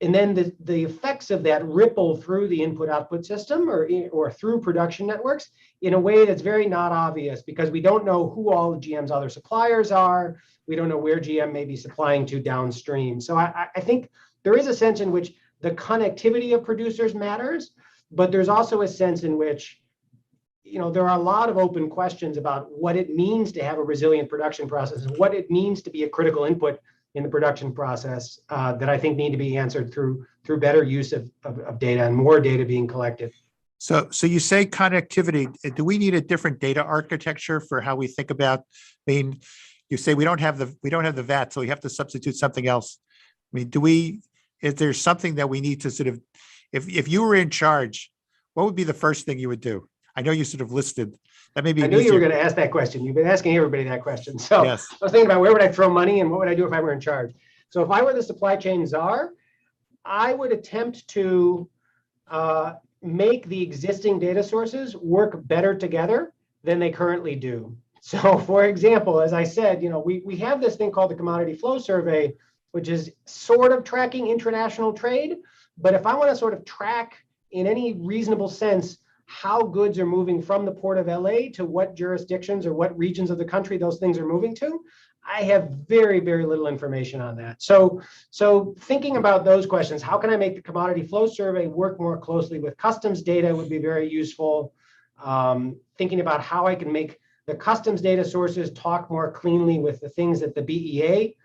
And then the effects of that ripple through the input-output system or through production networks in a way that's very not obvious because we don't know who all of GM's other suppliers are. We don't know where GM may be supplying to downstream. So I think there is a sense in which the connectivity of producers matters, but there's also a sense in which there are a lot of open questions about what it means to have a resilient production process and what it means to be a critical input in the production process that I think need to be answered through better use of data and more data being collected. So you say connectivity. Do we need a different data architecture for how we think about? I mean, you say we don't have the VAT, so we have to substitute something else. I mean, is there something that we need to sort of, if you were in charge, what would be the first thing you would do? I know you sort of listed. That may be. I knew you were going to ask that question. You've been asking everybody that question. So yes. I was thinking about where would I throw money and what would I do if I were in charge? So if I were the supply chain czar, I would attempt to make the existing data sources work better together than they currently do. So for example, as I said, we have this thing called the Commodity Flow Survey, which is sort of tracking international trade. But if I want to sort of track in any reasonable sense how goods are moving from the port of LA to what jurisdictions or what regions of the country those things are moving to, I have very, very little information on that. So thinking about those questions, how can I make the Commodity Flow Survey work more closely with customs data would be very useful. Thinking about how I can make the customs data sources talk more cleanly with the things that the BEA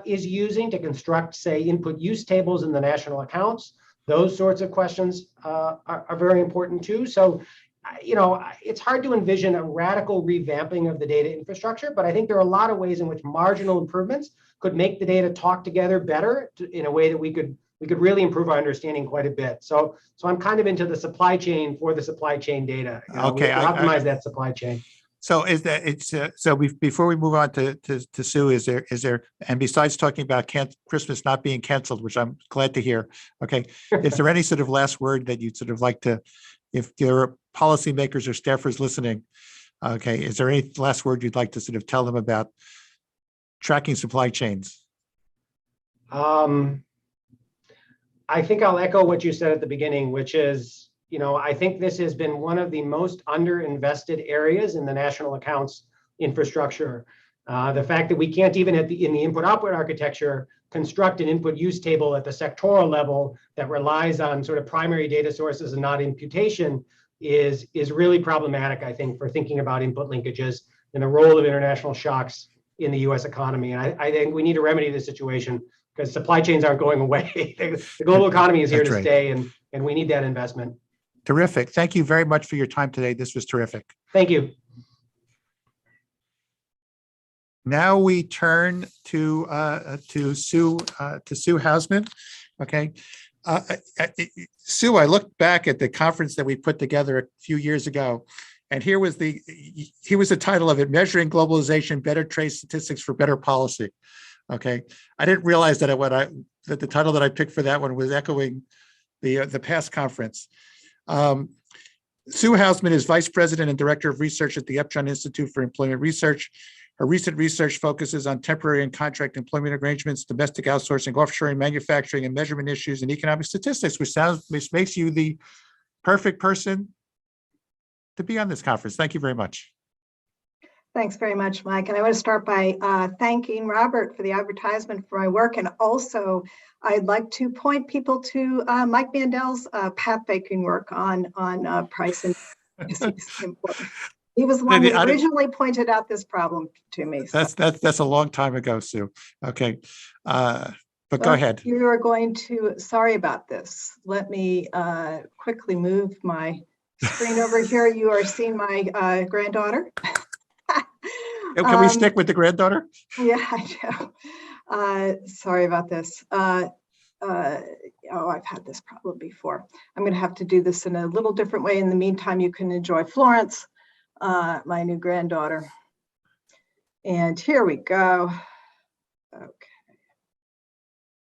is using to construct, say, input use tables in the national accounts. Those sorts of questions are very important too. So, it's hard to envision a radical revamping of the data infrastructure, but I think there are a lot of ways in which marginal improvements could make the data talk together better in a way that we could really improve our understanding quite a bit. So I'm kind of into the supply chain for the supply chain data. Okay, optimize that supply chain. So before we move on to Sue, is there, and besides talking about Christmas not being canceled, which I'm glad to hear, okay, is there any sort of last word that you'd sort of like to, if there are policymakers or staffers listening, okay, is there any last word you'd like to sort of tell them about tracking supply chains? I think I'll echo what you said at the beginning, which is, I think this has been one of the most underinvested areas in the national accounts infrastructure. The fact that we can't even in the input-output architecture construct an input use table at the sectoral level that relies on sort of primary data sources and not imputation is really problematic, I think, for thinking about input linkages and the role of international shocks in the US economy. And I think we need to remedy this situation because supply chains aren't going away. The global economy is here to stay, and we need that investment. Terrific. Thank you very much for your time today. This was terrific. Thank you. Now we turn to Sue Hausman. Okay, Sue, I looked back at the conference that we put together a few years ago, and here was the title of it: "Measuring Globalization: Better Trade Statistics for Better Policy." Okay, I didn't realize that that the title that I picked for that one was echoing the past conference. Sue Hausman is Vice President and Director of Research at the Upjohn Institute for Employment Research. Her recent research focuses on temporary and contract employment arrangements, domestic outsourcing, offshoring, manufacturing, and measurement issues and economic statistics, which makes you the perfect person to be on this conference. Thank you very much. Thanks very much, Mike. And I want to start by thanking Robert for the advertisement for my work. And also, I'd like to point people to Mike Mandel's path-making work on price and important. He was the one who originally pointed out this problem to me. So. That's a long time ago, Sue. Okay, but go ahead. You are going to, sorry about this. Let me quickly move my screen over here. You are seeing my granddaughter. Can we stick with the granddaughter? Yeah, I do. Sorry about this. Oh, I've had this problem before. I'm going to have to do this in a little different way. In the meantime, you can enjoy Florence, my new granddaughter. And here we go. Okay.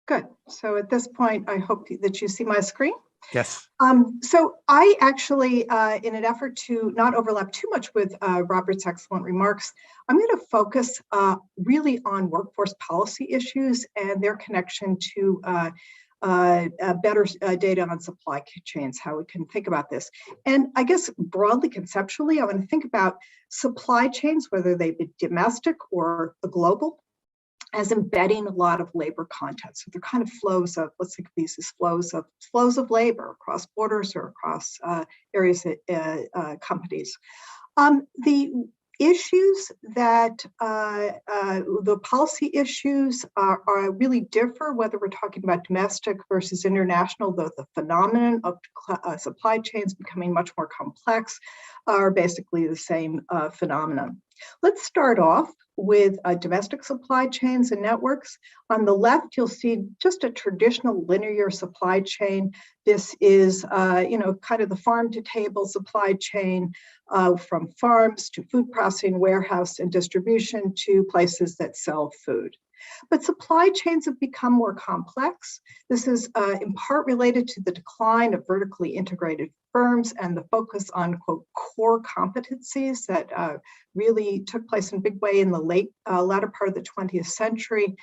Good. So at this point, I hope that you see my screen. Yes. So I actually, in an effort to not overlap too much with Robert's excellent remarks, I'm going to focus really on workforce policy issues and their connection to better data on supply chains, how we can think about this. And I guess broadly conceptually, I want to think about supply chains, whether they be domestic or global, as embedding a lot of labor content. So they're kind of flows of, let's think of these as flows of labor across borders or across areas, companies. The issues that, the policy issues are really differ, whether we're talking about domestic versus international, though the phenomenon of supply chains becoming much more complex are basically the same phenomenon. Let's start off with domestic supply chains and networks. On the left, you'll see just a traditional linear supply chain. This is, kind of the farm to table supply chain, from farms to food processing, warehouse, and distribution to places that sell food. But supply chains have become more complex. This is in part related to the decline of vertically integrated firms and the focus on, quote, core competencies that really took place in a big way in the latter part of the 20th century,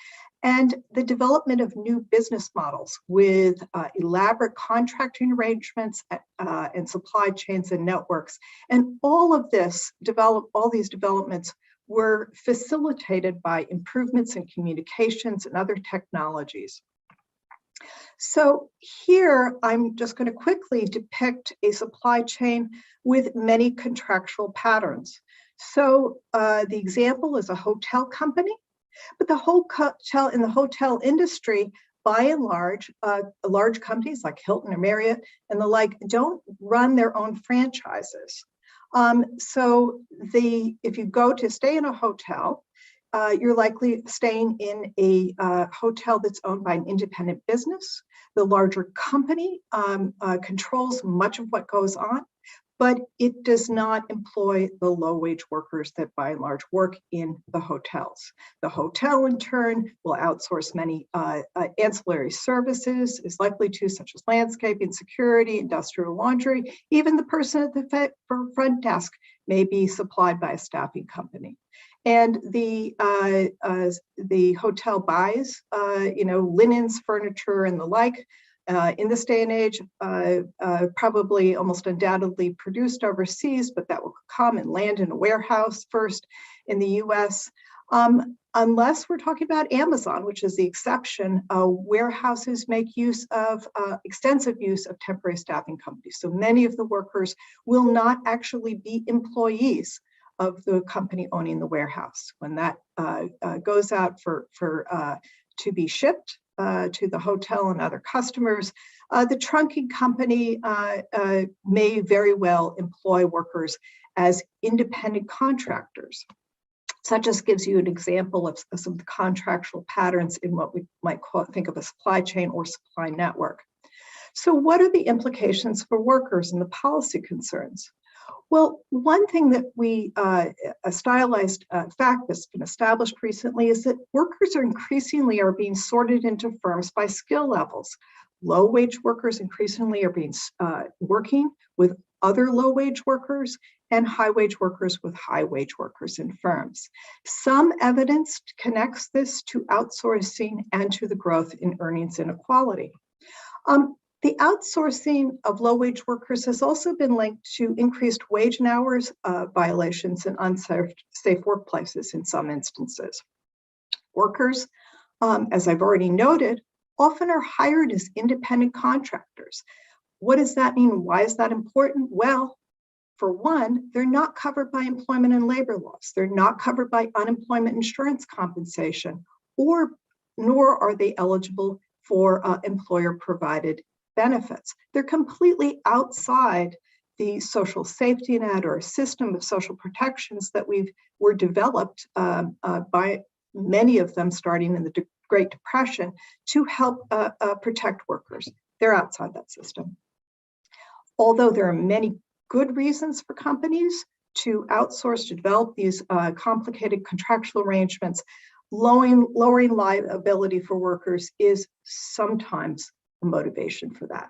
and the development of new business models with elaborate contracting arrangements and supply chains and networks. And all these developments were facilitated by improvements in communications and other technologies. So here, I'm just going to quickly depict a supply chain with many contractual patterns. So the example is a hotel company, but the hotel in the hotel industry, by and large, large companies like Hilton or Marriott and the like don't run their own franchises. So if you go to stay in a hotel, you're likely staying in a hotel that's owned by an independent business. The larger company controls much of what goes on, but it does not employ the low-wage workers that by and large work in the hotels. The hotel, in turn, will outsource many ancillary services, is likely to, such as landscaping, security, industrial laundry. Even the person at the front desk may be supplied by a staffing company. And the hotel buys, linens, furniture, and the like. In this day and age, probably almost undoubtedly produced overseas, but that will come and land in a warehouse first in the US. Unless we're talking about Amazon, which is the exception, warehouses make extensive use of temporary staffing companies. So many of the workers will not actually be employees of the company owning the warehouse. When that goes out to be shipped to the hotel and other customers, the trunking company may very well employ workers as independent contractors. So that just gives you an example of some of the contractual patterns in what we might think of a supply chain or supply network. So what are the implications for workers and the policy concerns? Well, one thing that a stylized fact that's been established recently is that workers are being sorted into firms by skill levels. Low-wage workers increasingly are being working with other low-wage workers, and high-wage workers with high-wage workers in firms. Some evidence connects this to outsourcing and to the growth in earnings inequality. The outsourcing of low-wage workers has also been linked to increased wage and hours violations in unsafe workplaces in some instances. Workers, as I've already noted, often are hired as independent contractors. What does that mean? Why is that important? Well, for one, they're not covered by employment and labor laws. They're not covered by unemployment insurance compensation, nor are they eligible for employer-provided benefits. They're completely outside the social safety net or system of social protections that were developed by many of them starting in the Great Depression to help protect workers. They're outside that system. Although there are many good reasons for companies to outsource, to develop these complicated contractual arrangements, lowering liability for workers is sometimes a motivation for that.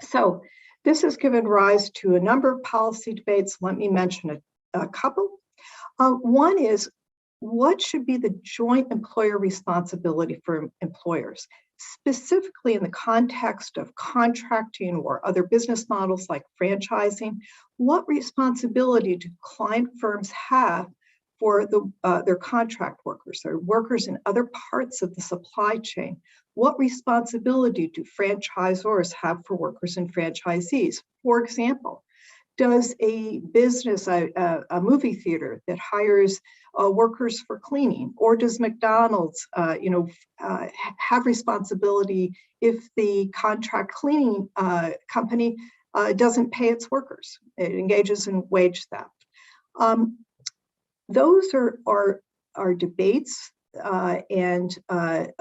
So this has given rise to a number of policy debates. Let me mention a couple. One is, what should be the joint employer responsibility for employers, specifically in the context of contracting or other business models like franchising? What responsibility do client firms have for their contract workers, or workers in other parts of the supply chain? What responsibility do franchisors have for workers and franchisees? For example, does a business, a movie theater that hires workers for cleaning, or does McDonald's, have responsibility if the contract cleaning company doesn't pay its workers? It engages in wage theft. Those are debates and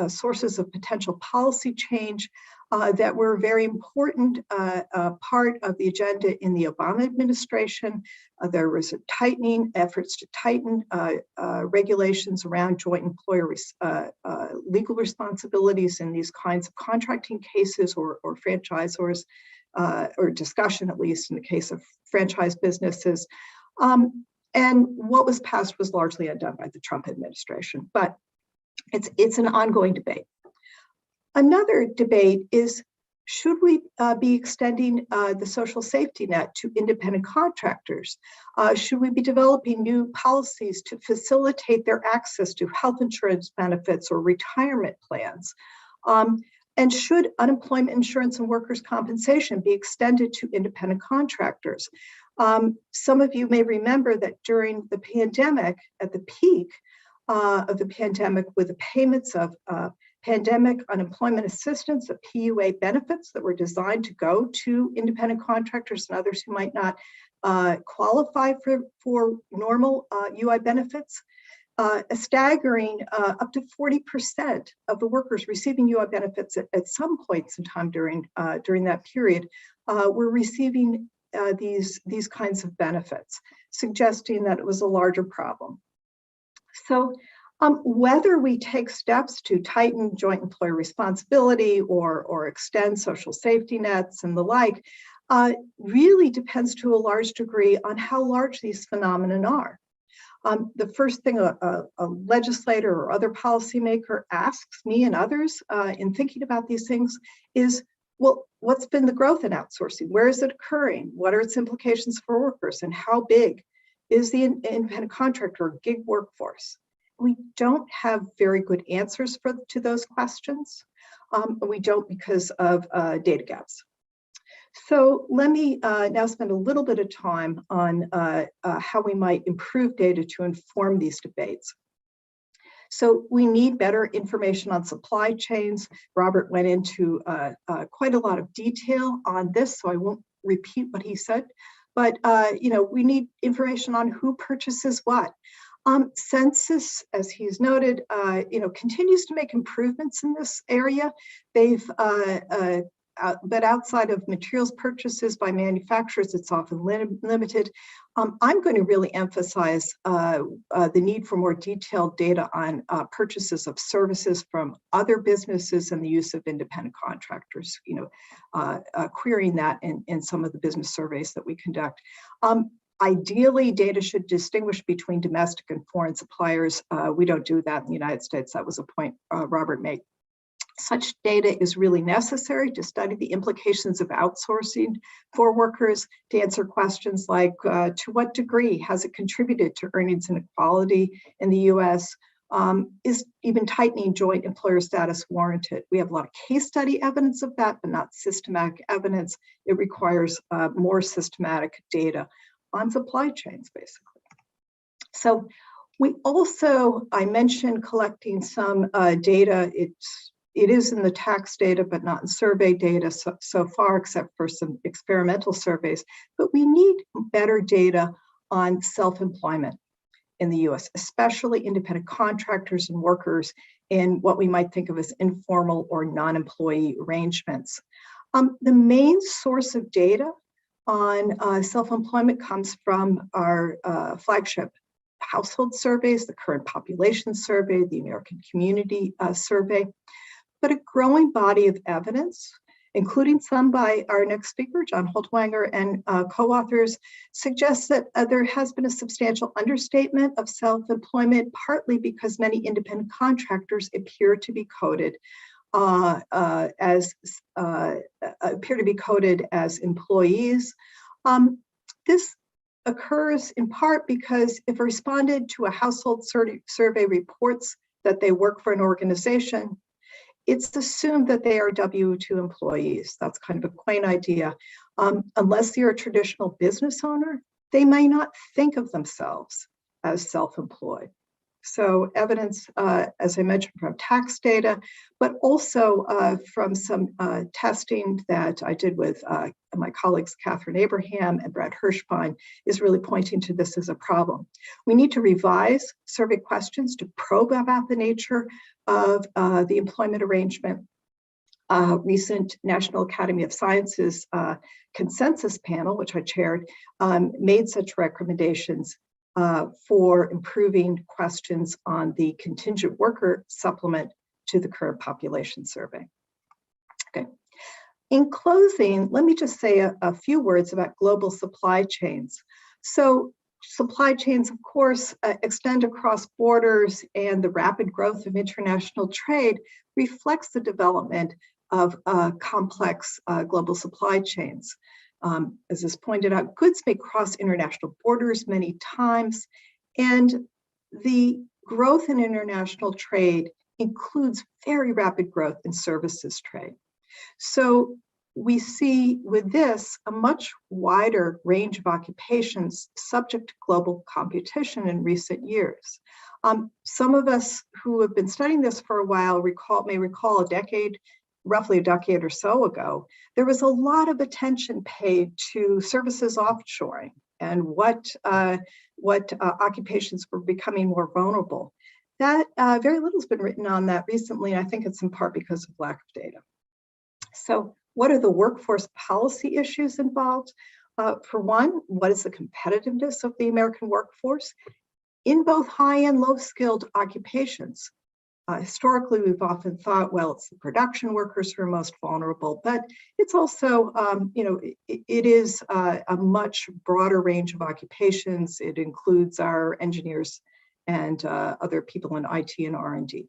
sources of potential policy change that were a very important part of the agenda in the Obama administration. There was efforts to tighten regulations around joint employer legal responsibilities in these kinds of contracting cases or franchisors, or discussion, at least in the case of franchise businesses. And what was passed was largely undone by the Trump administration, but it's an ongoing debate. Another debate is, should we be extending the social safety net to independent contractors? Should we be developing new policies to facilitate their access to health insurance benefits or retirement plans? And should unemployment insurance and workers' compensation be extended to independent contractors? Some of you may remember that during the pandemic, at the peak of the pandemic, with the payments of pandemic unemployment assistance, the PUA benefits that were designed to go to independent contractors and others who might not qualify for normal UI benefits, a staggering up to 40% of the workers receiving UI benefits at some points in time during that period were receiving these kinds of benefits, suggesting that it was a larger problem. So whether we take steps to tighten joint employer responsibility or extend social safety nets and the like really depends to a large degree on how large these phenomena are. The first thing a legislator or other policymaker asks me and others in thinking about these things is, well, what's been the growth in outsourcing? Where is it occurring? What are its implications for workers? And how big is the independent contractor or gig workforce? We don't have very good answers to those questions. We don't because of data gaps. So let me now spend a little bit of time on how we might improve data to inform these debates. So we need better information on supply chains. Robert went into quite a lot of detail on this, so I won't repeat what he said. But we need information on who purchases what. Census, as he's noted, continues to make improvements in this area. They've but outside of materials purchases by manufacturers, it's often limited. I'm going to really emphasize the need for more detailed data on purchases of services from other businesses and the use of independent contractors, querying that in some of the business surveys that we conduct. Ideally, data should distinguish between domestic and foreign suppliers. We don't do that in the United States. That was a point Robert made. Such data is really necessary to study the implications of outsourcing for workers, to answer questions like, to what degree has it contributed to earnings inequality in the US? Is even tightening joint employer status warranted? We have a lot of case study evidence of that, but not systematic evidence. It requires more systematic data on supply chains, basically. So we also, I mentioned collecting some data. It is in the tax data, but not in survey data so far, except for some experimental surveys. But we need better data on self-employment in the US, especially independent contractors and workers in what we might think of as informal or non-employee arrangements. The main source of data on self-employment comes from our flagship household surveys, the Current Population Survey, the American Community Survey. But a growing body of evidence, including some by our next speaker, John Holtwanger, and co-authors, suggests that there has been a substantial understatement of self-employment, partly because many independent contractors appear to be coded as employees. This occurs in part because if a respondent to a household survey reports that they work for an organization, it's assumed that they are W-2 employees. That's kind of a quaint idea. Unless you're a traditional business owner, they may not think of themselves as self-employed. So evidence, as I mentioned, from tax data, but also from some testing that I did with my colleagues, Catherine Abraham and Brad Hirschbein, is really pointing to this as a problem. We need to revise survey questions to probe about the nature of the employment arrangement. Recent National Academy of Sciences consensus panel, which I chaired, made such recommendations for improving questions on the contingent worker supplement to the Current Population Survey. Okay. In closing, let me just say a few words about global supply chains. So supply chains, of course, extend across borders, and the rapid growth of international trade reflects the development of complex global supply chains. As is pointed out, goods may cross international borders many times, and the growth in international trade includes very rapid growth in services trade. So we see with this a much wider range of occupations subject to global competition in recent years. Some of us who have been studying this for a while may recall roughly a decade or so ago, there was a lot of attention paid to services offshoring and what occupations were becoming more vulnerable. That very little has been written on that recently, and I think it's in part because of lack of data. So what are the workforce policy issues involved? For one, what is the competitiveness of the American workforce in both high and low skilled occupations? Historically, we've often thought, well, it's the production workers who are most vulnerable, but it's also, it is a much broader range of occupations. It includes our engineers and other people in IT and R&D.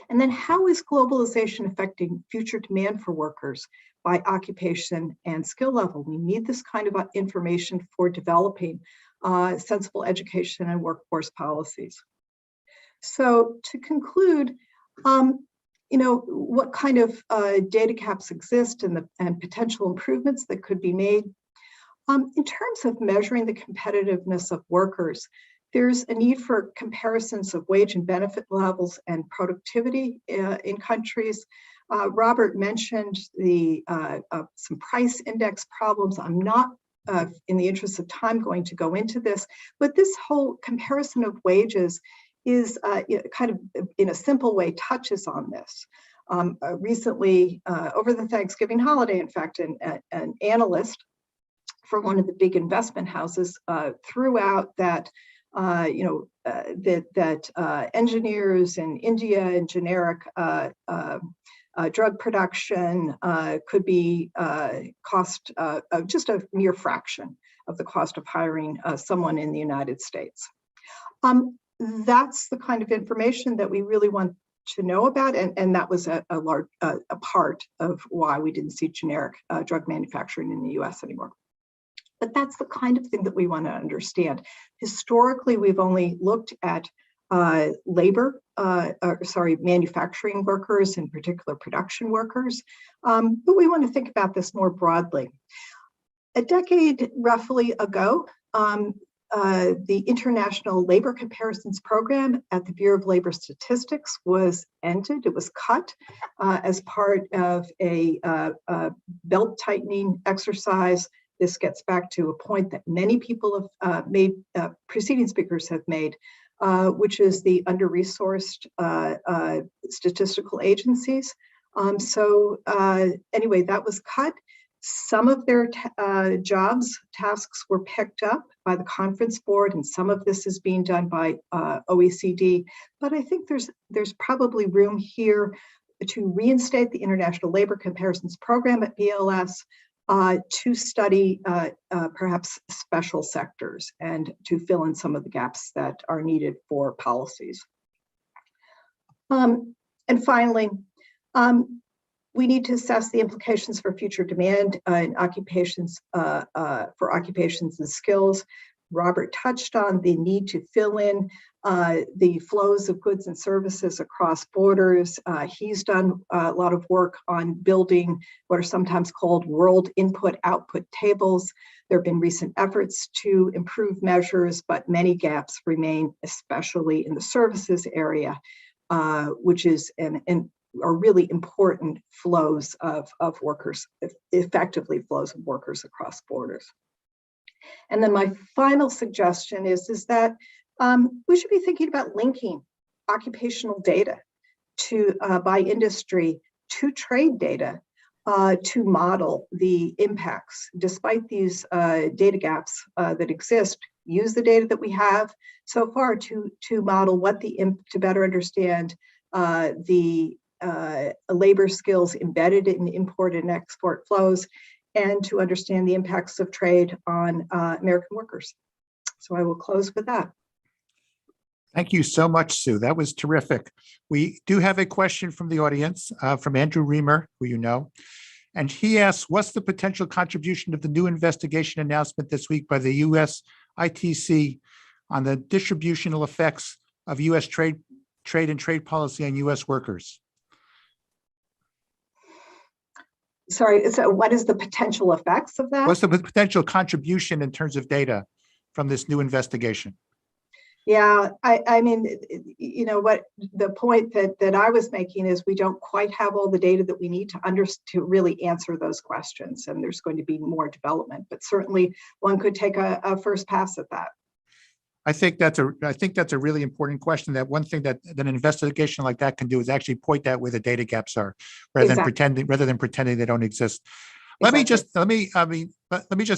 And then how is globalization affecting future demand for workers by occupation and skill level? We need this kind of information for developing sensible education and workforce policies. So to conclude, what kind of data gaps exist and potential improvements that could be made? In terms of measuring the competitiveness of workers, there's a need for comparisons of wage and benefit levels and productivity in countries. Robert mentioned some price index problems. I'm not, in the interest of time, going to go into this, but this whole comparison of wages is kind of, in a simple way, touches on this. Recently, over the Thanksgiving holiday, in fact, an analyst for one of the big investment houses threw out that engineers in India and generic drug production could be cost just a mere fraction of the cost of hiring someone in the United States. That's the kind of information that we really want to know about, and that was a large a part of why we didn't see generic drug manufacturing in the U.S. anymore. But that's the kind of thing that we want to understand. Historically, we've only looked at manufacturing workers, in particular production workers, but we want to think about this more broadly. A decade roughly ago, the International Labor Comparisons Program at the Bureau of Labor Statistics was ended. It was cut as part of a belt tightening exercise. This gets back to a point that many people have made, preceding speakers have made, which is the under-resourced statistical agencies. Anyway, that was cut. Some of their tasks were picked up by the Conference Board, and some of this is being done by OECD. But I think there's probably room here to reinstate the International Labor Comparisons Program at BLS, to study perhaps special sectors and to fill in some of the gaps that are needed for policies. And finally, we need to assess the implications for future demand in occupations, for occupations and skills. Robert touched on the need to fill in the flows of goods and services across borders. He's done a lot of work on building what are sometimes called world input-output tables. There have been recent efforts to improve measures, but many gaps remain, especially in the services area, which is are really important flows of workers, effectively flows of workers across borders. And then my final suggestion is that we should be thinking about linking occupational data to by industry to trade data to model the impacts. Despite these data gaps that exist, use the data that we have so far to model what to better understand the labor skills embedded in import and export flows, and to understand the impacts of trade on American workers. So I will close with that. Thank you so much, Sue. That was terrific. We do have a question from the audience, from Andrew Reamer, who you know, and he asks, what's the potential contribution of the new investigation announcement this week by the US ITC on the distributional effects of US trade and trade policy on US workers? Sorry, so what is the potential effects of that? What's the potential contribution in terms of data from this new investigation? Yeah, I mean, you know what, the point that I was making is we don't quite have all the data that we need to really answer those questions, and there's going to be more development, but certainly one could take a first pass at that. I think that's a really important question. That one thing that an investigation like that can do is actually point out where the data gaps are, rather than pretending they don't exist. Let me just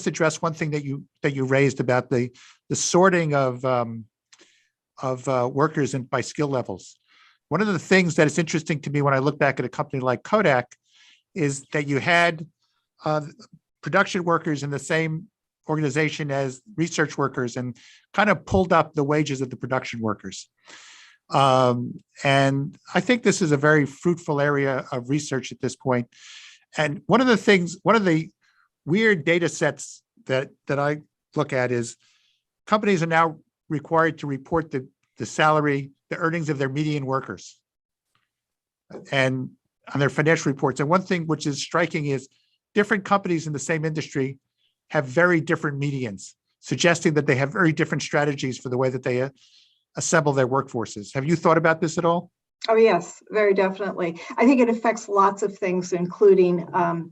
address one thing that you raised about the sorting of workers and by skill levels. One of the things that is interesting to me when I look back at a company like Kodak is that you had production workers in the same organization as research workers and kind of pulled up the wages of the production workers. And I think this is a very fruitful area of research at this point. And one of the weird data sets that I look at is companies are now required to report the salary, the earnings of their median workers and on their financial reports. And one thing which is striking is different companies in the same industry have very different medians, suggesting that they have very different strategies for the way that they assemble their workforces. Have you thought about this at all? Oh, yes, very definitely. I think it affects lots of things, including our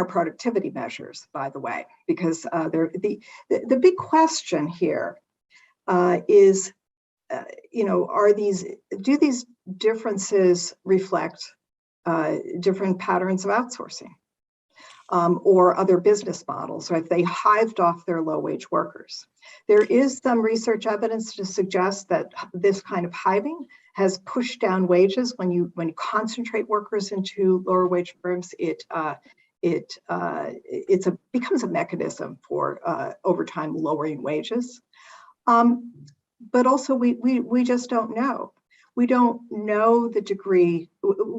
productivity measures, by the way, because the big question here is, do these differences reflect different patterns of outsourcing? Or other business models, or if they hived off their low-wage workers. There is some research evidence to suggest that this kind of hiving has pushed down wages. When you concentrate workers into lower wage firms, it becomes a mechanism for over time lowering wages. But also we just don't know. We don't know the degree.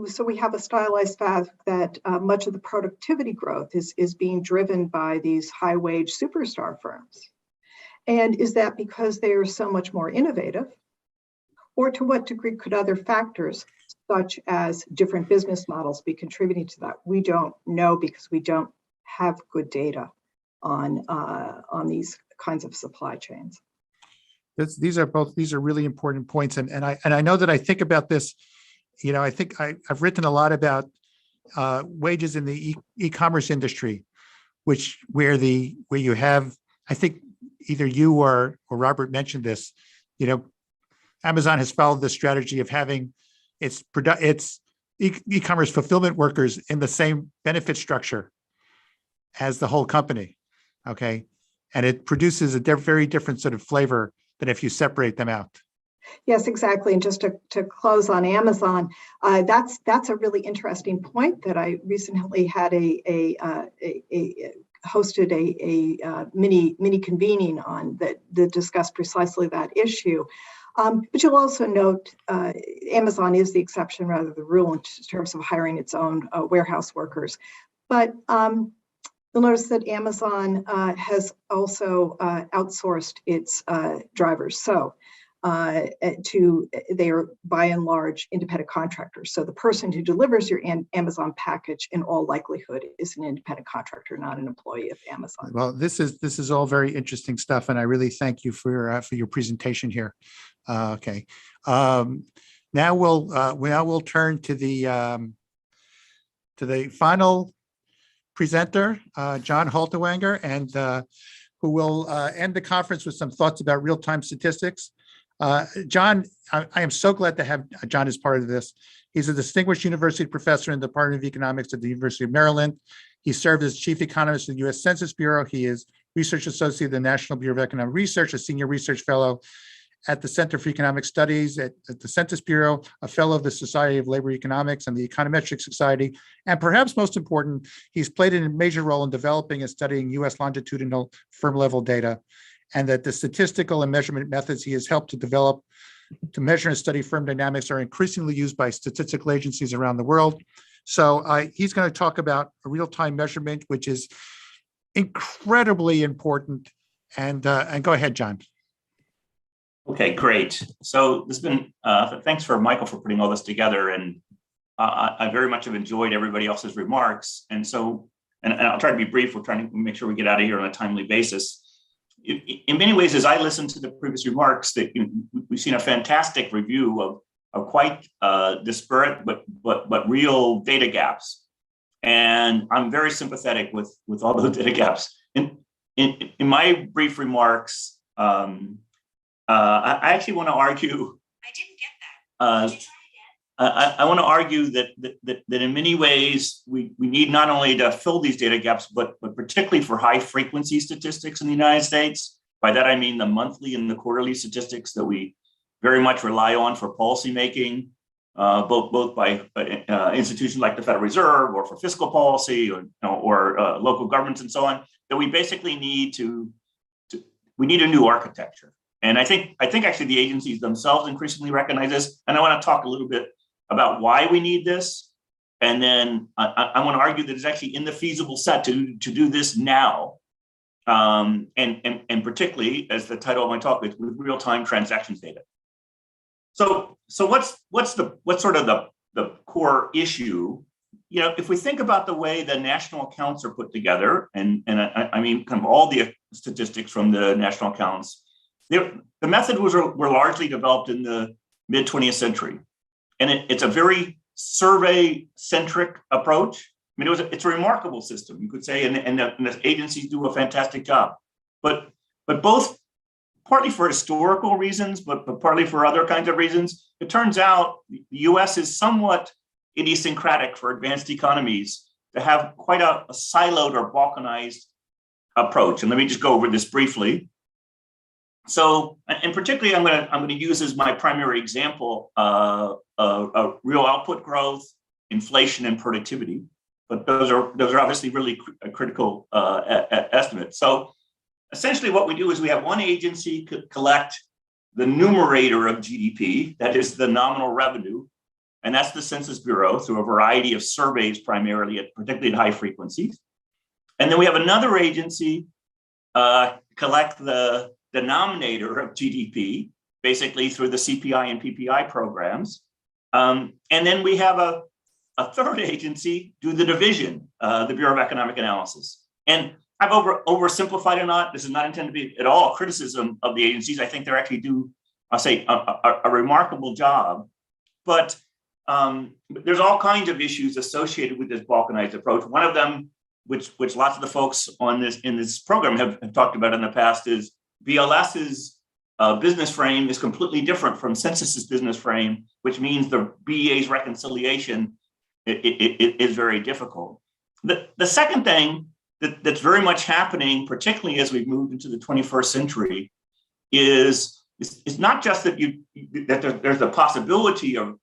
So we have a stylized fact that much of the productivity growth is being driven by these high wage superstar firms. And is that because they are so much more innovative? Or to what degree could other factors, such as different business models, be contributing to that? We don't know because we don't have good data on these kinds of supply chains. These are really important points. And I know that I think about this, I think I've written a lot about wages in the e-commerce industry, where you have, I think either you or Robert mentioned this, Amazon has followed the strategy of having its e-commerce fulfillment workers in the same benefit structure as the whole company. Okay. And it produces a very different sort of flavor than if you separate them out. Yes, exactly. And just to close on Amazon, that's a really interesting point that I recently had hosted a mini convening on that discussed precisely that issue. But you'll also note Amazon is the exception rather than the rule in terms of hiring its own warehouse workers. But you'll notice that Amazon has also outsourced its drivers. So they are by and large independent contractors. So the person who delivers your Amazon package in all likelihood is an independent contractor, not an employee of Amazon. Well, this is all very interesting stuff, and I really thank you for your presentation here. Okay, now we'll turn to the final presenter, John Halterwanger, and who will end the conference with some thoughts about real-time statistics. John, I am so glad to have John as part of this. He's a distinguished university professor in the Department of Economics at the University of Maryland. He served as chief economist of the U.S. Census Bureau. He is research associate of the National Bureau of Economic Research, a senior research fellow at the Center for Economic Studies at the Census Bureau, a fellow of the Society of Labor Economics and the Econometric Society. And perhaps most important, he's played a major role in developing and studying U.S. longitudinal firm-level data, and that the statistical and measurement methods he has helped to develop to measure and study firm dynamics are increasingly used by statistical agencies around the world. So he's going to talk about a real-time measurement, which is incredibly important. And go ahead, John. Okay, great. So this has been, thanks for Michael for putting all this together. And I very much have enjoyed everybody else's remarks. And so, and I'll try to be brief. We're trying to make sure we get out of here on a timely basis. In many ways, as I listened to the previous remarks, that we've seen a fantastic review of quite disparate but real data gaps, and I'm very sympathetic with all those data gaps. In my brief remarks, I actually want to argue. I didn't get that. I want to argue that in many ways we need not only to fill these data gaps, but particularly for high frequency statistics in the United States. By that I mean the monthly and the quarterly statistics that we very much rely on for policymaking, both by institutions like the Federal Reserve or for fiscal policy or local governments and so on. That we basically need we need a new architecture. And I think actually the agencies themselves increasingly recognize this. And I want to talk a little bit about why we need this. And then I want to argue that it's actually in the feasible set to do this now. And particularly, as the title of my talk is, with real-time transactions data. So what's sort of the core issue? If we think about the way the national accounts are put together, and I mean kind of all the statistics from the national accounts, the method were largely developed in the mid 20th century. And it's a very survey-centric approach. I mean, it's a remarkable system, you could say, and the agencies do a fantastic job. But both, partly for historical reasons, but partly for other kinds of reasons, it turns out the US is somewhat idiosyncratic for advanced economies to have quite a siloed or balkanized approach. And let me just go over this briefly. So, and particularly, I'm going to use as my primary example real output growth, inflation, and productivity. But those are obviously really critical estimates. So, essentially, what we do is we have one agency collect the numerator of GDP, that is the nominal revenue, and that's the Census Bureau through a variety of surveys, primarily, particularly at high frequencies. And then we have another agency collect the denominator of GDP, basically through the CPI and PPI programs. And then we have a third agency do the division, the Bureau of Economic Analysis. And I've oversimplified it or not. This is not intended to be at all a criticism of the agencies. I think they actually do, I'll say, a remarkable job. But there's all kinds of issues associated with this balkanized approach. One of them, which lots of the folks on in this program have talked about in the past, is BLS's business frame is completely different from Census's business frame, which means the BEA's reconciliation is very difficult. The second thing that's very much happening, particularly as we've moved into the 21st century, is it's not just that there's a possibility of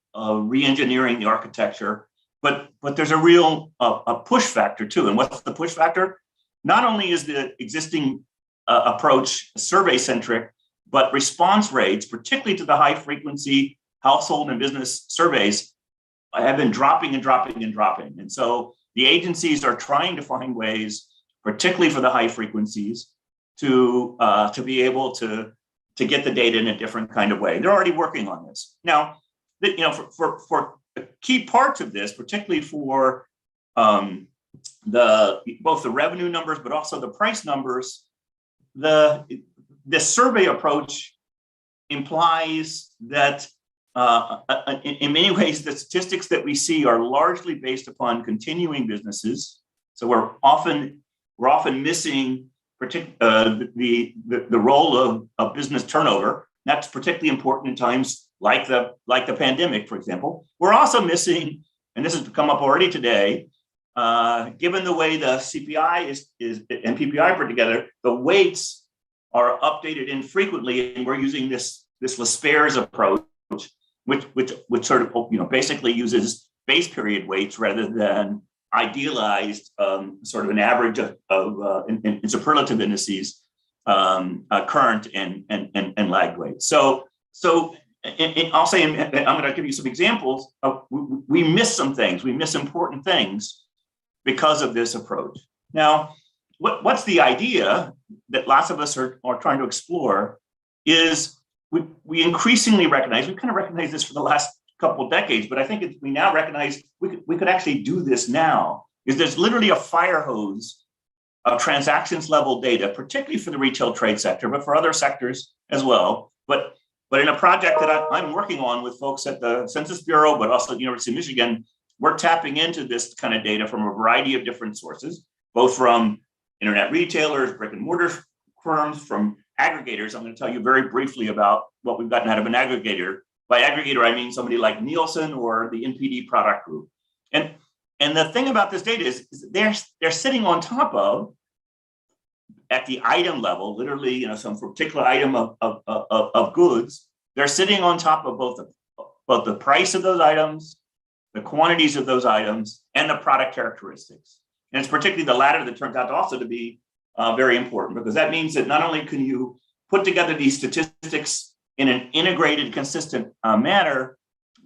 re-engineering the architecture, but there's a real a push factor too. And what's the push factor? Not only is the existing approach survey-centric, but response rates, particularly to the high frequency household and business surveys, have been dropping and dropping and dropping. And so the agencies are trying to find ways, particularly for the high frequencies, to be able to get the data in a different kind of way. They're already working on this. Now, for key parts of this, particularly for both the revenue numbers, but also the price numbers, the survey approach implies that in many ways, the statistics that we see are largely based upon continuing businesses. So we're often missing the role of business turnover. That's particularly important in times like the pandemic, for example. We're also missing, and this has come up already today, given the way the CPI is and PPI put together, the weights are updated infrequently, and we're using this Laspaire's approach, which sort of basically uses base period weights rather than idealized sort of an average of in superlative indices, current and lagged weights. So I'll say, I'm going to give you some examples of we miss some things, we miss important things because of this approach. Now, what's the idea that lots of us are trying to explore is we increasingly recognize, we kind of recognize this for the last couple of decades, but I think we now recognize we could actually do this now, is there's literally a fire hose of transactions level data, particularly for the retail trade sector, but for other sectors as well. But in a project that I'm working on with folks at the Census Bureau, but also at the University of Michigan, we're tapping into this kind of data from a variety of different sources, both from internet retailers, brick and mortar firms, from aggregators. I'm going to tell you very briefly about what we've gotten out of an aggregator. By aggregator, I mean somebody like Nielsen or the NPD product group. And the thing about this data is they're sitting on top of, at the item level, literally, some particular item of goods, they're sitting on top of both the price of those items, the quantities of those items, and the product characteristics. And it's particularly the latter that turns out also to be very important, because that means that not only can you put together these statistics in an integrated, consistent manner,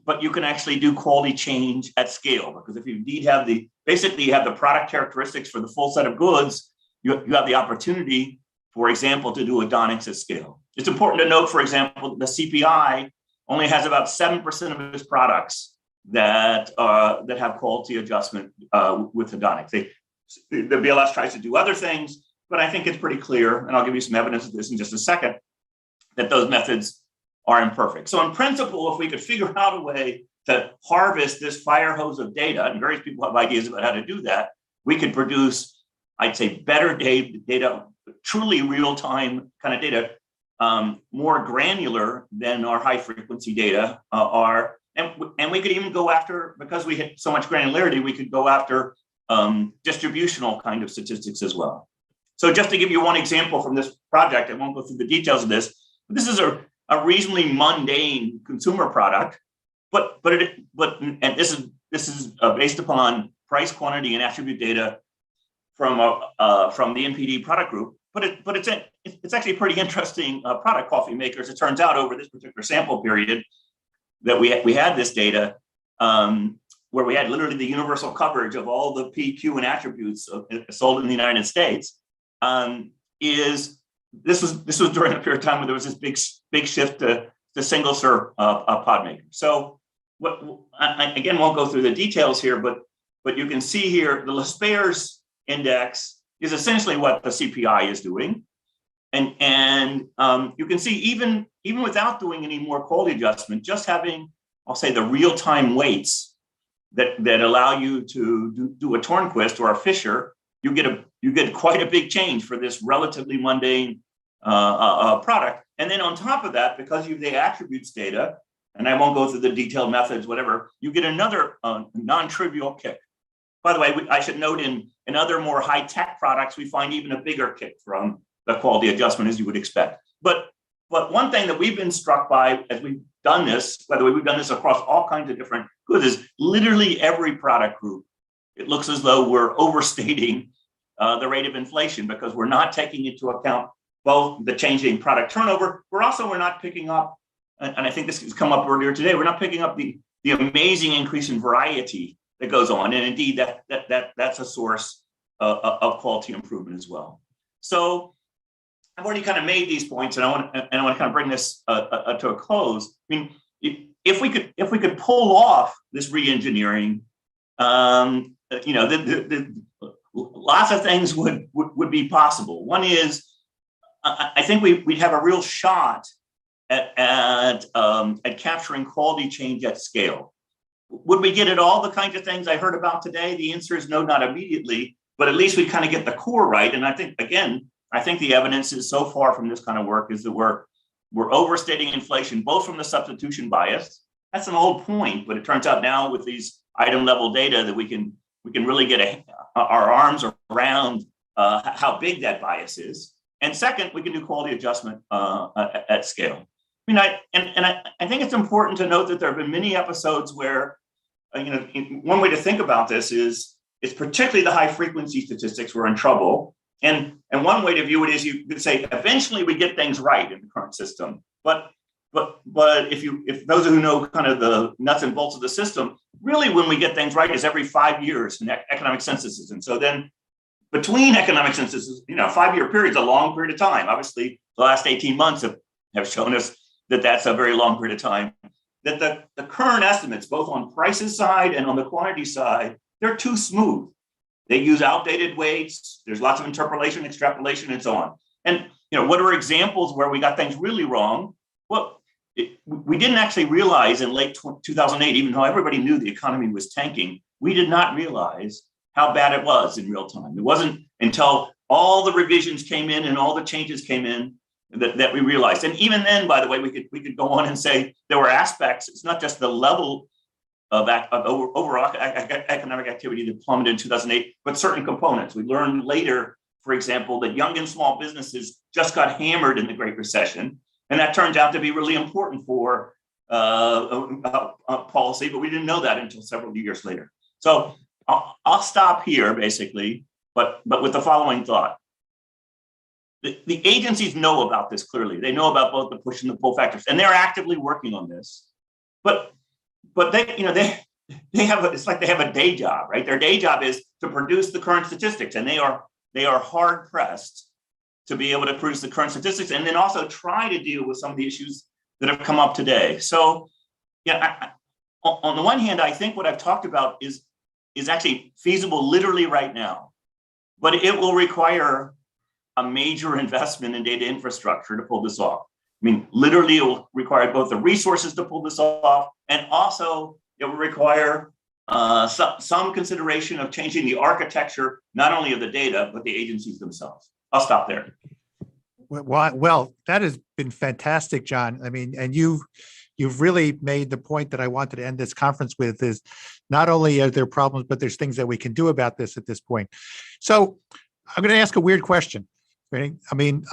but you can actually do quality change at scale. Because if you indeed have you have the product characteristics for the full set of goods, you have the opportunity, for example, to do odonics at scale. It's important to note, for example, the CPI only has about 7% of its products that have quality adjustment with odonics. The BLS tries to do other things, but I think it's pretty clear, and I'll give you some evidence of this in just a second, that those methods are imperfect. So in principle, if we could figure out a way to harvest this fire hose of data, and various people have ideas about how to do that, we could produce, I'd say, better data, truly real-time kind of data, more granular than our high-frequency data are. And we could even go after, because we had so much granularity, we could go after distributional kind of statistics as well. So just to give you one example from this project, I won't go through the details of this, but this is a reasonably mundane consumer product, but this is based upon price, quantity, and attribute data from the NPD product group. it's actually a pretty interesting product, coffee makers. It turns out over this particular sample period that we had this data where we had literally the universal coverage of all the PQ and attributes sold in the United States. This was during a period of time where there was this big shift to single serve pod makers. So I again won't go through the details here, but you can see here the L'Espère's index is essentially what the CPI is doing, and you can see even without doing any more quality adjustment, just having, I'll say, the real time weights that allow you to do a Tornquist or a Fisher, you get quite a big change for this relatively mundane product. And then on top of that, because you have the attributes data, and I won't go through the detailed methods, whatever, you get another non-trivial kick. By the way, I should note in other more high-tech products, we find even a bigger kick from the quality adjustment as you would expect. But one thing that we've been struck by as we've done this, by the way, we've done this across all kinds of different goods, is literally every product group, it looks as though we're overstating the rate of inflation because we're not taking into account both the changing product turnover. We're not picking up, and I think this has come up earlier today, we're not picking up the amazing increase in variety that goes on. And indeed, that's a source of quality improvement as well. So I've already kind of made these points, and I want to kind of bring this to a close. I mean, if we could pull off this re-engineering, lots of things would be possible. One is, I think we'd have a real shot at capturing quality change at scale. Would we get at all the kinds of things I heard about today? The answer is no, not immediately, but at least we kind of get the core right. And I think the evidence is so far from this kind of work is that we're overstating inflation, both from the substitution bias. That's an old point, but it turns out now with these item level data that we can really get our arms around how big that bias is. And second, we can do quality adjustment at scale. I mean, I think it's important to note that there have been many episodes where, one way to think about this is particularly the high frequency statistics were in trouble. And one way to view it is you could say eventually we get things right in the current system. But if those who know kind of the nuts and bolts of the system, really when we get things right is every 5 years in economic censuses. And so then between economic censuses, 5-year period is a long period of time. Obviously, the last 18 months have shown us that that's a very long period of time. That the current estimates, both on prices side and on the quantity side, they're too smooth. They use outdated weights. There's lots of interpolation, extrapolation, and so on. And what are examples where we got things really wrong? Well, we didn't actually realize in late 2008, even though everybody knew the economy was tanking, we did not realize how bad it was in real time. It wasn't until all the revisions came in and all the changes came in that we realized. And even then, by the way, we could go on and say there were aspects. It's not just the level of overall economic activity that plummeted in 2008, but certain components. We learned later, for example, that young and small businesses just got hammered in the Great Recession. And that turns out to be really important for policy, but we didn't know that until several years later. So I'll stop here, basically, but with the following thought. The agencies know about this clearly. They know about both the push and the pull factors, and they're actively working on this. But they have it's like they have a day job, right? Their day job is to produce the current statistics, and they are hard pressed to be able to produce the current statistics, and then also try to deal with some of the issues that have come up today. So, on the one hand, I think what I've talked about is actually feasible literally right now, but it will require a major investment in data infrastructure to pull this off. I mean, literally, it will require both the resources to pull this off, and also it will require some consideration of changing the architecture, not only of the data, but the agencies themselves. I'll stop there. Well, that has been fantastic, John. I mean, and you've really made the point that I wanted to end this conference with is not only are there problems, but there's things that we can do about this at this point. So I'm going to ask a weird question. Right? I mean,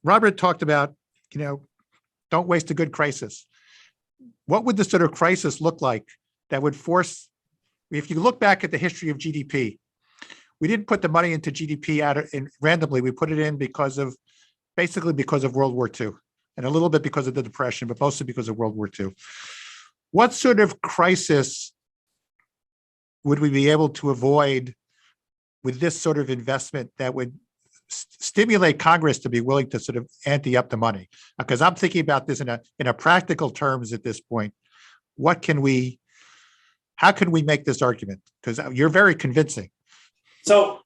Robert talked about, don't waste a good crisis. What would the sort of crisis look like that would force, if you look back at the history of GDP, we didn't put the money into GDP randomly. We put it in basically because of World War II, and a little bit because of the Depression, but mostly because of World War II. What sort of crisis would we be able to avoid with this sort of investment that would stimulate Congress to be willing to sort of ante up the money? Because I'm thinking about this in a practical terms at this point. How can we make this argument? Because you're very convincing. So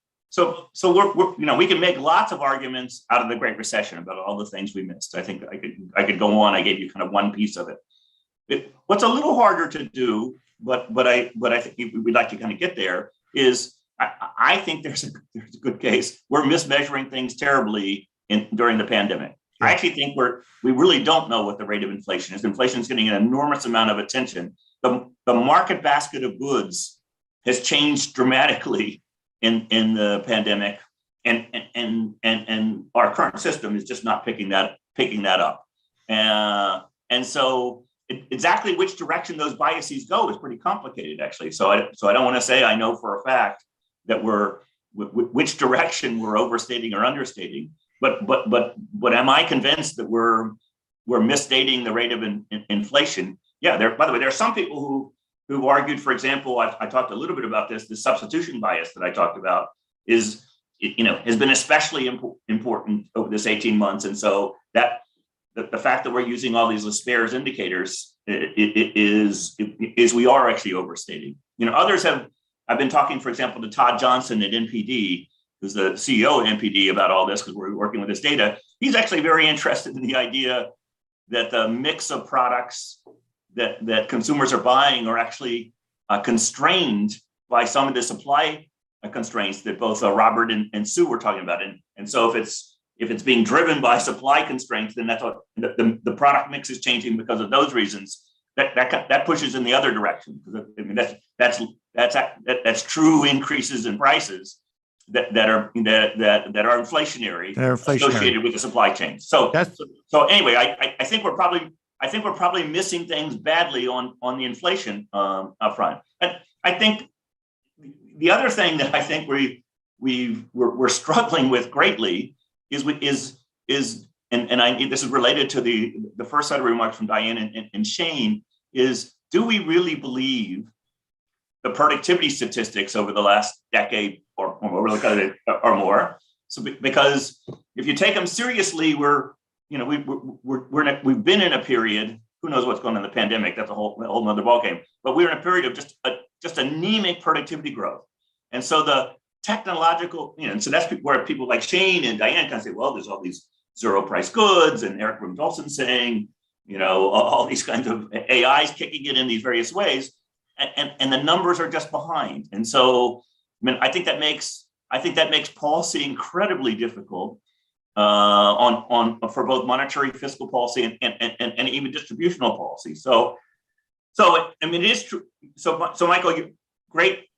we're we can make lots of arguments out of the Great Recession about all the things we missed. I think I could go on. I gave you kind of one piece of it. What's a little harder to do, but I think we'd like to kind of get there, is I think there's a good case. We're mismeasuring things terribly during the pandemic. I actually think we really don't know what the rate of inflation is. Inflation is getting an enormous amount of attention. The market basket of goods has changed dramatically in the pandemic, and our current system is just not picking that up. And so exactly which direction those biases go is pretty complicated, actually. So I don't want to say I know for a fact that which direction we're overstating or understating, but am I convinced that we're misstating the rate of inflation? Yeah. By the way, there are some people who've argued, for example, I talked a little bit about this. The substitution bias that I talked about has been especially important over this 18 months, and so that the fact that we're using all these spares indicators is we are actually overstating. Others have. I've been talking, for example, to Todd Johnson at NPD, who's the CEO of NPD, about all this because we're working with this data. He's actually very interested in the idea that the mix of products that consumers are buying are actually constrained by some of the supply constraints that both Robert and Sue were talking about. And so if it's being driven by supply constraints, then that's what the product mix is changing because of those reasons. That pushes in the other direction. I mean, that's true increases in prices that are inflationary, associated with the supply chain. So anyway, I think we're probably missing things badly on the inflation up front. And I think the other thing that I think we're struggling with greatly is this is related to the first set of remarks from Diane and Shane, is do we really believe the productivity statistics over the last decade or more? So because if you take them seriously, we've been in a period. Who knows what's going on in the pandemic? That's a whole nother ballgame. But we're in a period of just anemic productivity growth, and so the technological, and so that's where people like Shane and Diane kind of say, well, there's all these zero price goods, and Eric Rundolson saying, all these kinds of AIs kicking it in these various ways, and the numbers are just behind. And so, I think that makes policy incredibly difficult for both monetary fiscal policy and even distributional policy. So it is true. So Michael, great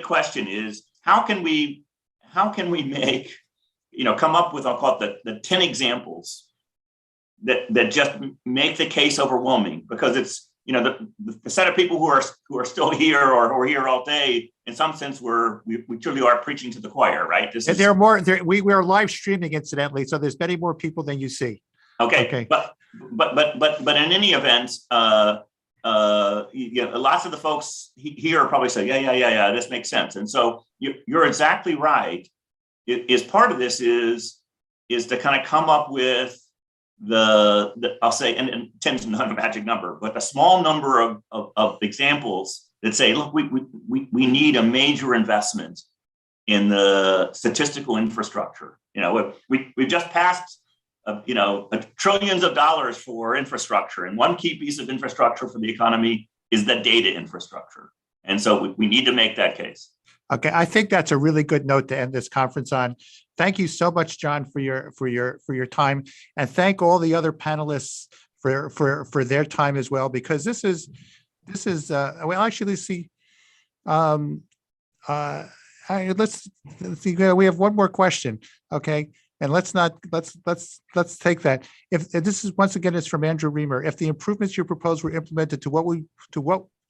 question is how can we make, come up with, I'll call it the 10 examples that just make the case overwhelming, because it's, the set of people who are still here or who are here all day, in some sense, we truly are preaching to the choir, right? There are more. We are live streaming, incidentally, so there's many more people than you see. Okay. But in any event, lots of the folks here are probably saying, yeah, this makes sense. And so you're exactly right. Is part of this is to kind of come up with the I'll say, and 10 is not a magic number, but a small number of examples that say, look, we need a major investment in the statistical infrastructure. We've just passed trillions of dollars for infrastructure, and one key piece of infrastructure for the economy is the data infrastructure. And so we need to make that case. Okay, I think that's a really good note to end this conference on. Thank you so much, John, for your time, and thank all the other panelists for their time as well, because this is well, actually see. Let's see. We have one more question. Okay. And let's take that. If this is, once again, it's from Andrew Reamer. If the improvements you propose were implemented, to what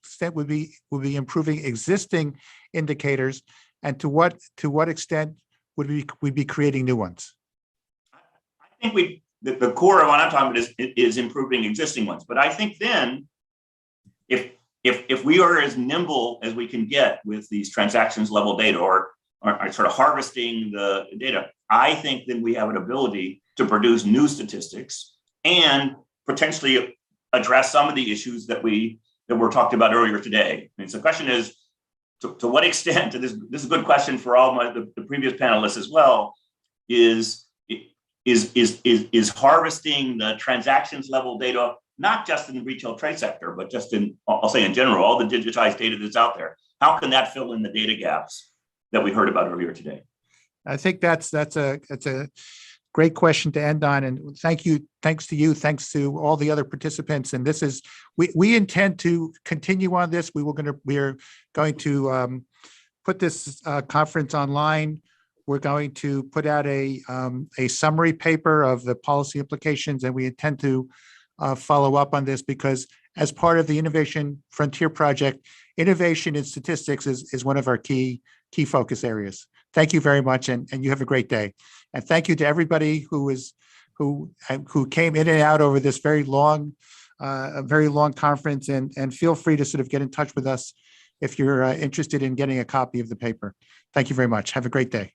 extent would be improving existing indicators, And to what extent would we be creating new ones? I think the core of what I'm talking about is improving existing ones. But I think then if we are as nimble as we can get with these transactions level data or sort of harvesting the data, I think then we have an ability to produce new statistics and potentially address some of the issues that were talked about earlier today. And so the question is, to what extent, and this is a good question for all the previous panelists as well, is harvesting the transactions level data, not just in the retail trade sector, but just in, I'll say in general, all the digitized data that's out there. How can that fill in the data gaps that we heard about earlier today? I think that's a great question to end on. And thanks to you, thanks to all the other participants. And this is, we intend to continue on this. We are going to put this conference online. We're going to put out a summary paper of the policy implications, and we intend to follow up on this because as part of the Innovation Frontier Project, innovation in statistics is one of our key focus areas. Thank you very much, and you have a great day. And thank you to everybody who came in and out over this very long conference. And feel free to sort of get in touch with us if you're interested in getting a copy of the paper. Thank you very much. Have a great day.